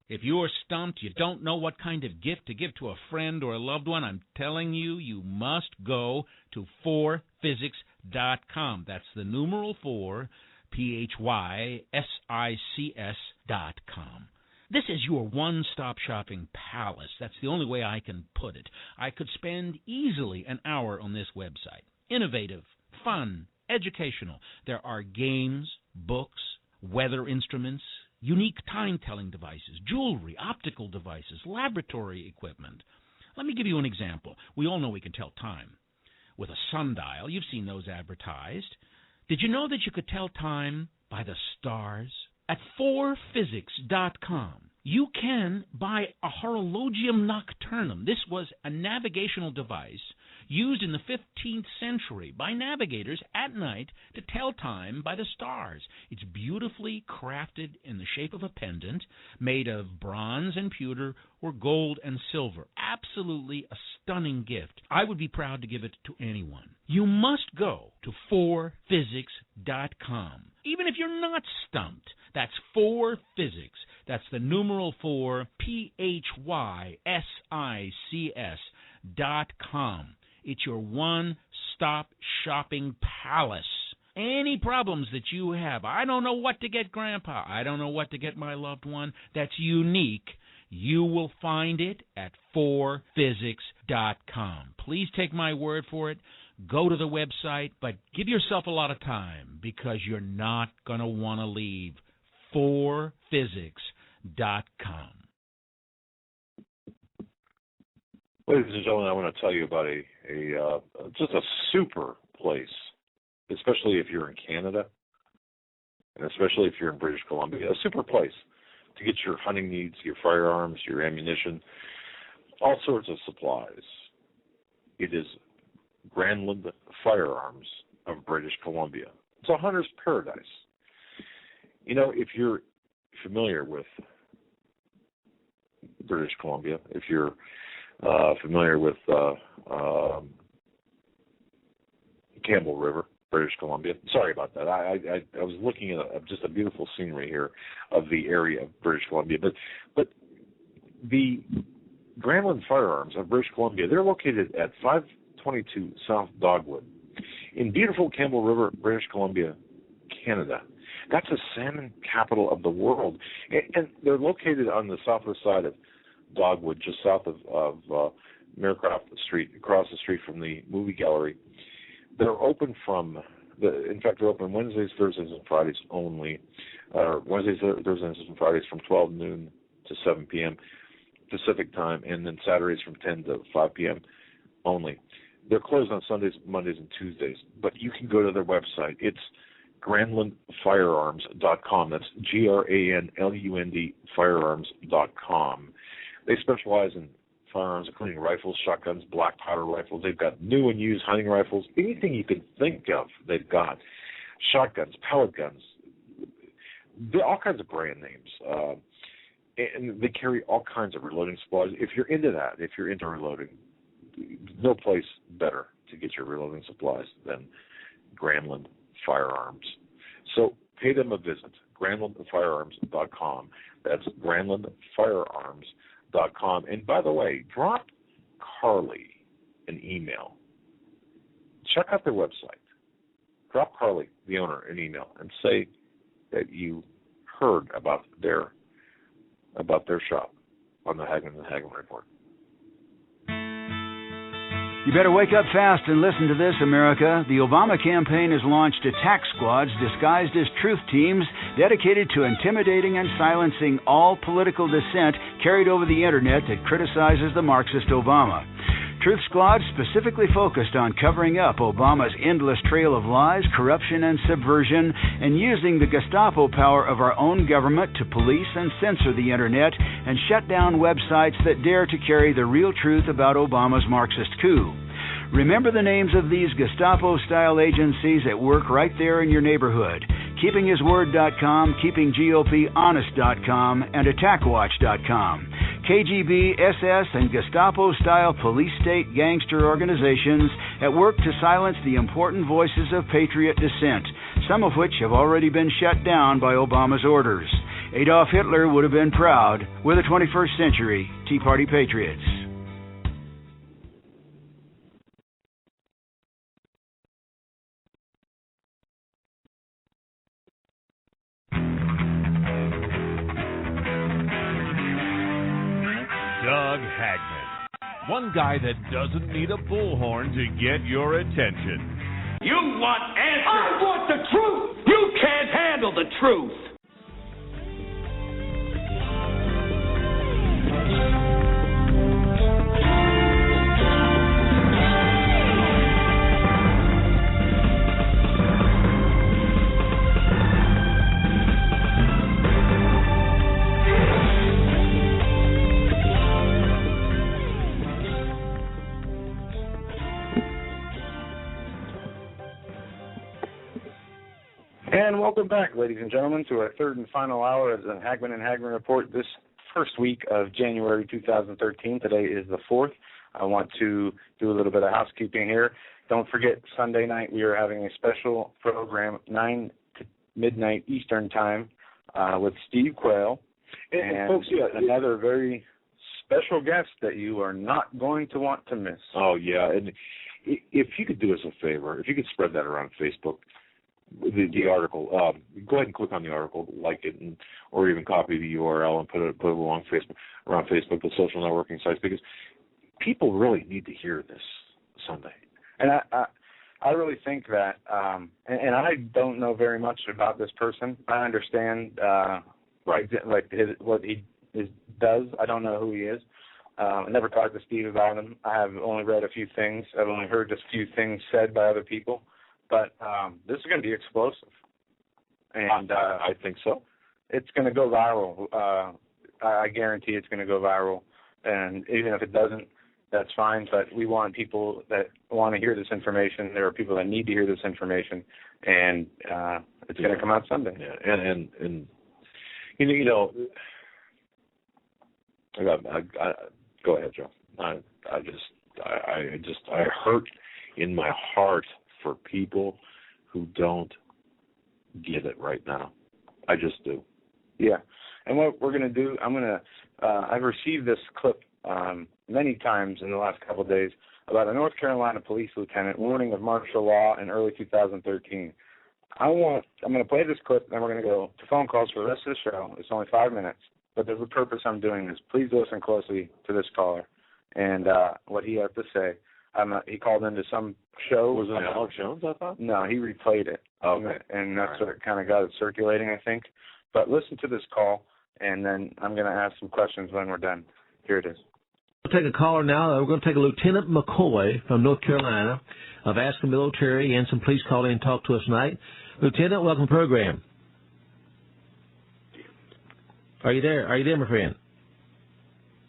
If you're stumped, you don't know what kind of gift to give to a friend or a loved one, I'm telling you, you must go to 4physics.com. That's the numeral 4, PHYSICS.com. This is your one-stop shopping palace. That's the only way I can put it. I could spend easily an hour on this website. Innovative, fun, educational. There are games, books, weather instruments, unique time-telling devices, jewelry, optical devices, laboratory equipment. Let me give you an example. We all know we can tell time. With a sundial, you've seen those advertised. Did you know that you could tell time by the stars? At 4physics.com, you can buy a horologium nocturnum. This was a navigational device used in the 15th century by navigators at night to tell time by the stars. It's beautifully crafted in the shape of a pendant made of bronze and pewter or gold and silver. Absolutely a stunning gift. I would be proud to give it to anyone. You must go to 4physics.com. Even if you're not stumped, that's 4physics. That's the numeral 4, PHYSICS.com. It's your one-stop shopping palace. Any problems that you have, I don't know what to get Grandpa, I don't know what to get my loved one, that's unique, you will find it at 4physics.com. Please take my word for it. Go to the website, but give yourself a lot of time because you're not going to want to leave. 4physics.com. Ladies and gentlemen, I want to tell you about just a super place, especially if you're in Canada, and especially if you're in British Columbia. A super place to get your hunting needs, your firearms, your ammunition, all sorts of supplies. It is Granland Firearms of British Columbia. It's a hunter's paradise. You know, if you're familiar with British Columbia, if you're familiar with Campbell River, British Columbia. Sorry about that. I was looking at just a beautiful scenery here of the area of British Columbia. But the Granlund Firearms of British Columbia, they're located at 522 South Dogwood in beautiful Campbell River, British Columbia, Canada. That's the salmon capital of the world. And they're located on the southwest side of Dogwood, just south of Merecroft Street, across the street from the movie gallery. They're open they're open Wednesdays, Thursdays, and Fridays only. Wednesdays, Thursdays, and Fridays from 12 noon to 7 p.m. Pacific time, and then Saturdays from 10 to 5 p.m. only. They're closed on Sundays, Mondays, and Tuesdays, but you can go to their website. It's GranlundFirearms.com. That's GRANLUND Firearms.com. They specialize in firearms, including rifles, shotguns, black powder rifles. They've got new and used hunting rifles. Anything you can think of, they've got. Shotguns, pellet guns, all kinds of brand names. And they carry all kinds of reloading supplies. If you're into that, if you're into reloading, no place better to get your reloading supplies than Granlund Firearms. So pay them a visit, GranlundFirearms.com. That's GranlundFirearms.com. And by the way, drop Carly an email. Check out their website. Drop Carly, the owner, an email and say that you heard about their shop on the Hagmann and Hagmann Report. You better wake up fast and listen to this, America. The Obama campaign has launched attack squads disguised as truth teams dedicated to intimidating and silencing all political dissent carried over the internet that criticizes the Marxist Obama. Truth squads specifically focused on covering up Obama's endless trail of lies, corruption, and subversion, and using the Gestapo power of our own government to police and censor the internet and shut down websites that dare to carry the real truth about Obama's Marxist coup. Remember the names of these Gestapo-style agencies that work right there in your neighborhood: KeepingHisWord.com, KeepingGOPHonest.com, and AttackWatch.com. KGB, SS, and Gestapo-style police-state gangster organizations that work to silence the important voices of patriot dissent, some of which have already been shut down by Obama's orders. Adolf Hitler would have been proud. We're the 21st century Tea Party Patriots. Doug Hagmann. One guy that doesn't need a bullhorn to get your attention. You want answers. I want the truth. You can't handle the truth. And welcome back, ladies and gentlemen, to our third and final hour of the Hagmann and Hagmann Report this first week of January 2013. Today is the 4th. I want to do a little bit of housekeeping here. Don't forget, Sunday night we are having a special program, 9 to midnight Eastern Time, with Steve Quayle. And folks, another very special guest that you are not going to want to miss. Oh, yeah. And if you could do us a favor, if you could spread that around Facebook, the article, go ahead and click on the article, like it, or even copy the URL and put it around Facebook, the social networking sites, because people really need to hear this Sunday. And I really think that, and I don't know very much about this person. I understand, what he does. I don't know who he is. I never talked to Steve about him. I have only read a few things. I've only heard just a few things said by other people. But this is going to be explosive. And I think so. It's going to go viral. I guarantee it's going to go viral. And even if it doesn't, that's fine. But we want people that want to hear this information. There are people that need to hear this information. And it's going to come out Sunday. Yeah. And you know, go ahead, Joe. I hurt in my heart for people who don't get it right now. I just do. Yeah. And what we're going to do, I've received this clip many times in the last couple of days about a North Carolina police lieutenant warning of martial law in early 2013. I'm going to play this clip, and we're going to go to phone calls for the rest of the show. It's only 5 minutes, but there's a purpose I'm doing this. Please listen closely to this caller and what he has to say. He called into some show. Was it Alex Jones, I thought? No, he replayed it. Okay. And that's what kind of got it circulating, I think. But listen to this call, and then I'm going to ask some questions when we're done. Here it is. We'll take a caller now. We're going to take a Lieutenant McCoy from North Carolina of Aspen Military, and some police called in and talked to us tonight. Lieutenant, welcome to the program. Are you there? Are you there, my friend?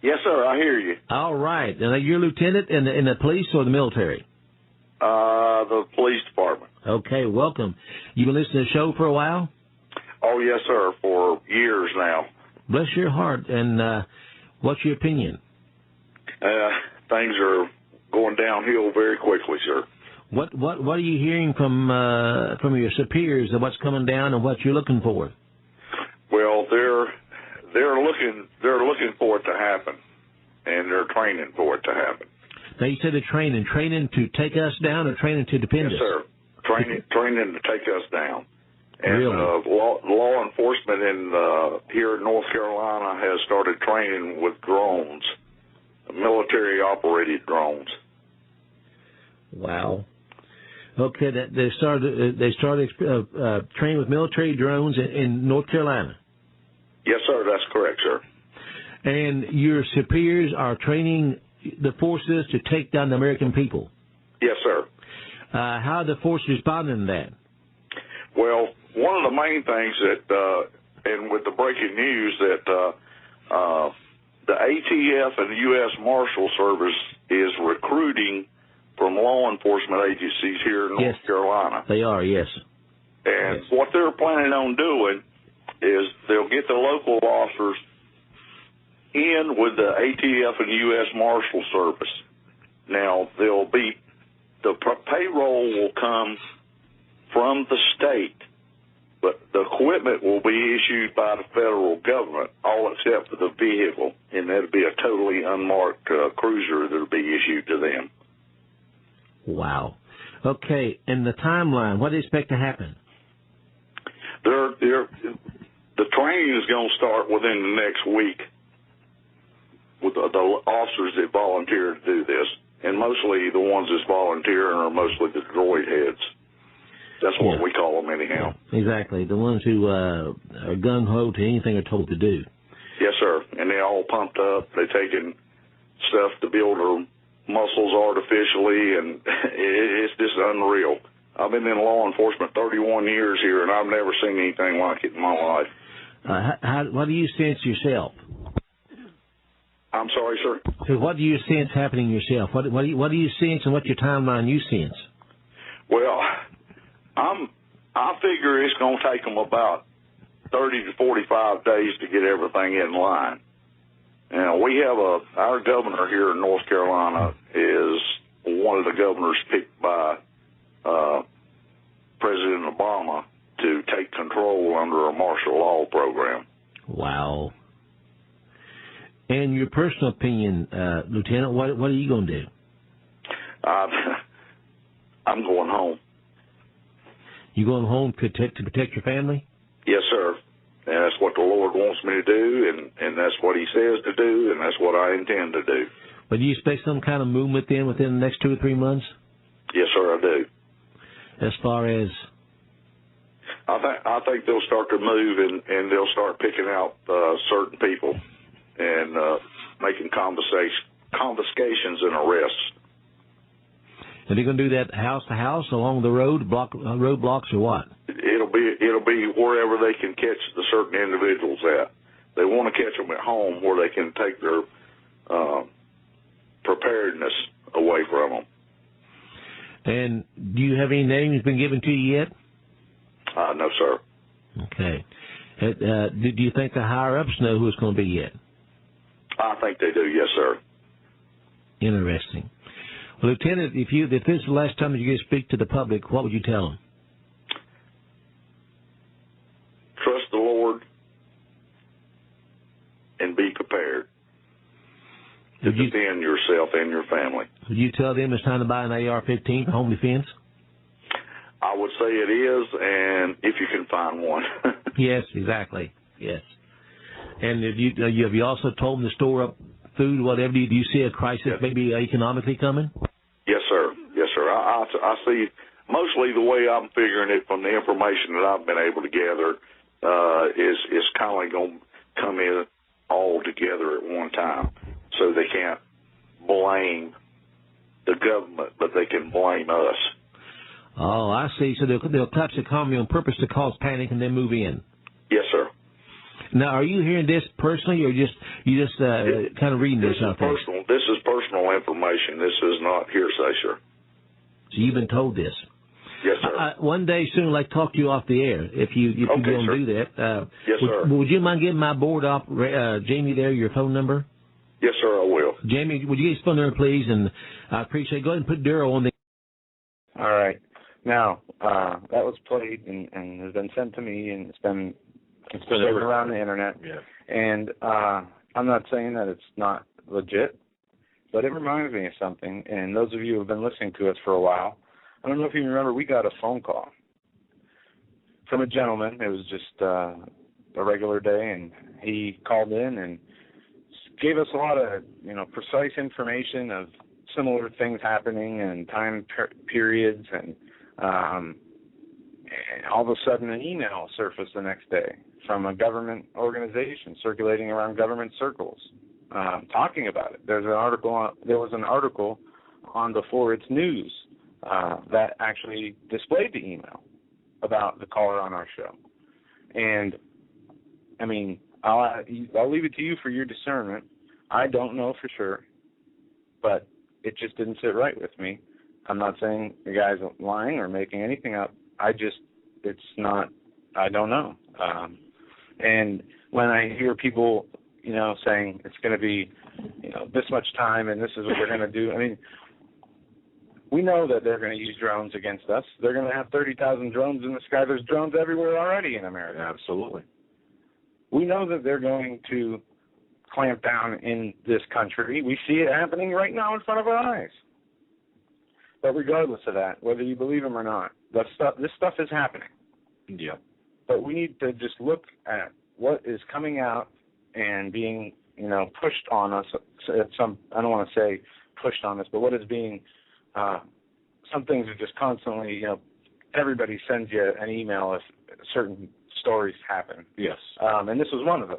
Yes, sir. I hear you. All right. Now, you're a lieutenant in the police or the military? The police department. Okay, welcome. You been listening to the show for a while? Oh, yes, sir, for years now. Bless your heart. And what's your opinion? Things are going downhill very quickly, sir. What are you hearing from your superiors of what's coming down and what you're looking for? Well, they're looking for it to happen, and they're training for it to happen. Now, you said they're training to take us down or training to defend us? Yes, sir. Training to take us down. And really? Law enforcement here in North Carolina has started training with drones, military-operated drones. Wow. Okay, they started training with military drones in North Carolina. Yes, sir. That's correct, sir. And your superiors are training the forces to take down the American people. Yes, sir. How are the forces responding to that? Well, one of the main things that, and with the breaking news, that the ATF and the U.S. Marshal Service is recruiting from law enforcement agencies here in North Carolina. They are, yes. And what they're planning on doing is they'll get the local officers in with the ATF and U.S. Marshal Service. Now, the payroll will come from the state, but the equipment will be issued by the federal government, all except for the vehicle, and that'll be a totally unmarked cruiser that'll be issued to them. Wow. Okay, and the timeline, what do you expect to happen? The training is going to start within the next week with the officers that volunteer to do this, and mostly the ones that's volunteering are mostly the droid heads. That's what we call them anyhow. Exactly, the ones who are gung-ho to anything they're told to do. Yes, sir, and they're all pumped up. They're taking stuff to build their muscles artificially, and it's just unreal. I've been in law enforcement 31 years here, and I've never seen anything like it in my life. What do you sense yourself? I'm sorry, sir? So what do you sense happening yourself? What do you sense, and what's your timeline you sense? Well, I figure it's going to take them about 30 to 45 days to get everything in line. Now, we have our governor here in North Carolina is one of the governors picked by President Obama to take control under a martial law program. Wow. And your personal opinion, Lieutenant, what are you going to do? I'm going home. You going home to protect your family? Yes, sir. And that's what the Lord wants me to do, and that's what He says to do, and that's what I intend to do. But do you expect some kind of movement then within the next 2 or 3 months? Yes, sir, I do. As far as? I think they'll start to move, and they'll start picking out certain people and making confiscations and arrests. Are they going to do that house to house along the road, roadblocks, or what? It'll be wherever they can catch the certain individuals at. They want to catch them at home where they can take their preparedness away from them. And do you have any names been given to you yet? No, sir. Okay. Do you think the higher-ups know who it's going to be yet? I think they do, yes, sir. Interesting. Well, Lieutenant, if this is the last time that you get to speak to the public, what would you tell them? Trust the Lord and be prepared to defend yourself and your family. Would you tell them it's time to buy an AR-15 for home defense? I would say it is, and if you can find one. Yes, exactly. Yes. And have you also told them to store up food, whatever? Do you see a crisis maybe economically coming? Yes, sir. Yes, sir. I see mostly the way I'm figuring it from the information that I've been able to gather is kind of going to come in all together at one time. So they can't blame the government, but they can blame us. Oh, I see. So they'll collapse the economy on purpose to cause panic and then move in. Yes, sir. Now, are you hearing this personally, or you just kind of reading this out there? This is personal information. This is not hearsay, sir. So you've been told this. Yes, sir. One day soon, I'd like to talk to you off the air if you don't do that. Yes, sir. Would you mind giving my board op, Jamie there, your phone number? Yes, sir, I will. Jamie, would you get his phone number, please? And I appreciate it. Go ahead and put Darryl on the... All right. Now, that was played and has been sent to me, and it's been around the internet. Yeah. And I'm not saying that it's not legit, but it reminds me of something. And those of you who have been listening to us for a while, I don't know if you remember, we got a phone call from a gentleman. It was just a regular day, and he called in and gave us a lot of, precise information of similar things happening and time periods, and all of a sudden an email surfaced the next day from a government organization circulating around government circles talking about it. There was an article on Before It's News that actually displayed the email about the caller on our show. And, I mean, I'll leave it to you for your discernment. I don't know for sure, but it just didn't sit right with me. I'm not saying the guy's lying or making anything up. I don't know. And when I hear people, saying it's going to be, this much time and this is what we're going to do, I mean, we know that they're going to use drones against us. They're going to have 30,000 drones in the sky. There's drones everywhere already in America. Absolutely. We know that they're going to clamp down in this country. We see it happening right now in front of our eyes. But regardless of that, whether you believe them or not, this stuff is happening. Yeah. But we need to just look at what is coming out and being, pushed on us. I don't want to say pushed on us, but what is being, some things are just constantly, everybody sends you an email if certain stories happen. Yes. And this was one of those.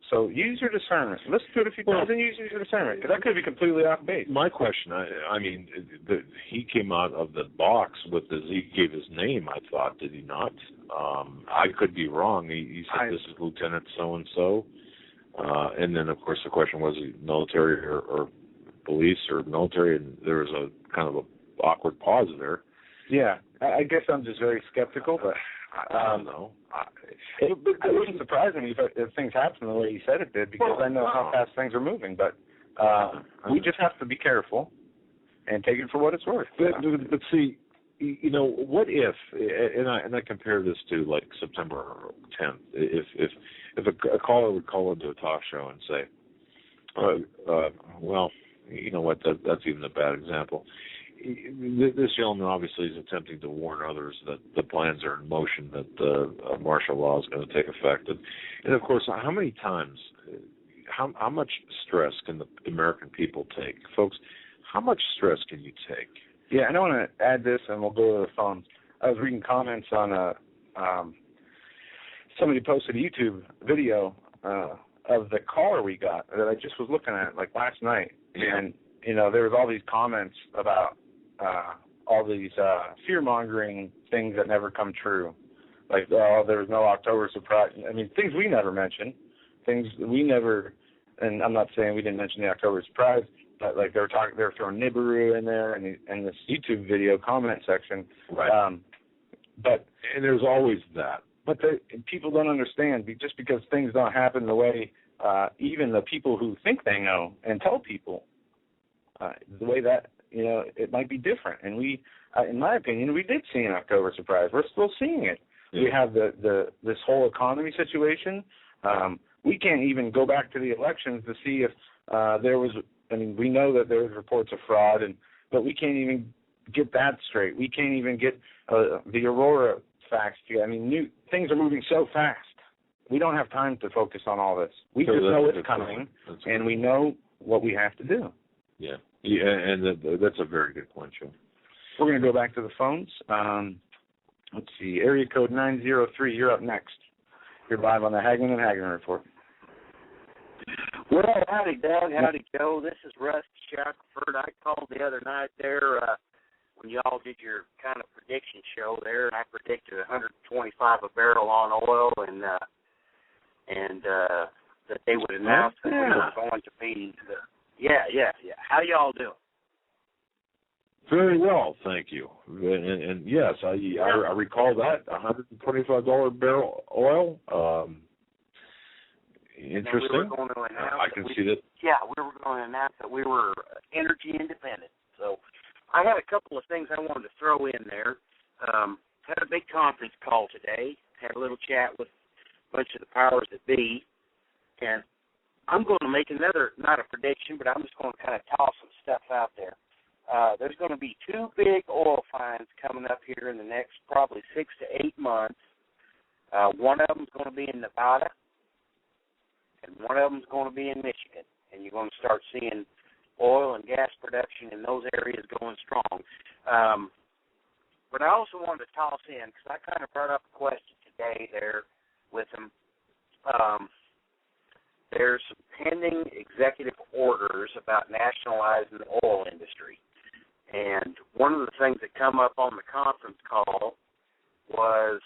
So use your discernment. Listen to it if you can, and use your discernment, because that could be completely off base. My question, he came out of the box with he gave his name, I thought, did he not? I could be wrong. He said, this is Lieutenant so-and-so. And then, of course, the question was military or police or military, and there was a kind of an awkward pause there. Yeah, I guess I'm just very skeptical, but I don't know. It wouldn't surprise me if things happen the way he said it did, because I know how fast things are moving. But we just have to be careful and take it for what it's worth. But see, what if? And I compare this to like September 10th. If a caller would call into a talk show and say, well, you know what? That's even a bad example. This gentleman obviously is attempting to warn others that the plans are in motion, that martial law is going to take effect. And of course, how many times, how much stress can the American people take? Folks, how much stress can you take? Yeah, and I want to add this, and we'll go to the phone. I was reading comments on somebody posted a YouTube video of the caller we got that I just was looking at, like last night. Yeah. And, there was all these comments about all these fear-mongering things that never come true. Like, there was no October surprise. I mean, things we never mentioned, things we never, and I'm not saying we didn't mention the October surprise, but like they were throwing Nibiru in there and this YouTube video comment section. Right. And there's always that. But people don't understand, just because things don't happen the way even the people who think they know and tell people, the way that, it might be different. And we, in my opinion, we did see an October surprise. We're still seeing it. Yeah. We have this whole economy situation. we can't even go back to the elections to see if there was. I mean, we know that there was reports of fraud, but we can't even get that straight. We can't even get the Aurora facts. I mean, things are moving so fast. We don't have time to focus on all this. We just know it's coming, and we know what we have to do. Yeah, and that's a very good point, Joe. We're going to go back to the phones. Let's see, area code 903. You're up next. You're live on the Hagmann and Hagmann Report. Well, howdy, Doug. Howdy, Joe. This is Rusty Shackelford. I called the other night there when y'all did your kind of prediction show there, and I predicted $125 a barrel on oil, and that they would announce that we were going to be. Yeah. How y'all doing? Very well, thank you. And yes, I recall that $125 barrel oil. Interesting. I can see that. Yeah, we were going to announce that we were energy independent. So I had a couple of things I wanted to throw in there. Had a big conference call today. Had a little chat with a bunch of the powers that be. And I'm going to make another, not a prediction, but I'm just going to kind of toss some stuff out there. There's going to be 2 big oil finds coming up here in the next probably 6 to 8 months. One of them is going to be in Nevada, and one of them is going to be in Michigan. And you're going to start seeing oil and gas production in those areas going strong. But I also wanted to toss in, because I kind of brought up a question today there with them. There's some pending executive orders about nationalizing the oil industry. And one of the things that come up on the conference call was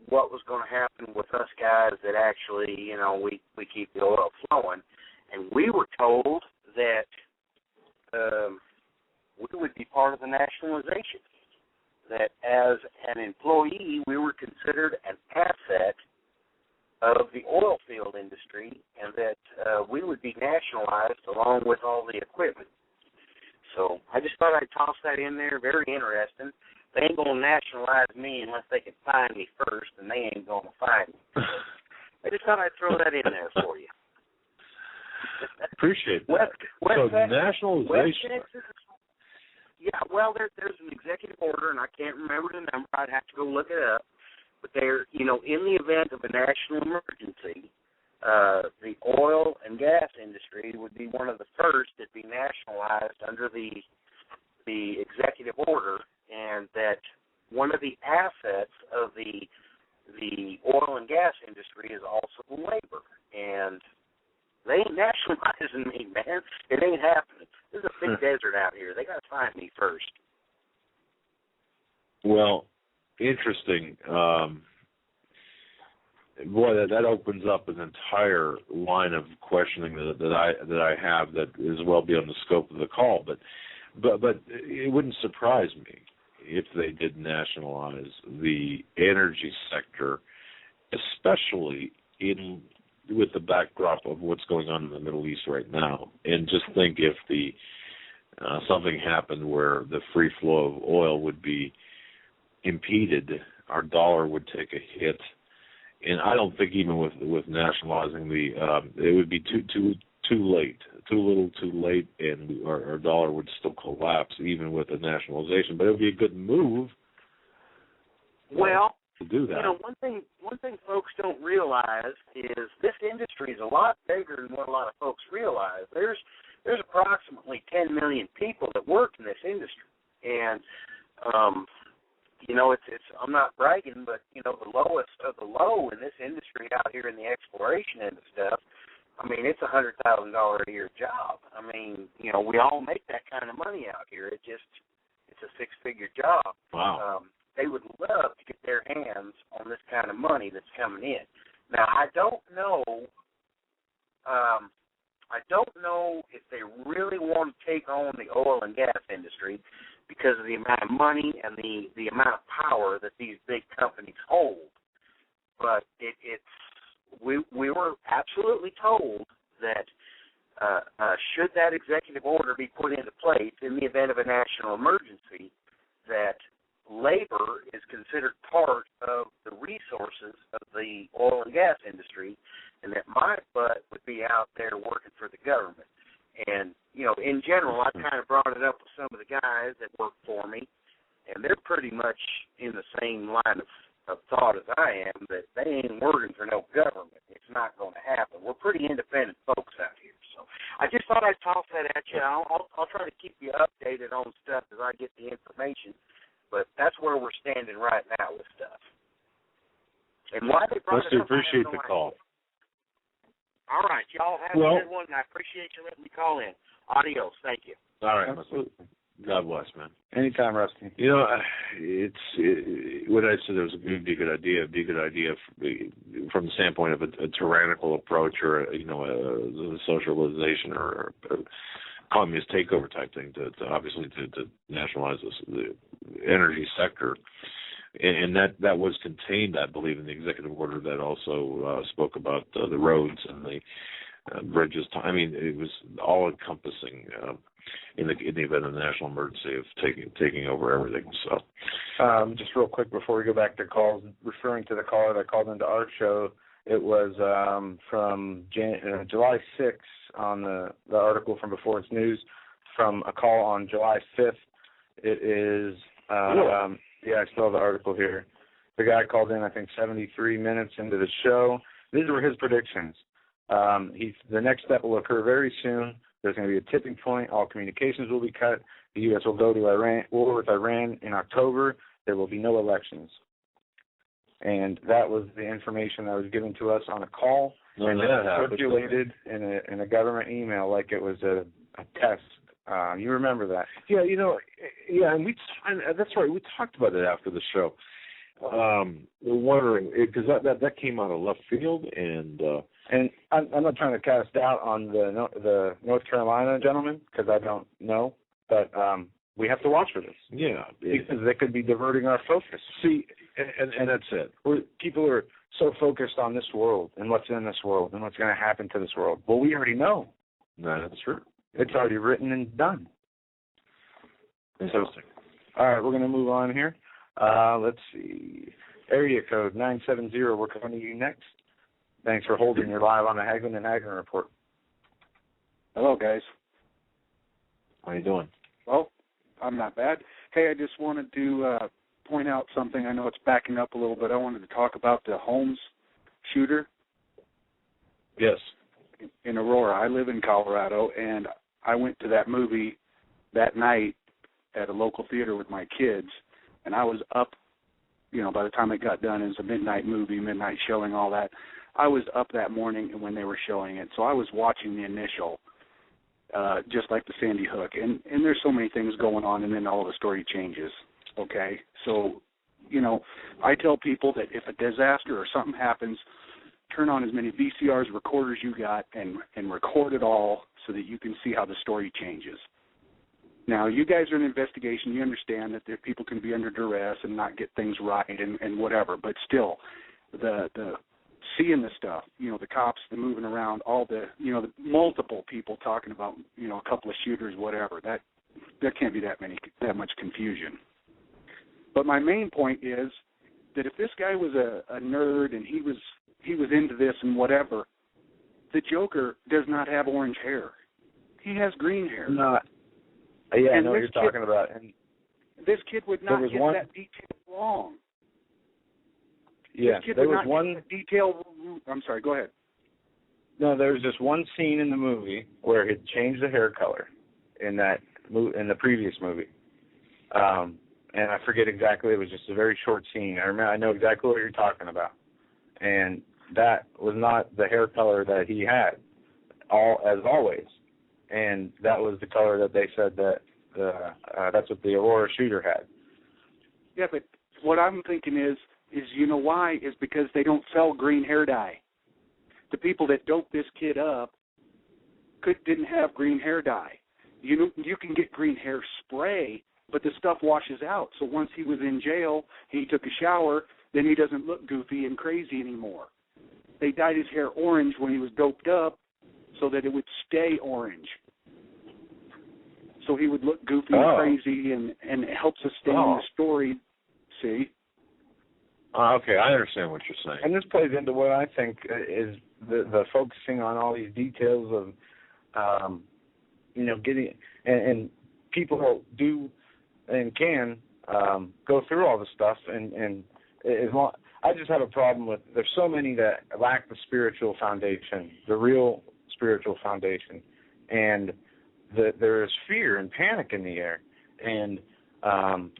what was going to happen with us guys that actually, we keep the oil flowing. And we were told that we would be part of the nationalization, that as an employee, we were considered an asset of the oil field industry, and that we would be nationalized along with all the equipment. So I just thought I'd toss that in there. Very interesting. They ain't going to nationalize me unless they can find me first, and they ain't going to find me. I just thought I'd throw that in there for you. Appreciate that. So nationalization. Yeah, well, there's an executive order, and I can't remember the number. I'd have to go look it up. But they're, in the event of a national emergency, the oil and gas industry would be one of the first to be nationalized under the executive order, and that one of the assets of the oil and gas industry is also labor. And they ain't nationalizing me, man. It ain't happening. There's a big desert out here. They got to find me first. Well, interesting. Boy, that opens up an entire line of questioning that I have that is well beyond the scope of the call. But it wouldn't surprise me if they did nationalize the energy sector, especially with the backdrop of what's going on in the Middle East right now. And just think if something happened where the free flow of oil would be impeded, our dollar would take a hit. And I don't think even with nationalizing it would be too late, too little, too late, and our dollar would still collapse even with the nationalization. But it would be a good move. Well, to do that. One thing folks don't realize is this industry is a lot bigger than what a lot of folks realize. There's approximately 10 million people that work in this industry, and it's I'm not bragging, but the lowest of the low in this industry out here in the exploration end of stuff, I mean, it's $100,000 a year job. I mean, we all make that kind of money out here. It's a 6-figure job. Wow. They would love to get their hands on this kind of money that's coming in. Now, I don't know if they really want to take on the oil and gas industry because of the amount of money and the amount of power that these big companies hold. But we were absolutely told that should that executive order be put into place in the event of a national emergency, that labor is considered part of the resources of the oil and gas industry, and that my be out there working for the government. And, you know, in general, I kind of brought it up with some of the guys that work for me, and they're pretty much in the same line of thought as I am, that they ain't working for no government. It's not going to happen. We're pretty independent folks out here. So I just thought I'd toss that at you. I'll try to keep you updated on stuff as I get the information, but that's where we're standing right now with stuff. And why they brought it up, appreciate the call. All right, y'all have a good one, and I appreciate you letting me call in. Adios. Thank you. All right. Absolutely. God bless, man. Anytime, Rusty. You know, what I said was a good idea. It'd be a good idea from the standpoint of a tyrannical approach, or a socialization or a communist takeover type thing to nationalize the energy sector. And that was contained, I believe, in the executive order that also spoke about the roads and the bridges. I mean, it was all encompassing in the event of a national emergency of taking over everything. So, just real quick before we go back to calls, referring to the caller that called into our show, it was from July 6th on the article from Before It's News, from a call on July 5th. It is. Yeah, I still have the article here. The guy called in, I think, 73 minutes into the show. These were his predictions. The next step will occur very soon. There's going to be a tipping point. All communications will be cut. The U.S. will go to war with Iran in October. There will be no elections. And that was the information that was given to us on a call. And that circulated in a government email like it was a test. You remember that? Yeah, and that's right. We talked about it after the show. We're wondering, because that came out of left field, and I'm not trying to cast doubt on the North Carolina gentleman, because I don't know, but we have to watch for this. Yeah, because they could be diverting our focus. See, and that's it. People are so focused on this world and what's in this world and what's going to happen to this world. Well, we already know. No, that's true. It's already written and done. Interesting. All right, we're going to move on here. Let's see. Area code 970. We're coming to you next. Thanks for holding. You're live on the Hagmann and Hagmann Report. Hello, guys. How you doing? Well, I'm not bad. Hey, I just wanted to point out something. I know it's backing up a little bit. I wanted to talk about the Holmes shooter. Yes. In Aurora. I live in Colorado, and I went to that movie that night at a local theater with my kids, and I was up, by the time it got done. It was a midnight movie, midnight showing, all that. I was up that morning when they were showing it, so I was watching the initial, just like the Sandy Hook, and there's so many things going on, and then all the story changes, okay? So, I tell people that if a disaster or something happens, turn on as many VCRs, recorders you got, and record it all so that you can see how the story changes. Now, you guys are in investigation. You understand that people can be under duress and not get things right and whatever. But still, the seeing the stuff, the cops, the moving around, all the multiple people talking about, a couple of shooters, whatever. That can't be that much confusion. But my main point is that if this guy was a nerd and he was into this and whatever, the Joker does not have orange hair. He has green hair. Yeah, I know what you're talking about. And this kid would not get that detail wrong. Yeah, this kid there would was not one get the detail. I'm sorry, go ahead. No, there was just one scene in the movie where he changed the hair color in the previous movie. And I forget exactly. It was just a very short scene. I know exactly what you're talking about. And that was not the hair color that he had, as always. And that was the color that they said that that's what the Aurora shooter had. Yeah, but what I'm thinking is why? Is because they don't sell green hair dye. The people that doped this kid up didn't have green hair dye. You can get green hair spray, but the stuff washes out. So once he was in jail, he took a shower, then he doesn't look goofy and crazy anymore. They dyed his hair orange when he was doped up so that it would stay orange. So he would look goofy and crazy, and it helps us stay in the story, see? Okay, I understand what you're saying. And this plays into what I think is the focusing on all these details of, getting and people do and can go through all the stuff and as long. I just have a problem with there's so many that lack the spiritual foundation, the real spiritual foundation, and there is fear and panic in the air. And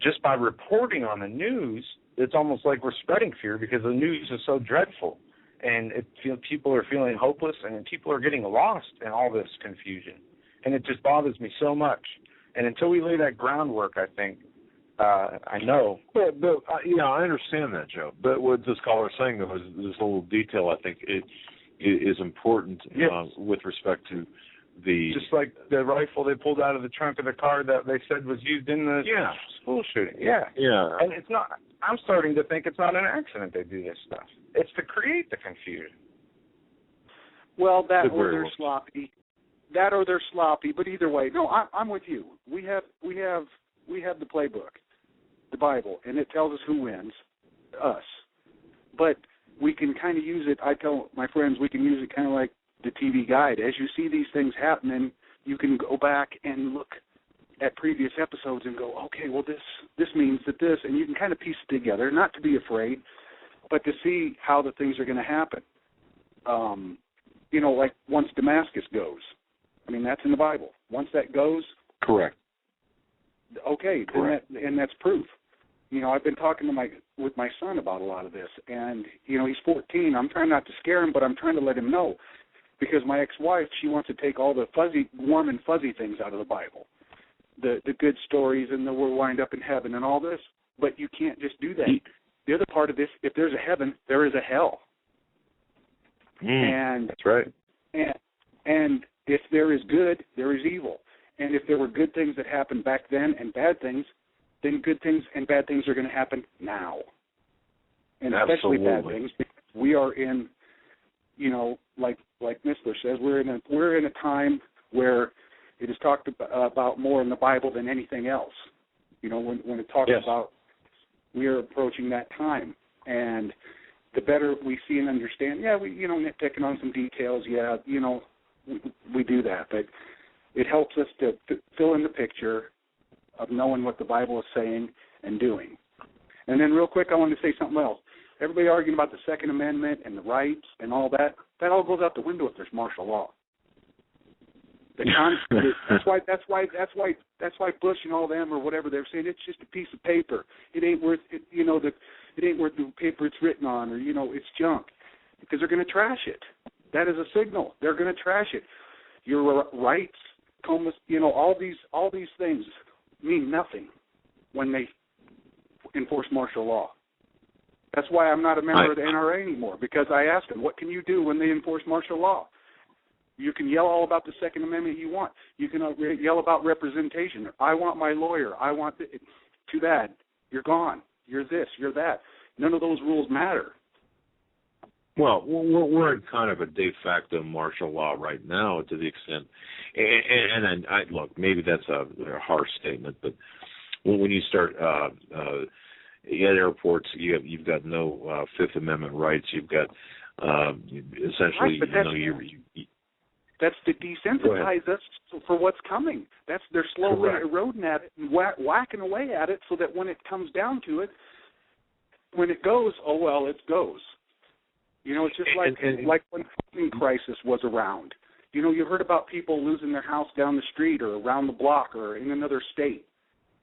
just by reporting on the news, it's almost like we're spreading fear because the news is so dreadful. And people are feeling hopeless, and people are getting lost in all this confusion. And it just bothers me so much. And until we lay that groundwork, I think, I know. But I understand that, Joe. But what this caller is saying, though, is this little detail, I think, it is important with respect to the... Just like the rifle they pulled out of the trunk of the car that they said was used in the school shooting. Yeah. And it's not... I'm starting to think it's not an accident they do this stuff. It's to create the confusion. Well, that or they're sloppy. That or they're sloppy, but either way, no, I'm with you. We have the playbook, the Bible, and it tells us who wins, us. But we can kind of use it. I tell my friends we can use it kind of like the TV guide. As you see these things happening, you can go back and look at previous episodes and go, okay, well this means that this, and you can kind of piece it together, not to be afraid, but to see how the things are going to happen. Like once Damascus goes. I mean, that's in the Bible. Once that goes, correct. Okay, and that's proof. I've been talking with my son about a lot of this, and he's 14. I'm trying not to scare him, but I'm trying to let him know, because my ex-wife, she wants to take all the warm and fuzzy things out of the Bible, the good stories, and the we'll wind up in heaven and all this. But you can't just do that. The other part of this, if there's a heaven, there is a hell. And that's right. And if there is good, there is evil. And if there were good things that happened back then and bad things, then good things and bad things are going to happen now. And especially bad things. We are in, like Missler says, we're in a time where it is talked about more in the Bible than anything else. When it talks about we are approaching that time. And the better we see and understand, we nitpicking on some details, we do that. But it helps us to fill in the picture of knowing what the Bible is saying and doing. And then real quick, I want to say something else. Everybody arguing about the Second Amendment and the rights and all that, that all goes out the window if there's martial law. That's why Bush and all them or whatever they're saying it's just a piece of paper. It ain't worth it, it ain't worth the paper it's written on, or it's junk, because they're going to trash it. That is a signal. They're going to trash it. Your rights, all these things mean nothing when they enforce martial law. That's why I'm not a member of the NRA anymore, because I asked them, what can you do when they enforce martial law? You can yell all about the Second Amendment you want. You can yell about representation. I want my lawyer. I want too bad. You're gone. You're this. You're that. None of those rules matter. Well, we're in kind of a de facto martial law right now, to the extent, and look, maybe that's a harsh statement, but when you start at airports, you've got no Fifth Amendment rights. You've got essentially, that's to desensitize us for what's coming. They're slowly eroding at it and whacking away at it, so that when it comes down to it, when it goes, oh well, it goes. It's just like when the housing crisis was around. You heard about people losing their house down the street or around the block or in another state.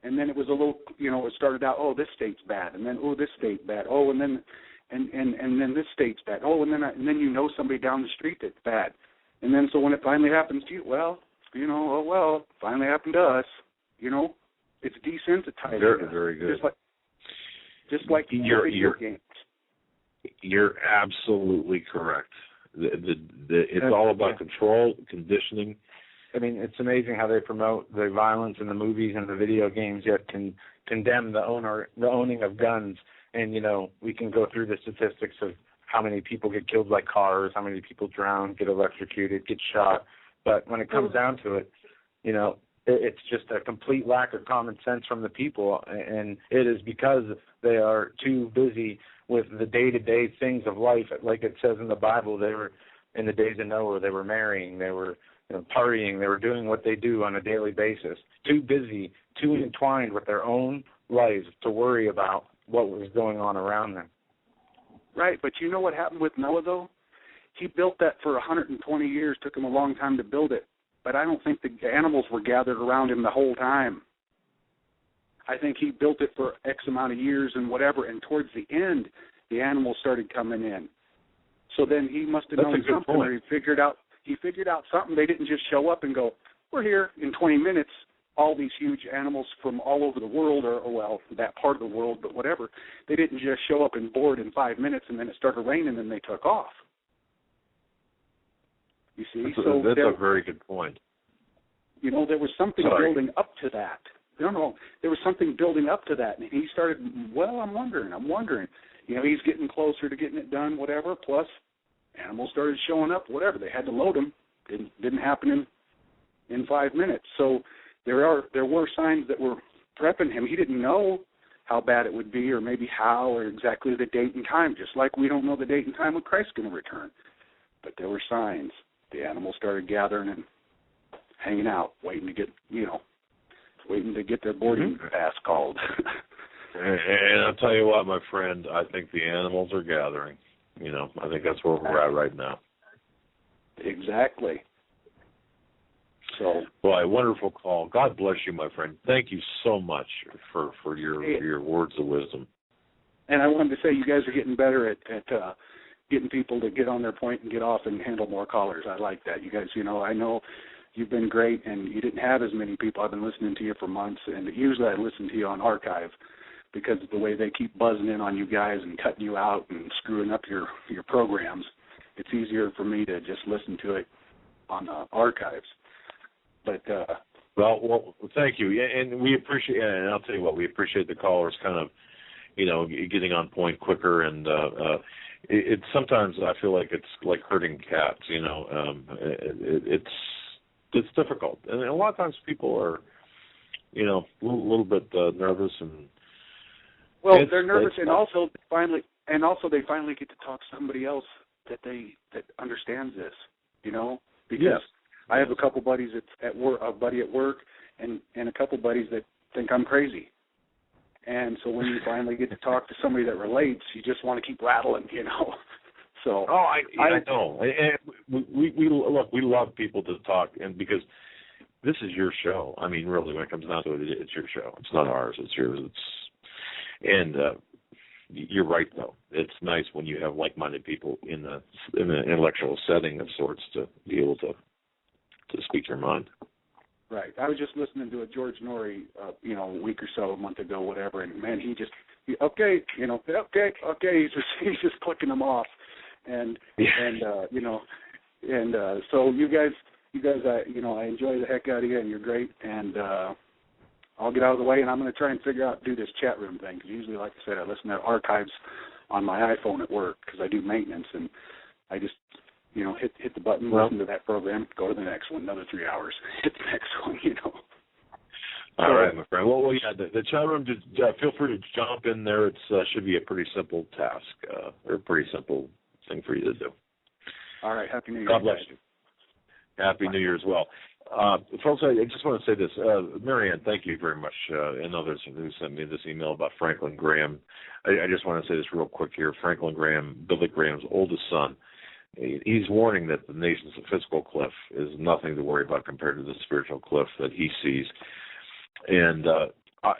And then it was a little, it started out, oh, this state's bad. And then, oh, this state's bad. Oh, and then this state's bad. Oh, and then somebody down the street that's bad. And then so when it finally happens to you, well, it finally happened to us. It's desensitizing. Very, very good. Just like video games. You're absolutely correct. It's all about control, conditioning. I mean, it's amazing how they promote the violence in the movies and the video games, yet can condemn the owning of guns. And, we can go through the statistics of how many people get killed by cars, how many people drown, get electrocuted, get shot. But when it comes down to it, It's just a complete lack of common sense from the people, and it is because they are too busy with the day-to-day things of life. Like it says in the Bible, they were in the days of Noah, they were marrying, they were partying, they were doing what they do on a daily basis. Too busy, too entwined with their own lives to worry about what was going on around them. Right, but you know what happened with Noah, though? He built that for 120 years, took him a long time to build it. But I don't think the animals were gathered around him the whole time. I think he built it for X amount of years and whatever, and towards the end, the animals started coming in. So then he must have known something, or he figured out something. They didn't just show up and go, we're here in 20 minutes. All these huge animals from all over the world, or well, that part of the world, but whatever. They didn't just show up and board in 5 minutes, and then it started raining, and they took off. You see? That's a very good point. You know, there was something building up to that. No, there was something building up to that, and he started, well, I'm wondering. You know, he's getting closer to getting it done, whatever, plus animals started showing up, whatever. They had to load them. Didn't happen in 5 minutes. So there were signs that were prepping him. He didn't know how bad it would be, or maybe how, or exactly the date and time, just like we don't know the date and time when Christ's going to return. But there were signs. The animals started gathering and hanging out, waiting to get their boarding pass called. And I'll tell you what, my friend, I think the animals are gathering. You know, I think that's where we're at right now. Exactly. So, boy, wonderful call. God bless you, my friend. Thank you so much for your words of wisdom. And I wanted to say, you guys are getting better at getting people to get on their point and get off and handle more callers. I like that. You guys, you know, I know you've been great, and you didn't have as many people. I've been listening to you for months, and usually I listen to you on archive because of the way they keep buzzing in on you guys and cutting you out and screwing up your programs. It's easier for me to just listen to it on archives. But well, thank you, and we appreciate. And I'll tell you what, we appreciate the callers kind of, you know, getting on point quicker, and it's sometimes I feel like it's like herding cats. You know, it's difficult, and a lot of times people are, you know, a little bit nervous, and they're nervous, and also they finally get to talk to somebody else that understands this. You know, because I have a couple buddies at work, a buddy at work, and a couple buddies that think I'm crazy. And so when you finally get to talk to somebody that relates, you just want to keep rattling, you know. So I know, and we look, we love people to talk, and because this is your show. I mean, really, when it comes down to it, it's your show. It's not ours. It's yours. And you're right, though. It's nice when you have like-minded people in an intellectual setting of sorts to be able to speak your mind. Right. I was just listening to a George Norrie, a week or so, a month ago, whatever, and man, he's just clicking them off, so you guys, I enjoy the heck out of you, and you're great, and I'll get out of the way, and I'm going to try and do this chat room thing, because usually, like I said, I listen to archives on my iPhone at work, because I do maintenance, and I just, hit the button, listen to that program, go to the next one, another 3 hours, hit the next one, All right, my friend. Well, yeah, the chat room, feel free to jump in there. It should be a pretty simple task, or a pretty simple thing for you to do. All right, Happy New Year. God bless you. Happy New Year as well. Folks, I just want to say this. Marianne, thank you very much, and others who sent me this email about Franklin Graham. I just want to say this real quick here. Franklin Graham, Billy Graham's oldest son, he's warning that the nation's physical cliff is nothing to worry about compared to the spiritual cliff that he sees. And, I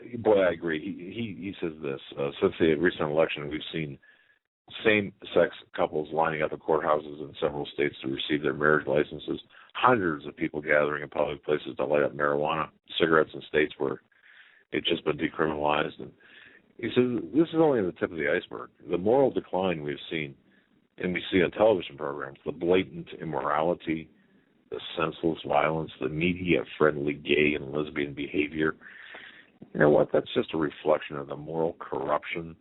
agree. He says this. Since the recent election, we've seen same-sex couples lining up at courthouses in several states to receive their marriage licenses, hundreds of people gathering in public places to light up marijuana, cigarettes in states where it's just been decriminalized. And he says this is only the tip of the iceberg. The moral decline we've seen, and we see on television programs, the blatant immorality, the senseless violence, the media-friendly gay and lesbian behavior. You know what? That's just a reflection of the moral corruption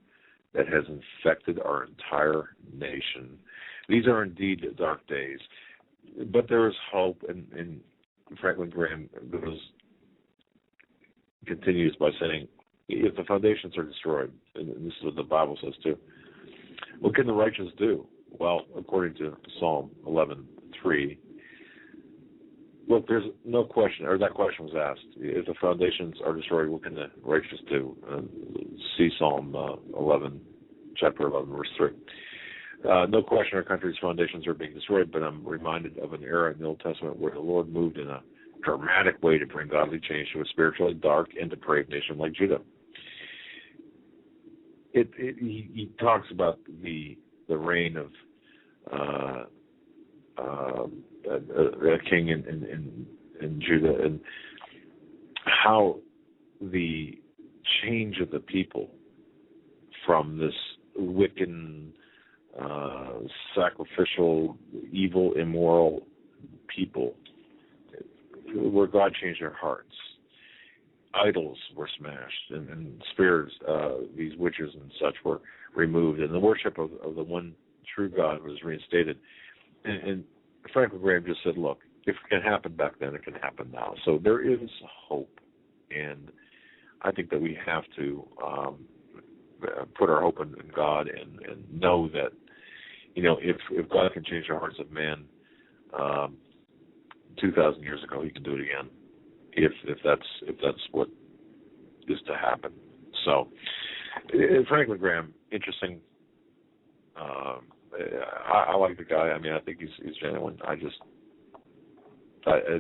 that has infected our entire nation. These are indeed dark days, but there is hope, and Franklin Graham goes continues by saying, if the foundations are destroyed, and this is what the Bible says too, what can the righteous do? Well, according to Psalm 11:3, look, there's no question, or that question was asked. If the foundations are destroyed, what can the righteous do? See Psalm 11, chapter 11, verse 3. No question our country's foundations are being destroyed, but I'm reminded of an era in the Old Testament where the Lord moved in a dramatic way to bring godly change to a spiritually dark and depraved nation like Judah. He talks about the reign of a king in Judah, and how the change of the people from this wicked, sacrificial, evil, immoral people, where God changed their hearts. Idols were smashed, and spirits, these witches and such, were removed, and the worship of the one true God was reinstated. And Franklin Graham just said, look, if it can happen back then, it can happen now. So there is hope, and I think that we have to put our hope in God and know that, if God can change the hearts of man 2,000 years ago, he can do it again, if that's what is to happen. So, Franklin Graham, interesting. I like the guy. I mean, I think he's genuine. The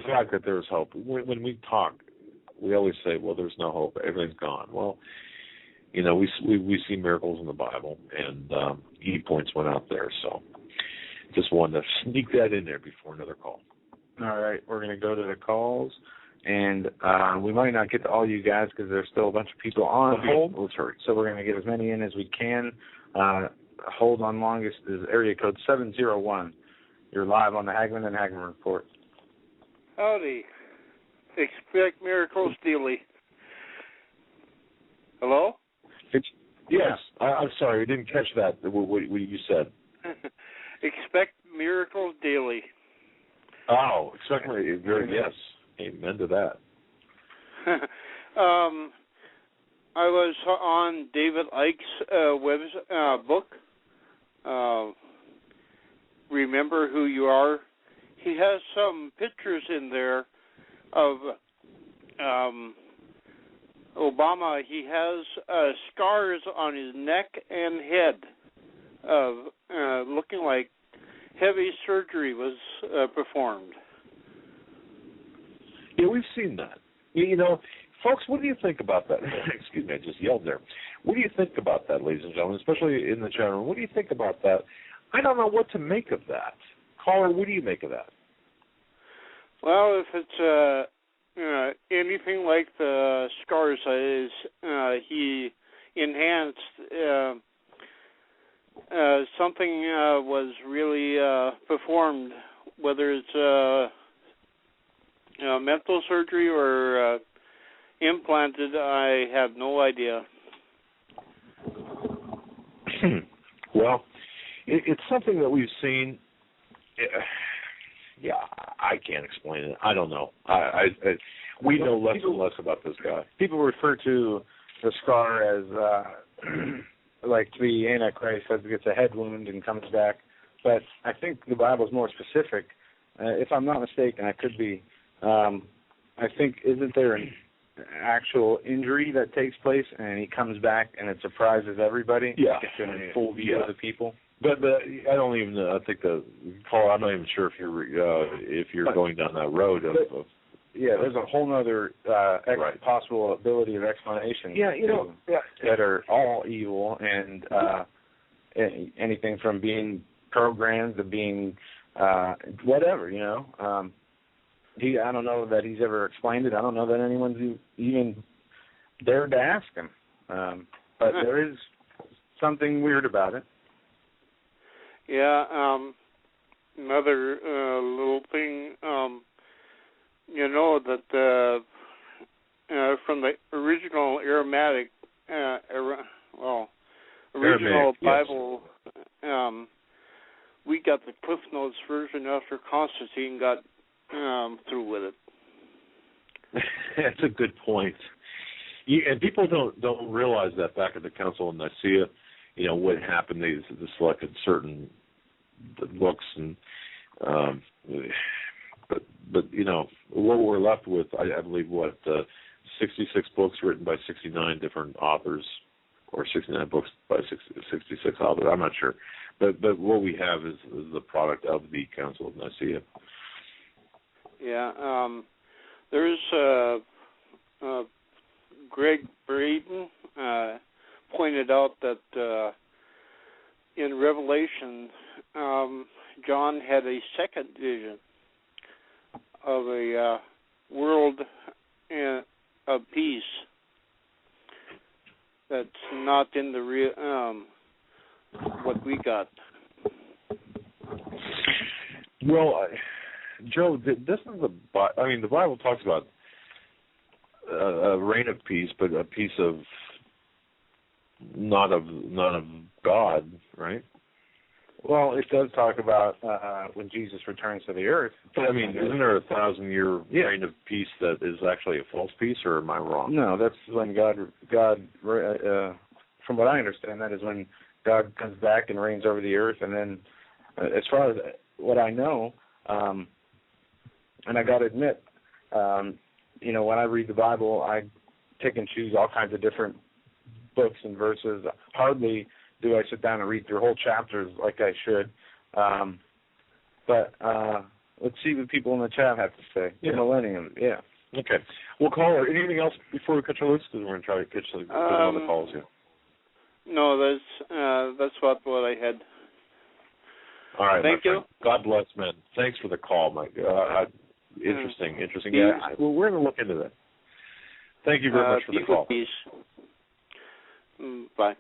fact that there's hope. When we talk, we always say, well, there's no hope. Everything's gone. Well, we see miracles in the Bible, and he points one out there. So just wanted to sneak that in there before another call. All right, we're going to go to the calls, and we might not get to all you guys because there's still a bunch of people on hold. Let's hurry. So we're going to get as many in as we can. Hold on longest is area code 701. You're live on the Hagmann and Hagmann Report. Howdy. Expect miracles daily. Hello? Yes. I'm sorry, I didn't catch that, what you said. Expect miracles daily. Oh, expect miracles. Yes. Amen to that. I was on David Icke's book, Remember Who You Are. He has some pictures in there of Obama. He has scars on his neck and head of looking like heavy surgery was performed. Yeah, we've seen that. Folks, what do you think about that? Excuse me, I just yelled there. What do you think about that, ladies and gentlemen, especially in the chat room? What do you think about that? I don't know what to make of that. Caller, what do you make of that? Well, if it's anything like the scar size he enhanced, something was really performed, whether it's mental surgery or implanted, I have no idea. Well, it's something that we've seen. Yeah, I can't explain it. I don't know. We know less and less about this guy. People refer to the scar as like the Antichrist gets a head wound and comes back. But I think the Bible's more specific. If I'm not mistaken, I could be. I think, isn't there an actual injury that takes place and he comes back and it surprises everybody? Yeah. Gets in full view of the people. But I don't even. I think the caller. I'm not even sure if you're going down that road of yeah, there's a whole other possible ability of explanation. Yeah, that are all evil and anything from being programmed to being whatever. I don't know that he's ever explained it. I don't know that anyone's even dared to ask him. But there is something weird about it. Yeah, another little thing, that from the original Aramaic, original Bible, we got the Cliff Notes version after Constantine got through with it. That's a good point. And people don't realize that back at the Council of Nicaea, what happened. They selected certain books, and but what we're left with, I believe, 66 books written by 69 different authors, or 69 books by 66 authors. I'm not sure, but what we have is the product of the Council of Nicaea. Yeah, there's Greg Braden pointed out that in Revelation, John had a second vision of a world of peace that's not in the real what we got. Well, Joe, this is the Bible talks about a reign of peace, but a peace of not of God, right? Well, it does talk about when Jesus returns to the earth. But, isn't there a 1,000-year reign of peace that is actually a false peace, or am I wrong? No, that's when God, from what I understand, that is when God comes back and reigns over the earth. And then, as far as what I know, and I got to admit, when I read the Bible, I pick and choose all kinds of different books and verses. Hardly do I sit down and read through whole chapters like I should. But let's see what people in the chat have to say. Yeah. The millennium, yeah. Okay. Well, caller, anything else before we cut you loose? Because we're going to try to catch some other calls here. No, that's what I had. All right. Thank you. God bless, man. Thanks for the call, Mike. Interesting. Yeah. Well, we're going to look into that. Thank you very much for the call. Peace. Bye.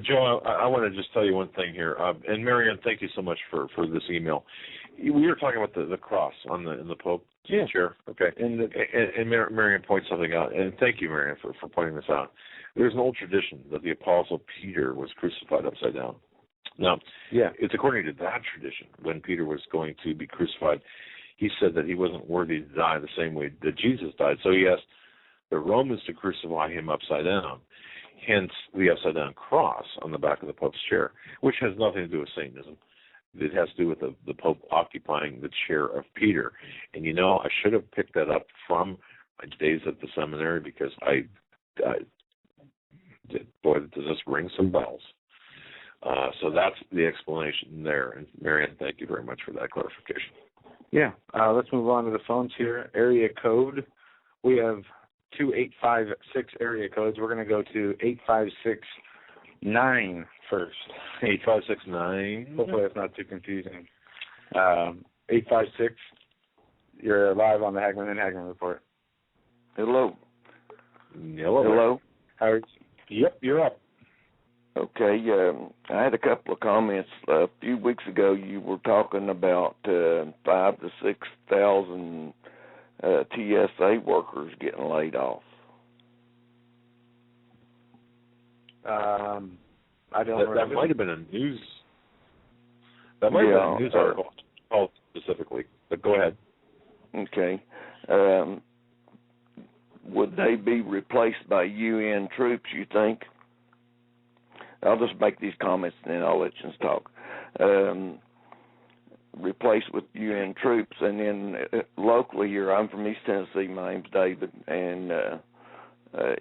Joe, I want to just tell you one thing here. And Marianne, thank you so much for this email. We were talking about the cross in the Pope chair. Okay. And Marianne points something out. And thank you, Marianne, for pointing this out. There's an old tradition that the Apostle Peter was crucified upside down. Now, it's according to that tradition. When Peter was going to be crucified, he said that he wasn't worthy to die the same way that Jesus died. So he asked the Romans to crucify him upside down. Hence the upside-down cross on the back of the Pope's chair, which has nothing to do with Satanism. It has to do with the Pope occupying the chair of Peter. And, I should have picked that up from my days at the seminary, because boy, does this ring some bells. So that's the explanation there. And, Marianne, thank you very much for that clarification. Yeah. Let's move on to the phones here. Area code. We have 2856 area codes. We're going to go to 8569 first. 8569. Hopefully that's not too confusing. 856. You're live on the Hagmann and Hagmann Report. Hello. Hello. How are you? Yep, you're up. Okay. I had a couple of comments. A few weeks ago, you were talking about 5,000 to 6,000 TSA workers getting laid off. I don't remember. That might have been a news. That might have been a news article specifically. But go ahead. Okay. Would they be replaced by UN troops, you think? I'll just make these comments and then I'll let you talk. Replaced with UN troops, and then locally here, I'm from East Tennessee. My name's David, and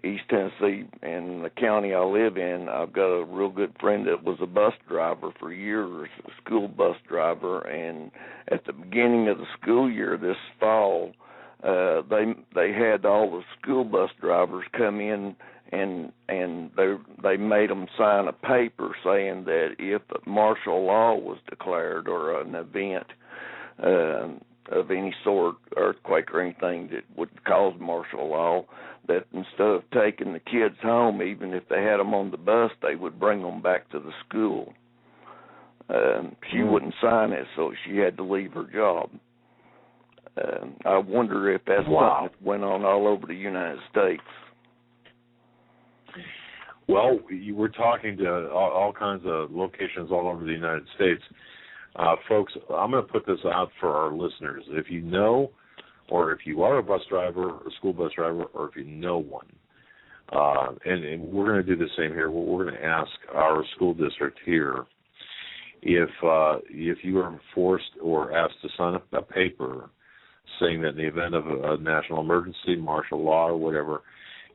East Tennessee, and the county I live in, I've got a real good friend that was a bus driver for years, a school bus driver, and at the beginning of the school year this fall, they had all the school bus drivers come in, and they made them sign a paper saying that if martial law was declared, or an event of any sort, earthquake or anything that would cause martial law, that instead of taking the kids home, even if they had them on the bus, they would bring them back to the school. She wouldn't sign it, so she had to leave her job. I wonder if that's something that went on all over the United States. Well, you were talking to all kinds of locations all over the United States. Folks, I'm going to put this out for our listeners. If you know or if you are a bus driver, a school bus driver, or if you know one. And we're going to do the same here. We're going to ask our school district here if you are forced or asked to sign up a paper saying that in the event of a national emergency, martial law, or whatever,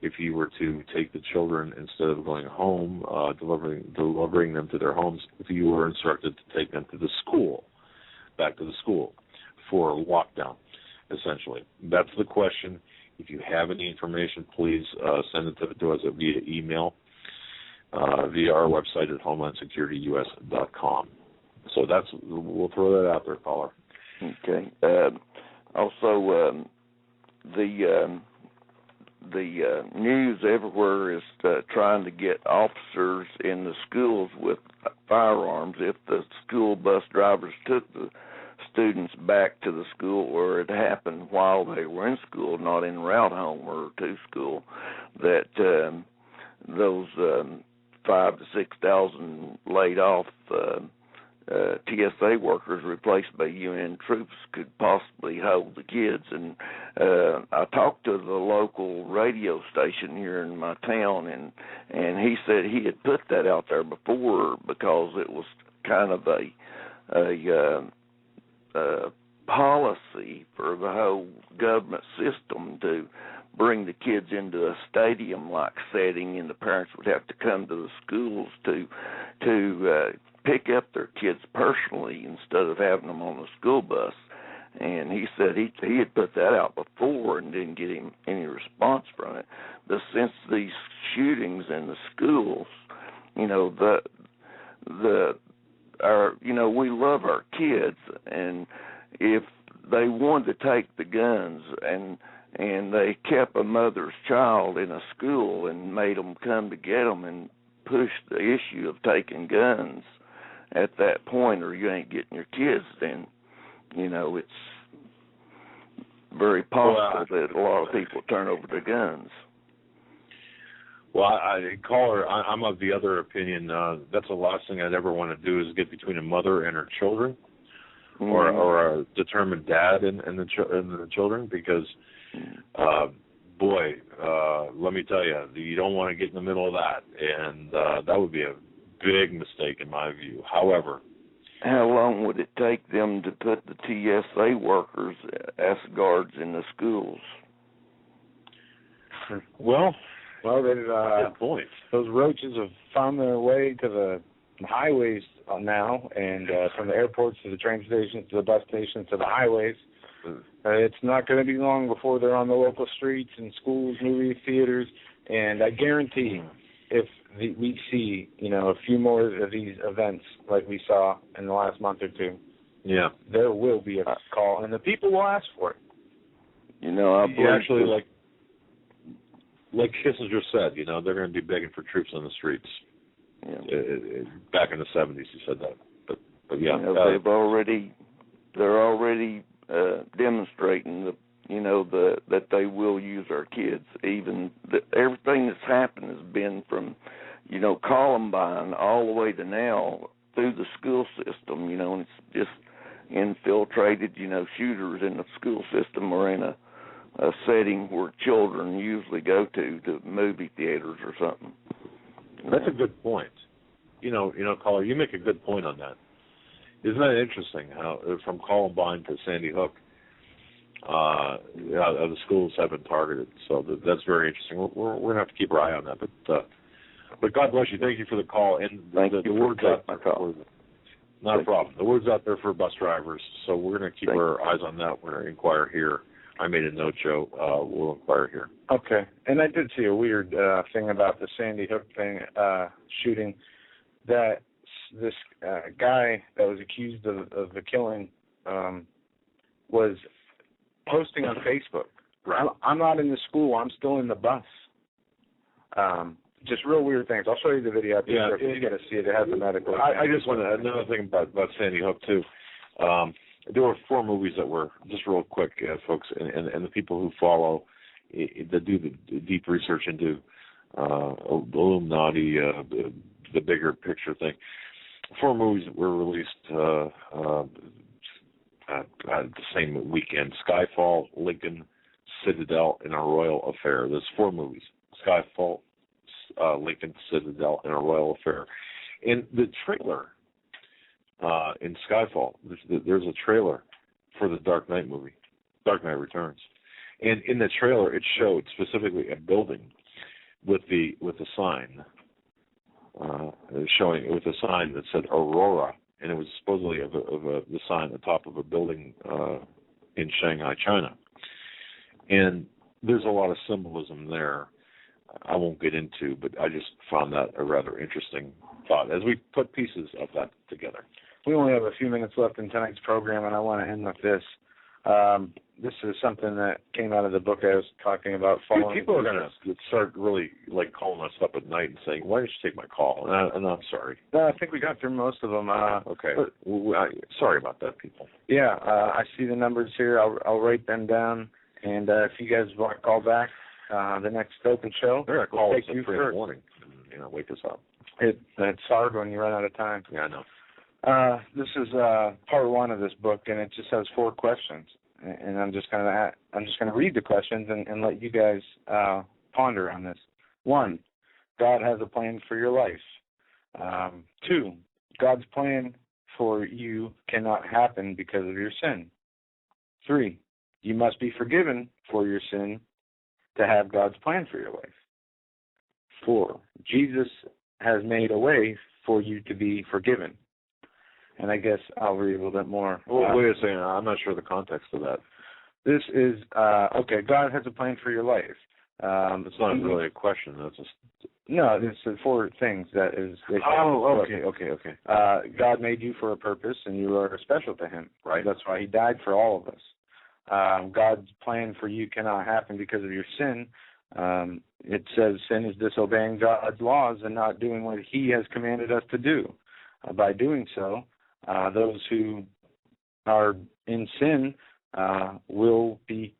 if you were to take the children instead of going home, delivering them to their homes, if you were instructed to take them to the school, back to the school for a lockdown, essentially. That's the question. If you have any information, please send it to us via email, via our website at homelandsecurityus.com. So we'll throw that out there, caller. Okay. Also, the news everywhere is trying to get officers in the schools with firearms. If the school bus drivers took the students back to the school, or it happened while they were in school, not en route home or to school, that those 5,000 to 6,000 laid off TSA workers replaced by UN troops could possibly hold the kids. And I talked to the local radio station here in my town, and he said he had put that out there before because it was kind of a policy for the whole government system to bring the kids into a stadium-like setting, and the parents would have to come to the schools to pick up their kids personally instead of having them on the school bus. And he said he had put that out before and didn't get him any response from it. But since these shootings in the schools, we love our kids, and if they wanted to take the guns and they kept a mother's child in a school and made them come to get them and push the issue of taking guns at that point, or you ain't getting your kids, then it's very possible that a lot of people turn over their guns. Well, caller, I'm of the other opinion. That's the last thing I'd ever want to do is get between a mother and her children, or a determined dad and the children, because, let me tell you, you don't want to get in the middle of that, and that would be a big mistake in my view. However, how long would it take them to put the TSA workers as guards in the schools? Well, good point. Those roaches have found their way to the highways now, and from the airports to the train stations to the bus stations to the highways. It's not going to be long before they're on the local streets and schools, movie theaters, and I guarantee if we see, a few more of these events like we saw in the last month or two, there will be a call, and the people will ask for it. I believe actually, like Kissinger said, they're going to be begging for troops on the streets. Yeah. Back in the 70s, he said that. But yeah, they're already demonstrating that they will use our kids. Even everything that's happened has been from Columbine all the way to now through the school system. And it's just infiltrated. Shooters in the school system or in a setting where children usually go to movie theaters or something. That's a good point. Caller, you make a good point on that. Isn't that interesting how from Columbine to Sandy Hook, the schools have been targeted? So that's very interesting. We're going to have to keep our eye on that. But God bless you. Thank you for the call. And the word's out there. Not a problem. The word's out there for bus drivers. So we're going to keep our eyes on that. We're going to inquire here. I made a note, Joe. We'll inquire here. Okay. And I did see a weird thing about the Sandy Hook shooting, that this guy that was accused of the killing was posting on Facebook. Right. I'm not in the school. I'm still in the bus. Just real weird things. I'll show you the video. If you got to see it. It has the medical. I just want to another thing about Sandy Hook too. There were 4 movies that were, just real quick, folks, and the people who follow, that do the deep research into Illuminati, the bigger picture thing. 4 movies that were released the same weekend. Skyfall, Lincoln, Citadel, and A Royal Affair. There's 4 movies. Skyfall, Lincoln, Citadel, and A Royal Affair. And the trailer in Skyfall, there's a trailer for the Dark Knight movie, Dark Knight Returns. And in the trailer, it showed specifically a building with a sign, with a sign that said Aurora, and it was supposedly the sign at the top of a building in Shanghai, China. And there's a lot of symbolism there I won't get into, but I just found that a rather interesting thought as we put pieces of that together. We only have a few minutes left in tonight's program, and I want to end with this. This is something that came out of the book I was talking about. People are going to start really calling us up at night and saying, "Why didn't you take my call?" And I'm sorry. No, I think we got through most of them. Okay. Sorry about that, people. Yeah, I see the numbers here. I'll write them down, and if you guys want to call back the next open show, they're going to call us at 3 in the morning and wake us up. It's hard when you run out of time. Yeah, I know. This is part 1 of this book, and it just has 4 questions. And I'm just gonna read the questions and let you guys ponder on this. 1, God has a plan for your life. 2, God's plan for you cannot happen because of your sin. 3, you must be forgiven for your sin to have God's plan for your life. 4, Jesus has made a way for you to be forgiven. And I guess I'll read a little bit more. Well, wait a second. I'm not sure the context of that. This is, okay, God has a plan for your life. It's not really a question. No, it's the 4 things that is. Okay. God made you for a purpose, and you are special to Him. Right. That's why He died for all of us. God's plan for you cannot happen because of your sin. It says sin is disobeying God's laws and not doing what He has commanded us to do. By doing so, those who are in sin will be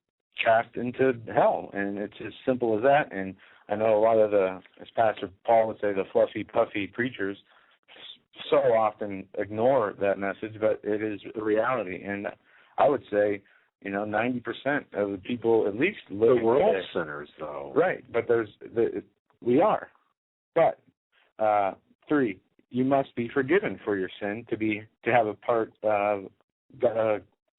cast into hell, and it's as simple as that. And I know a lot of as Pastor Paul would say, the fluffy, puffy preachers so often ignore that message, but it is a reality. And I would say, 90% of the people at least live. We're all sinners, though. Right, but we are. But 3. You must be forgiven for your sin to have a part to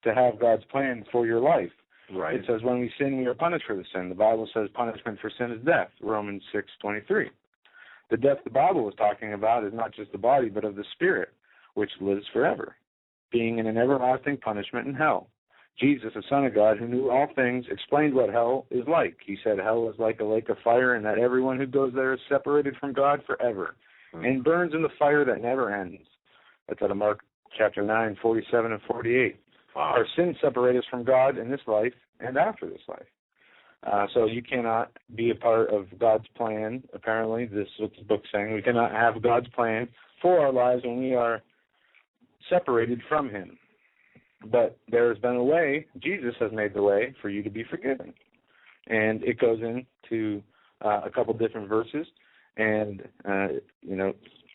have God's plan for your life. Right. It says when we sin, we are punished for the sin. The Bible says punishment for sin is death. Romans 6:23. The death the Bible was talking about is not just the body, but of the spirit, which lives forever, being in an everlasting punishment in hell. Jesus, the Son of God, who knew all things, explained what hell is like. He said hell is like a lake of fire, and that everyone who goes there is separated from God forever, and burns in the fire that never ends. That's out of Mark chapter 9, 47 and 48. Wow. Our sins separate us from God in this life and after this life. So you cannot be a part of God's plan, apparently. This is what the book's saying. We cannot have God's plan for our lives when we are separated from Him. But there has been a way, Jesus has made the way for you to be forgiven. And it goes into a couple different verses. And,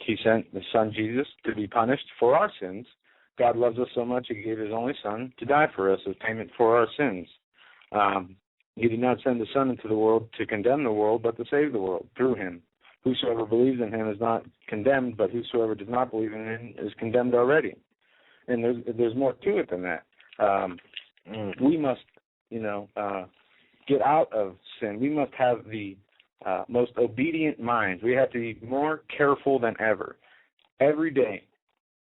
He sent the Son, Jesus, to be punished for our sins. God loves us so much, He gave His only Son to die for us as payment for our sins. He did not send the Son into the world to condemn the world, but to save the world through Him. Whosoever believes in Him is not condemned, but whosoever does not believe in Him is condemned already. And there's more to it than that. We must, get out of sin. We must have the most obedient minds. We have to be more careful than ever. Every day,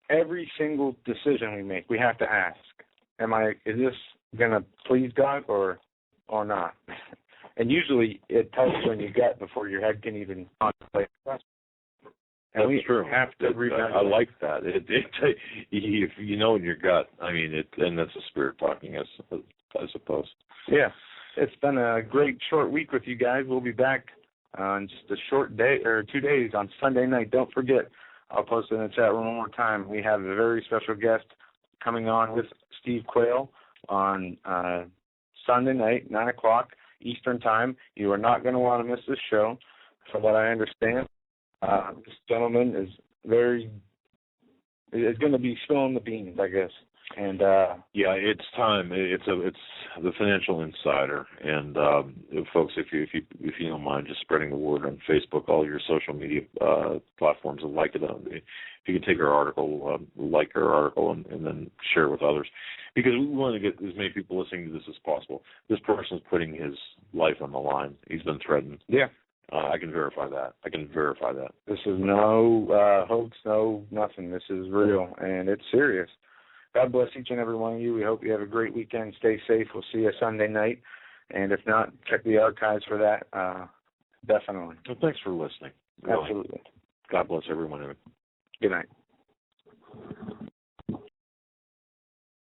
every single decision we make, we have to ask, is this going to please God or not? And usually it tells you in your gut before your head can even contemplate the question. And That's true. Have to remember. I like that. If you know in your gut, and that's the Spirit talking, I suppose. Yeah. It's been a great short week with you guys. We'll be back on just a short day or 2 days on Sunday night. Don't forget, I'll post it in the chat room one more time. We have a very special guest coming on with Steve Quayle on Sunday night, 9 o'clock Eastern Time. You are not going to want to miss this show, from what I understand. This gentleman is going to be spilling the beans, I guess. And yeah, it's time. It's the Financial Insider, and folks, if you don't mind just spreading the word on Facebook, all your social media platforms, and like it. If you can take our article, like our article, and then share it with others, because we want to get as many people listening to this as possible. This person's putting his life on the line. He's been threatened. Yeah. I can verify that. This is no hoax, no nothing. This is real, and it's serious. God bless each and every one of you. We hope you have a great weekend. Stay safe. We'll see you Sunday night. And if not, check the archives for that. Definitely. Well, thanks for listening. Really. Absolutely. God bless everyone. Good night.